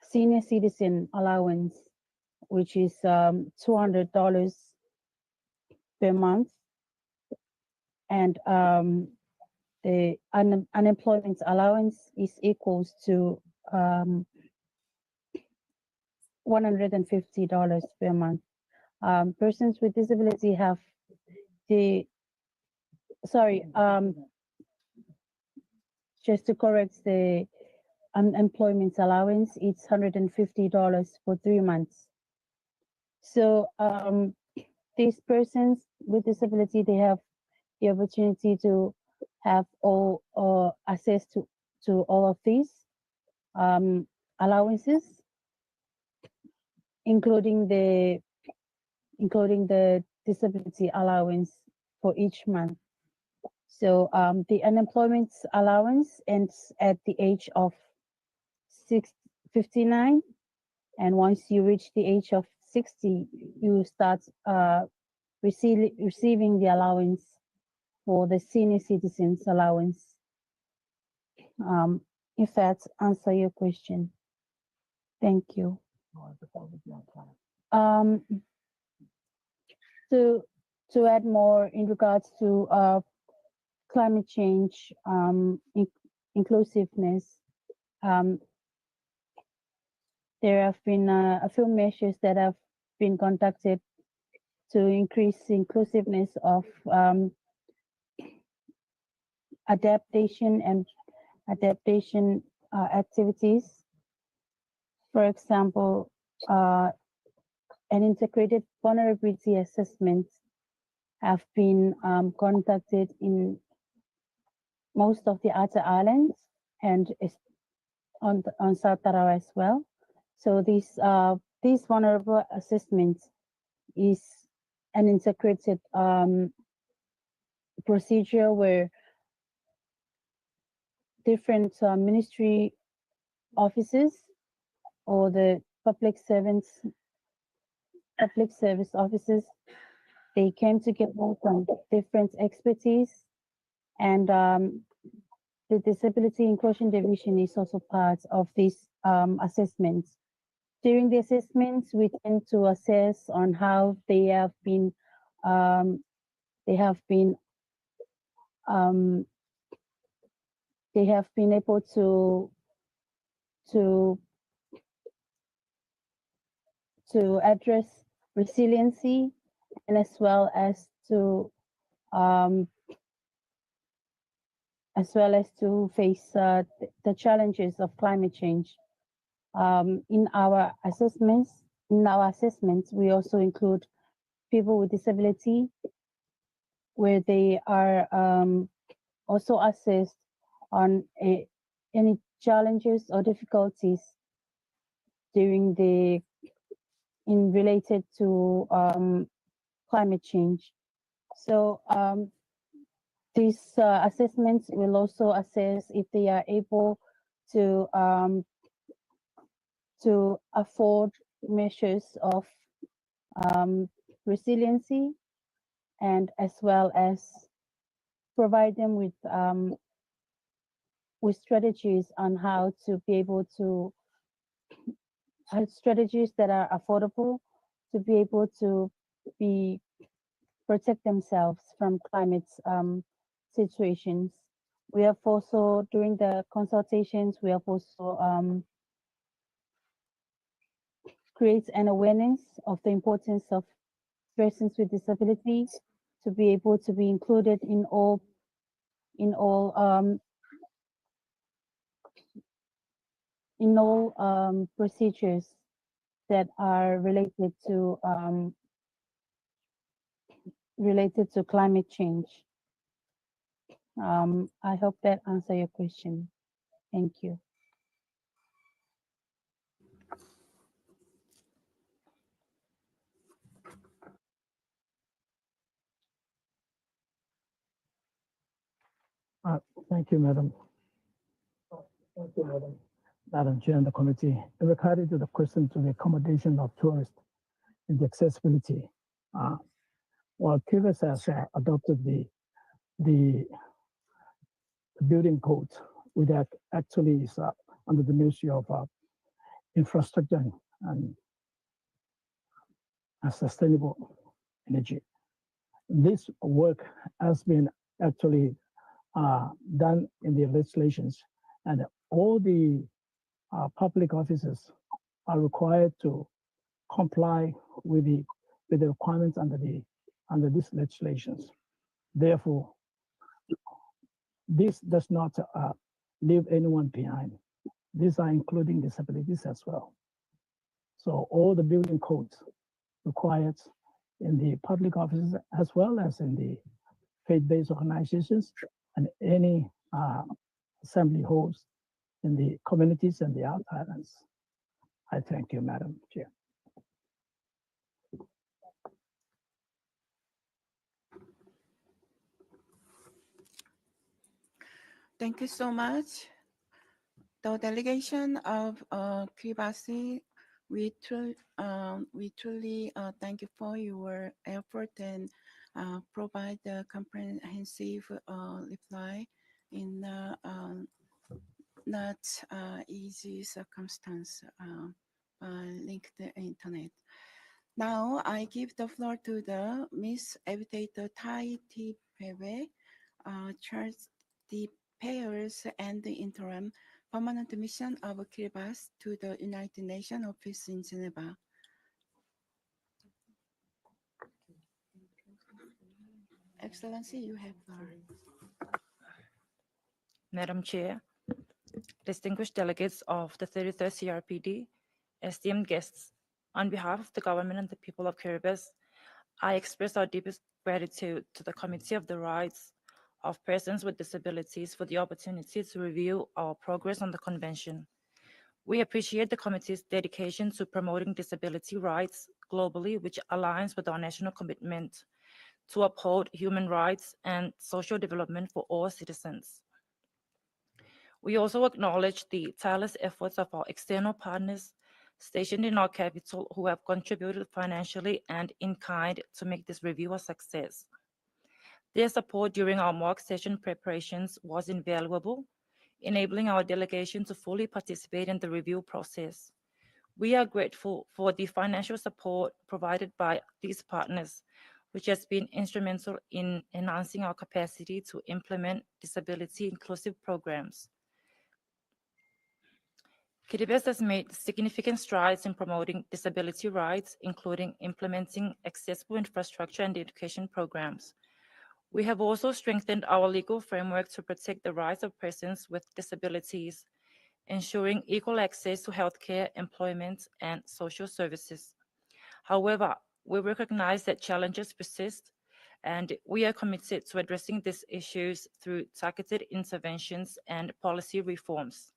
senior citizen allowance, which is $200 per month, and the unemployment allowance is equals to $150 per month. Persons with disability have just to correct, the unemployment allowance, it's $150 for 3 months. So these persons with disability, they have the opportunity to have all access to all of these allowances, including the disability allowance for each month. So the unemployment allowance ends at the age of 59, and once you reach the age of 60, you start receiving the allowance for the senior citizens allowance. If that answer your question, thank you. To add more in regards to climate change, inclusiveness, there have been a few measures that have been conducted to increase inclusiveness of adaptation adaptation activities. For example, an integrated vulnerability assessment have been conducted in most of the other islands and on South Tarawa as well. So these vulnerable assessments is an integrated procedure where different ministry offices or the public service offices, they came together from different expertise, and the Disability Inclusion Division is also part of these assessments. During the assessments, we tend to assess on how they have been able to address resiliency, and as well as to face the challenges of climate change. In our assessments, we also include people with disability, where they are also assessed on any challenges or difficulties related to climate change. So these assessments will also assess if they are able to afford measures of resiliency, and as well as provide them with strategies on how to be able to strategies that are affordable to be able to protect themselves from climate situations. We have also, during the consultations, we have also create an awareness of the importance of persons with disabilities to be able to be included in all procedures that are related to climate change. I hope that answers your question. Thank you. Thank you, Madam. Thank you, Madam Chair and the committee. In regard to the question to the accommodation of tourists and the accessibility, well, CUBIS has adopted the building code, which actually is under the Ministry of Infrastructure and Sustainable Energy. This work has been actually done in the legislations, and all the public officers are required to comply with the requirements under these legislations. Therefore, this does not leave anyone behind. These are including disabilities as well. So all the building codes required in the public offices as well as in the faith-based organizations and any assembly halls in the communities and the out islands. I thank you, Madam Chair. Thank you so much. The delegation of Kiribati, we truly thank you for your effort and provide the comprehensive reply in not easy circumstance by link the internet. Now I give the floor to the Miss Evitator Tai T. Pewe, Charles D. Payers and the interim permanent mission of Kiribati to the United Nations office in Geneva. Excellency, you have the floor. Madam Chair, distinguished delegates of the 33rd CRPD, esteemed guests, on behalf of the government and the people of Kiribati, I express our deepest gratitude to the Committee of the Rights of Persons with Disabilities for the opportunity to review our progress on the Convention. We appreciate the committee's dedication to promoting disability rights globally, which aligns with our national commitment to uphold human rights and social development for all citizens. We also acknowledge the tireless efforts of our external partners stationed in our capital who have contributed financially and in kind to make this review a success. Their support during our mock session preparations was invaluable, enabling our delegation to fully participate in the review process. We are grateful for the financial support provided by these partners, which has been instrumental in enhancing our capacity to implement disability-inclusive programs. Kiribati has made significant strides in promoting disability rights, including implementing accessible infrastructure and education programs. We have also strengthened our legal framework to protect the rights of persons with disabilities, ensuring equal access to healthcare, employment, and social services. However, we recognize that challenges persist, and we are committed to addressing these issues through targeted interventions and policy reforms.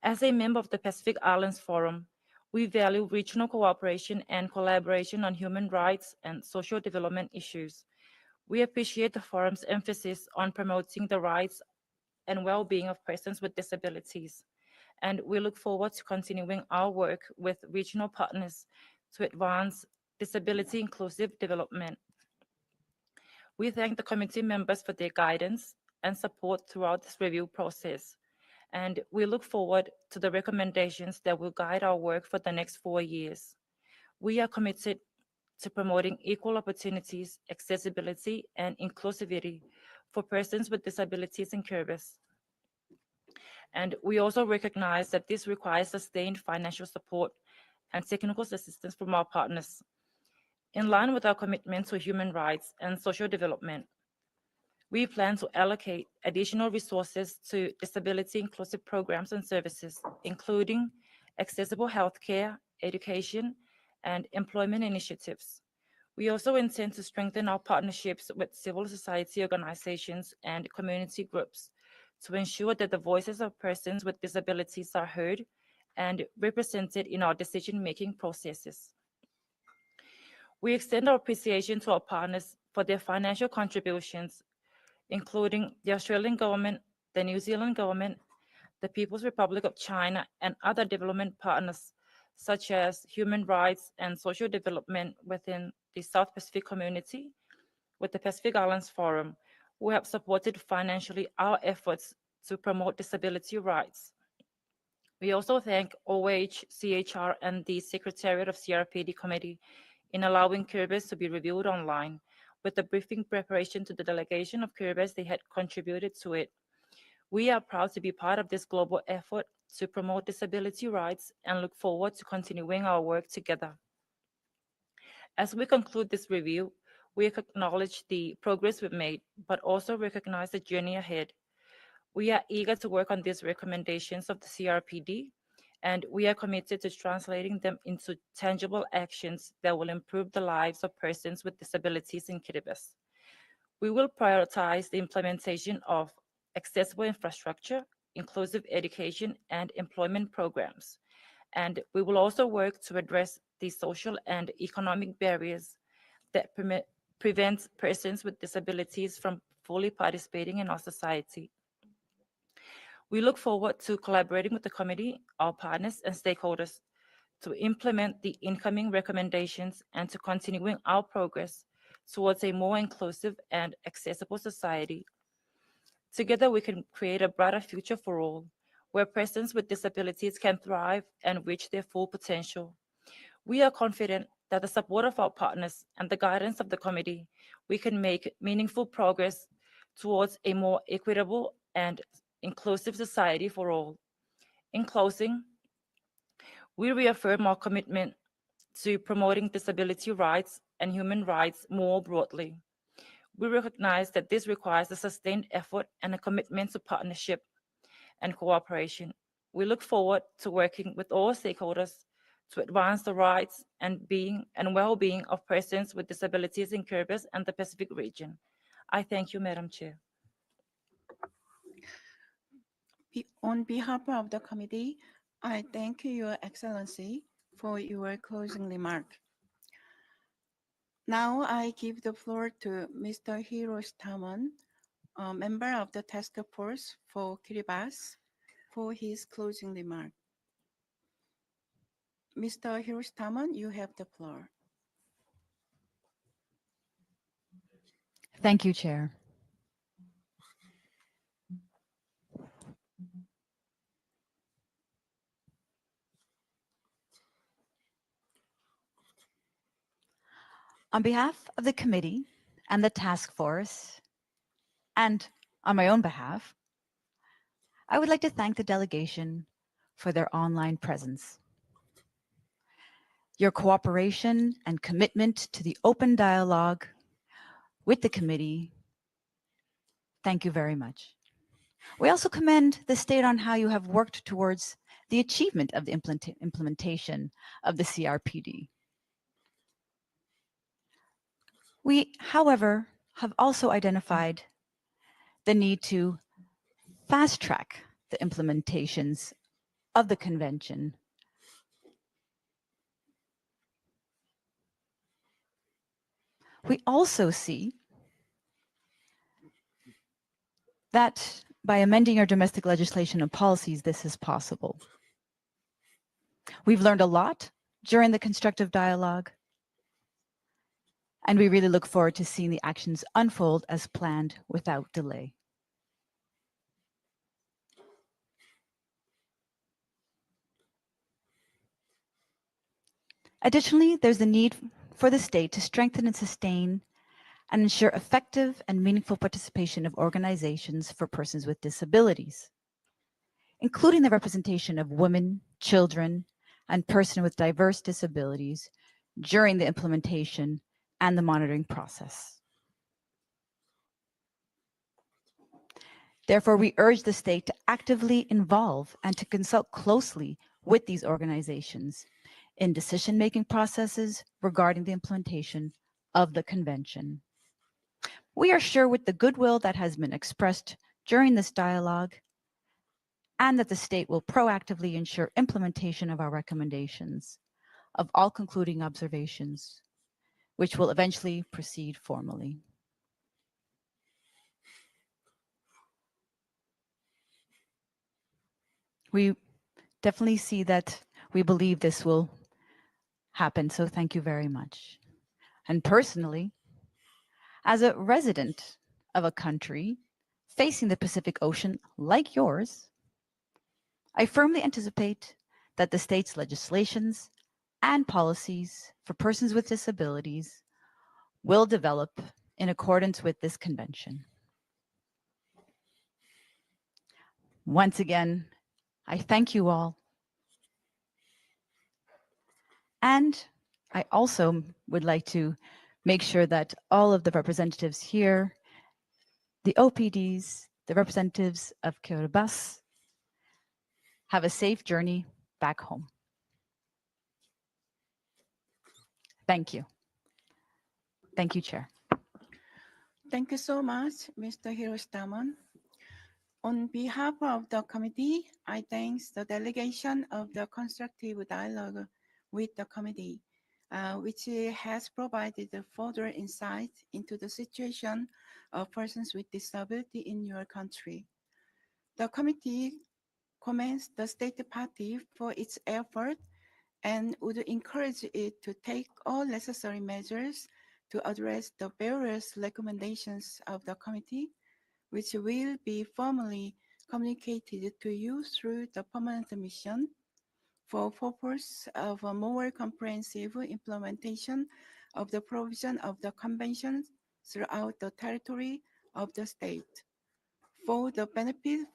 As a member of the Pacific Islands Forum, we value regional cooperation and collaboration on human rights and social development issues. We appreciate the forum's emphasis on promoting the rights and well-being of persons with disabilities, and we look forward to continuing our work with regional partners to advance disability-inclusive development. We thank the committee members for their guidance and support throughout this review process, and we look forward to the recommendations that will guide our work for the next 4 years. We are committed to promoting equal opportunities, accessibility, and inclusivity for persons with disabilities in Kiribati. And we also recognize that this requires sustained financial support and technical assistance from our partners. In line with our commitment to human rights and social development, we plan to allocate additional resources to disability-inclusive programs and services, including accessible healthcare, education, and employment initiatives. We also intend to strengthen our partnerships with civil society organizations and community groups to ensure that the voices of persons with disabilities are heard and represented in our decision-making processes. We extend our appreciation to our partners for their financial contributions, including the Australian government, the New Zealand government, the People's Republic of China, and other development partners, such as human rights and social development within the South Pacific community, with the Pacific Islands Forum, who have supported financially our efforts to promote disability rights. We also thank OH, CHR, and the Secretariat of CRPD Committee in allowing Kiribati to be reviewed online. With the briefing preparation to the delegation of Kiribati, they had contributed to it. We are proud to be part of this global effort to promote disability rights and look forward to continuing our work together. As we conclude this review, we acknowledge the progress we've made, but also recognize the journey ahead. We are eager to work on these recommendations of the CRPD, and we are committed to translating them into tangible actions that will improve the lives of persons with disabilities in Kiribati. We will prioritize the implementation of accessible infrastructure, inclusive education, and employment programs. And we will also work to address the social and economic barriers that prevent persons with disabilities from fully participating in our society. We look forward to collaborating with the committee, our partners, and stakeholders to implement the incoming recommendations and to continuing our progress towards a more inclusive and accessible society. Together, we can create a brighter future for all, where persons with disabilities can thrive and reach their full potential. We are confident that the support of our partners and the guidance of the committee, we can make meaningful progress towards a more equitable and inclusive society for all. In closing, we reaffirm our commitment to promoting disability rights and human rights more broadly. We recognize that this requires a sustained effort and a commitment to partnership, and cooperation. We look forward to working with all stakeholders to advance the rights and well-being of persons with disabilities in Kiribati and the Pacific region. I thank you, Madam Chair. On behalf of the committee, I thank Your Excellency for your closing remark. Now I give the floor to Mr. Hiroshi Tamon, a member of the task force for Kiribati, for his closing remark. Mr. Hiroshi Tamon, you have the floor. Thank you, Chair. On behalf of the committee and the task force, and on my own behalf, I would like to thank the delegation for their online presence. Your cooperation and commitment to the open dialogue with the committee, thank you very much. We also commend the state on how you have worked towards the achievement of the implementation of the CRPD. We, however, have also identified the need to fast track the implementations of the convention. We also see that by amending our domestic legislation and policies, this is possible. We've learned a lot during the constructive dialogue, and we really look forward to seeing the actions unfold as planned without delay. Additionally, there's the need for the state to strengthen and sustain and ensure effective and meaningful participation of organizations for persons with disabilities, including the representation of women, children, and persons with diverse disabilities during the implementation and the monitoring process. Therefore, we urge the state to actively involve and to consult closely with these organizations in decision-making processes regarding the implementation of the convention. We are sure with the goodwill that has been expressed during this dialogue and that the state will proactively ensure implementation of our recommendations of all concluding observations, which will eventually proceed formally. We definitely see that we believe this will happen, so thank you very much. And personally, as a resident of a country facing the Pacific Ocean like yours, I firmly anticipate that the state's legislations and policies for persons with disabilities will develop in accordance with this convention. Once again, I thank you all. And I also would like to make sure that all of the representatives here, the OPDs, the representatives of Kiribati, have a safe journey back home. Thank you. Thank you, Chair. Thank you so much, Mr. Hiroshi Tamon. On behalf of the committee, I thank the delegation of the constructive dialogue with the committee, which has provided further insight into the situation of persons with disability in your country. The committee commends the state party for its effort and would encourage it to take all necessary measures to address the various recommendations of the committee, which will be formally communicated to you through the permanent mission for purpose of a more comprehensive implementation of the provision of the convention throughout the territory of the state for the benefit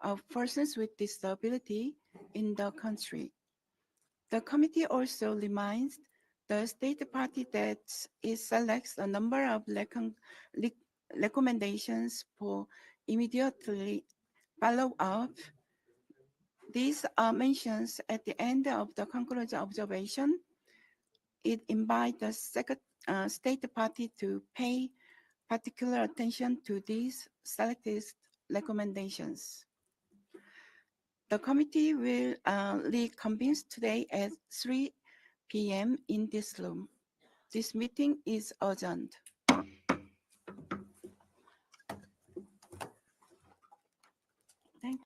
of persons with disability in the country. The committee also reminds the state party that it selects a number of recommendations for immediately follow-up these mentions at the end of the conclusion observation, it invites the state party to pay particular attention to these selected recommendations. The committee will reconvene today at 3 p.m. in this room. This meeting is adjourned. Thank you.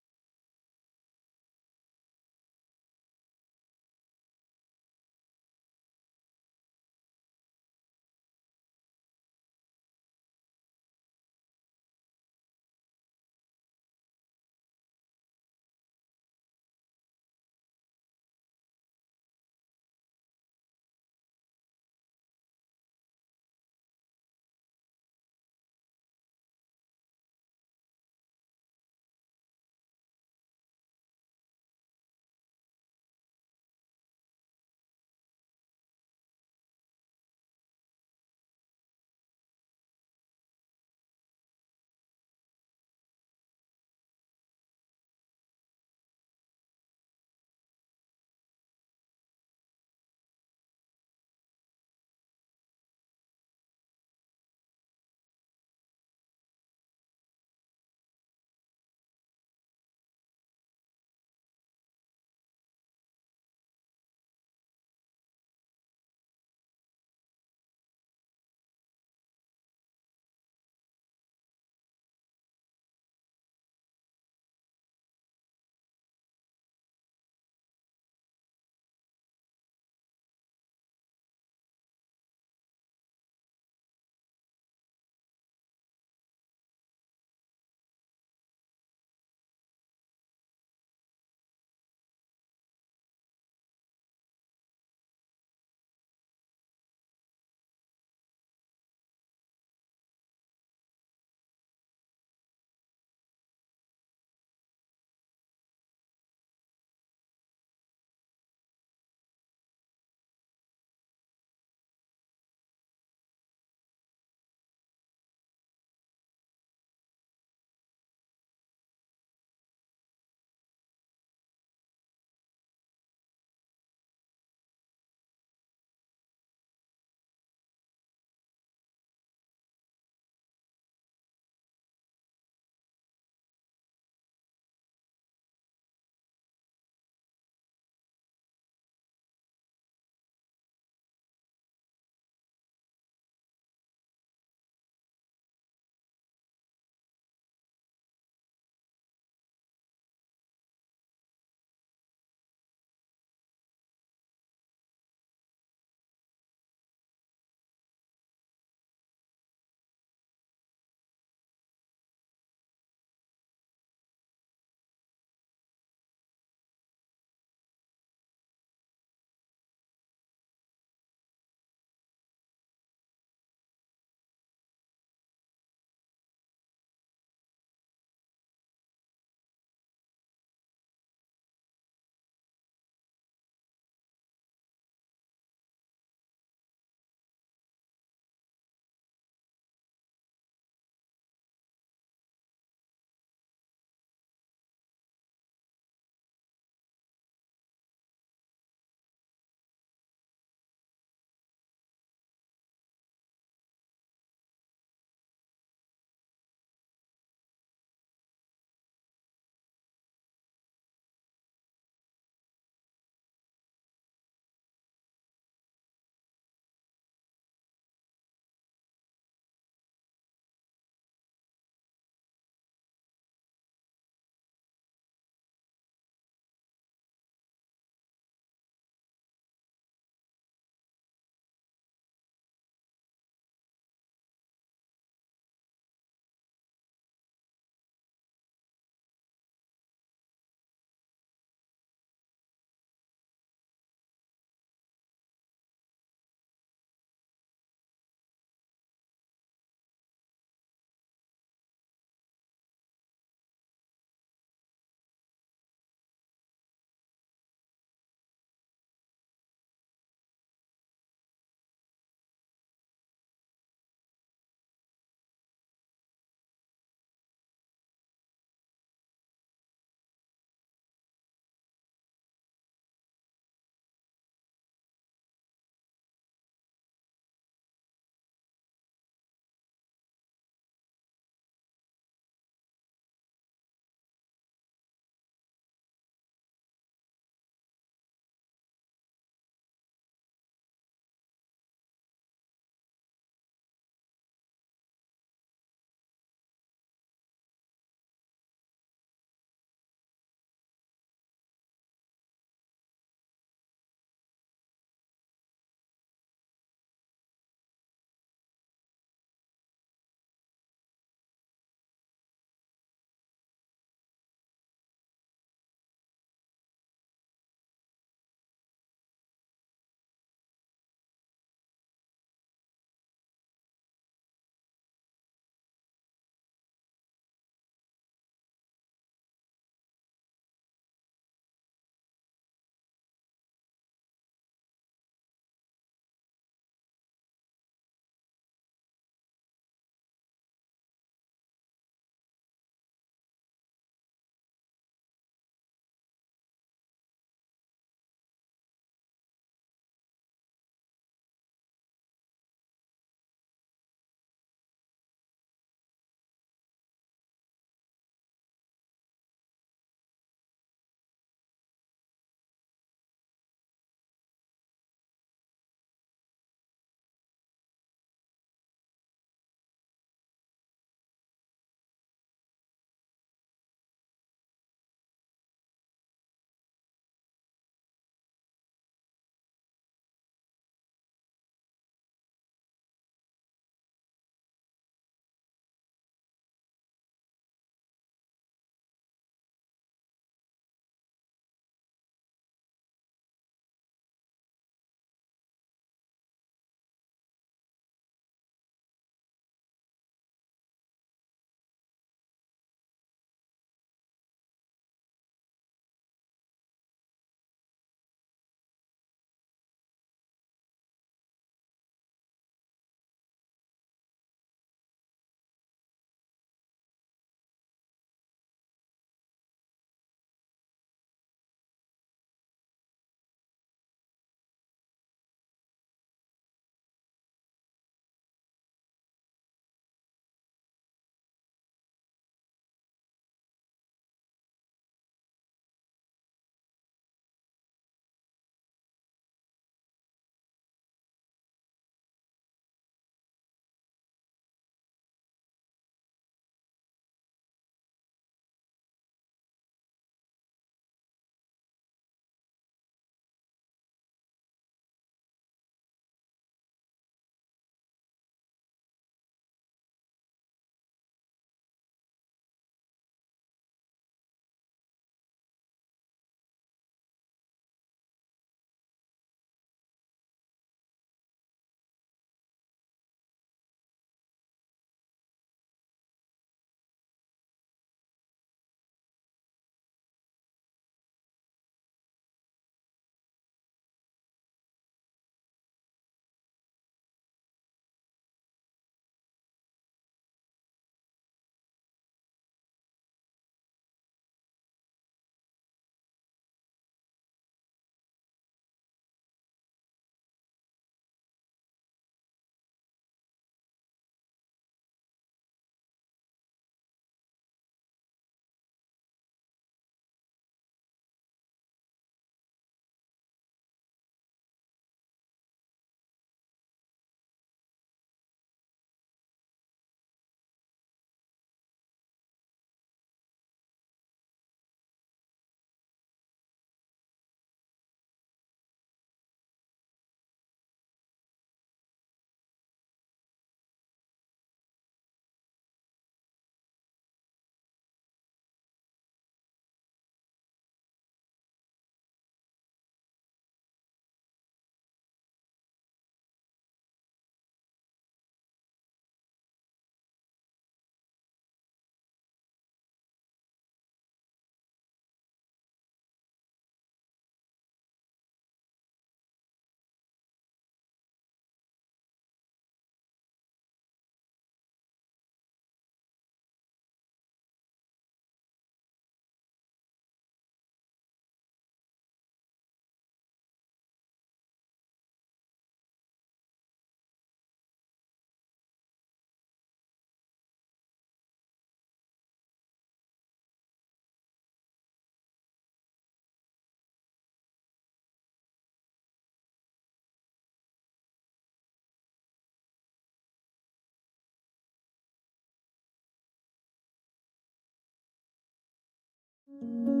you.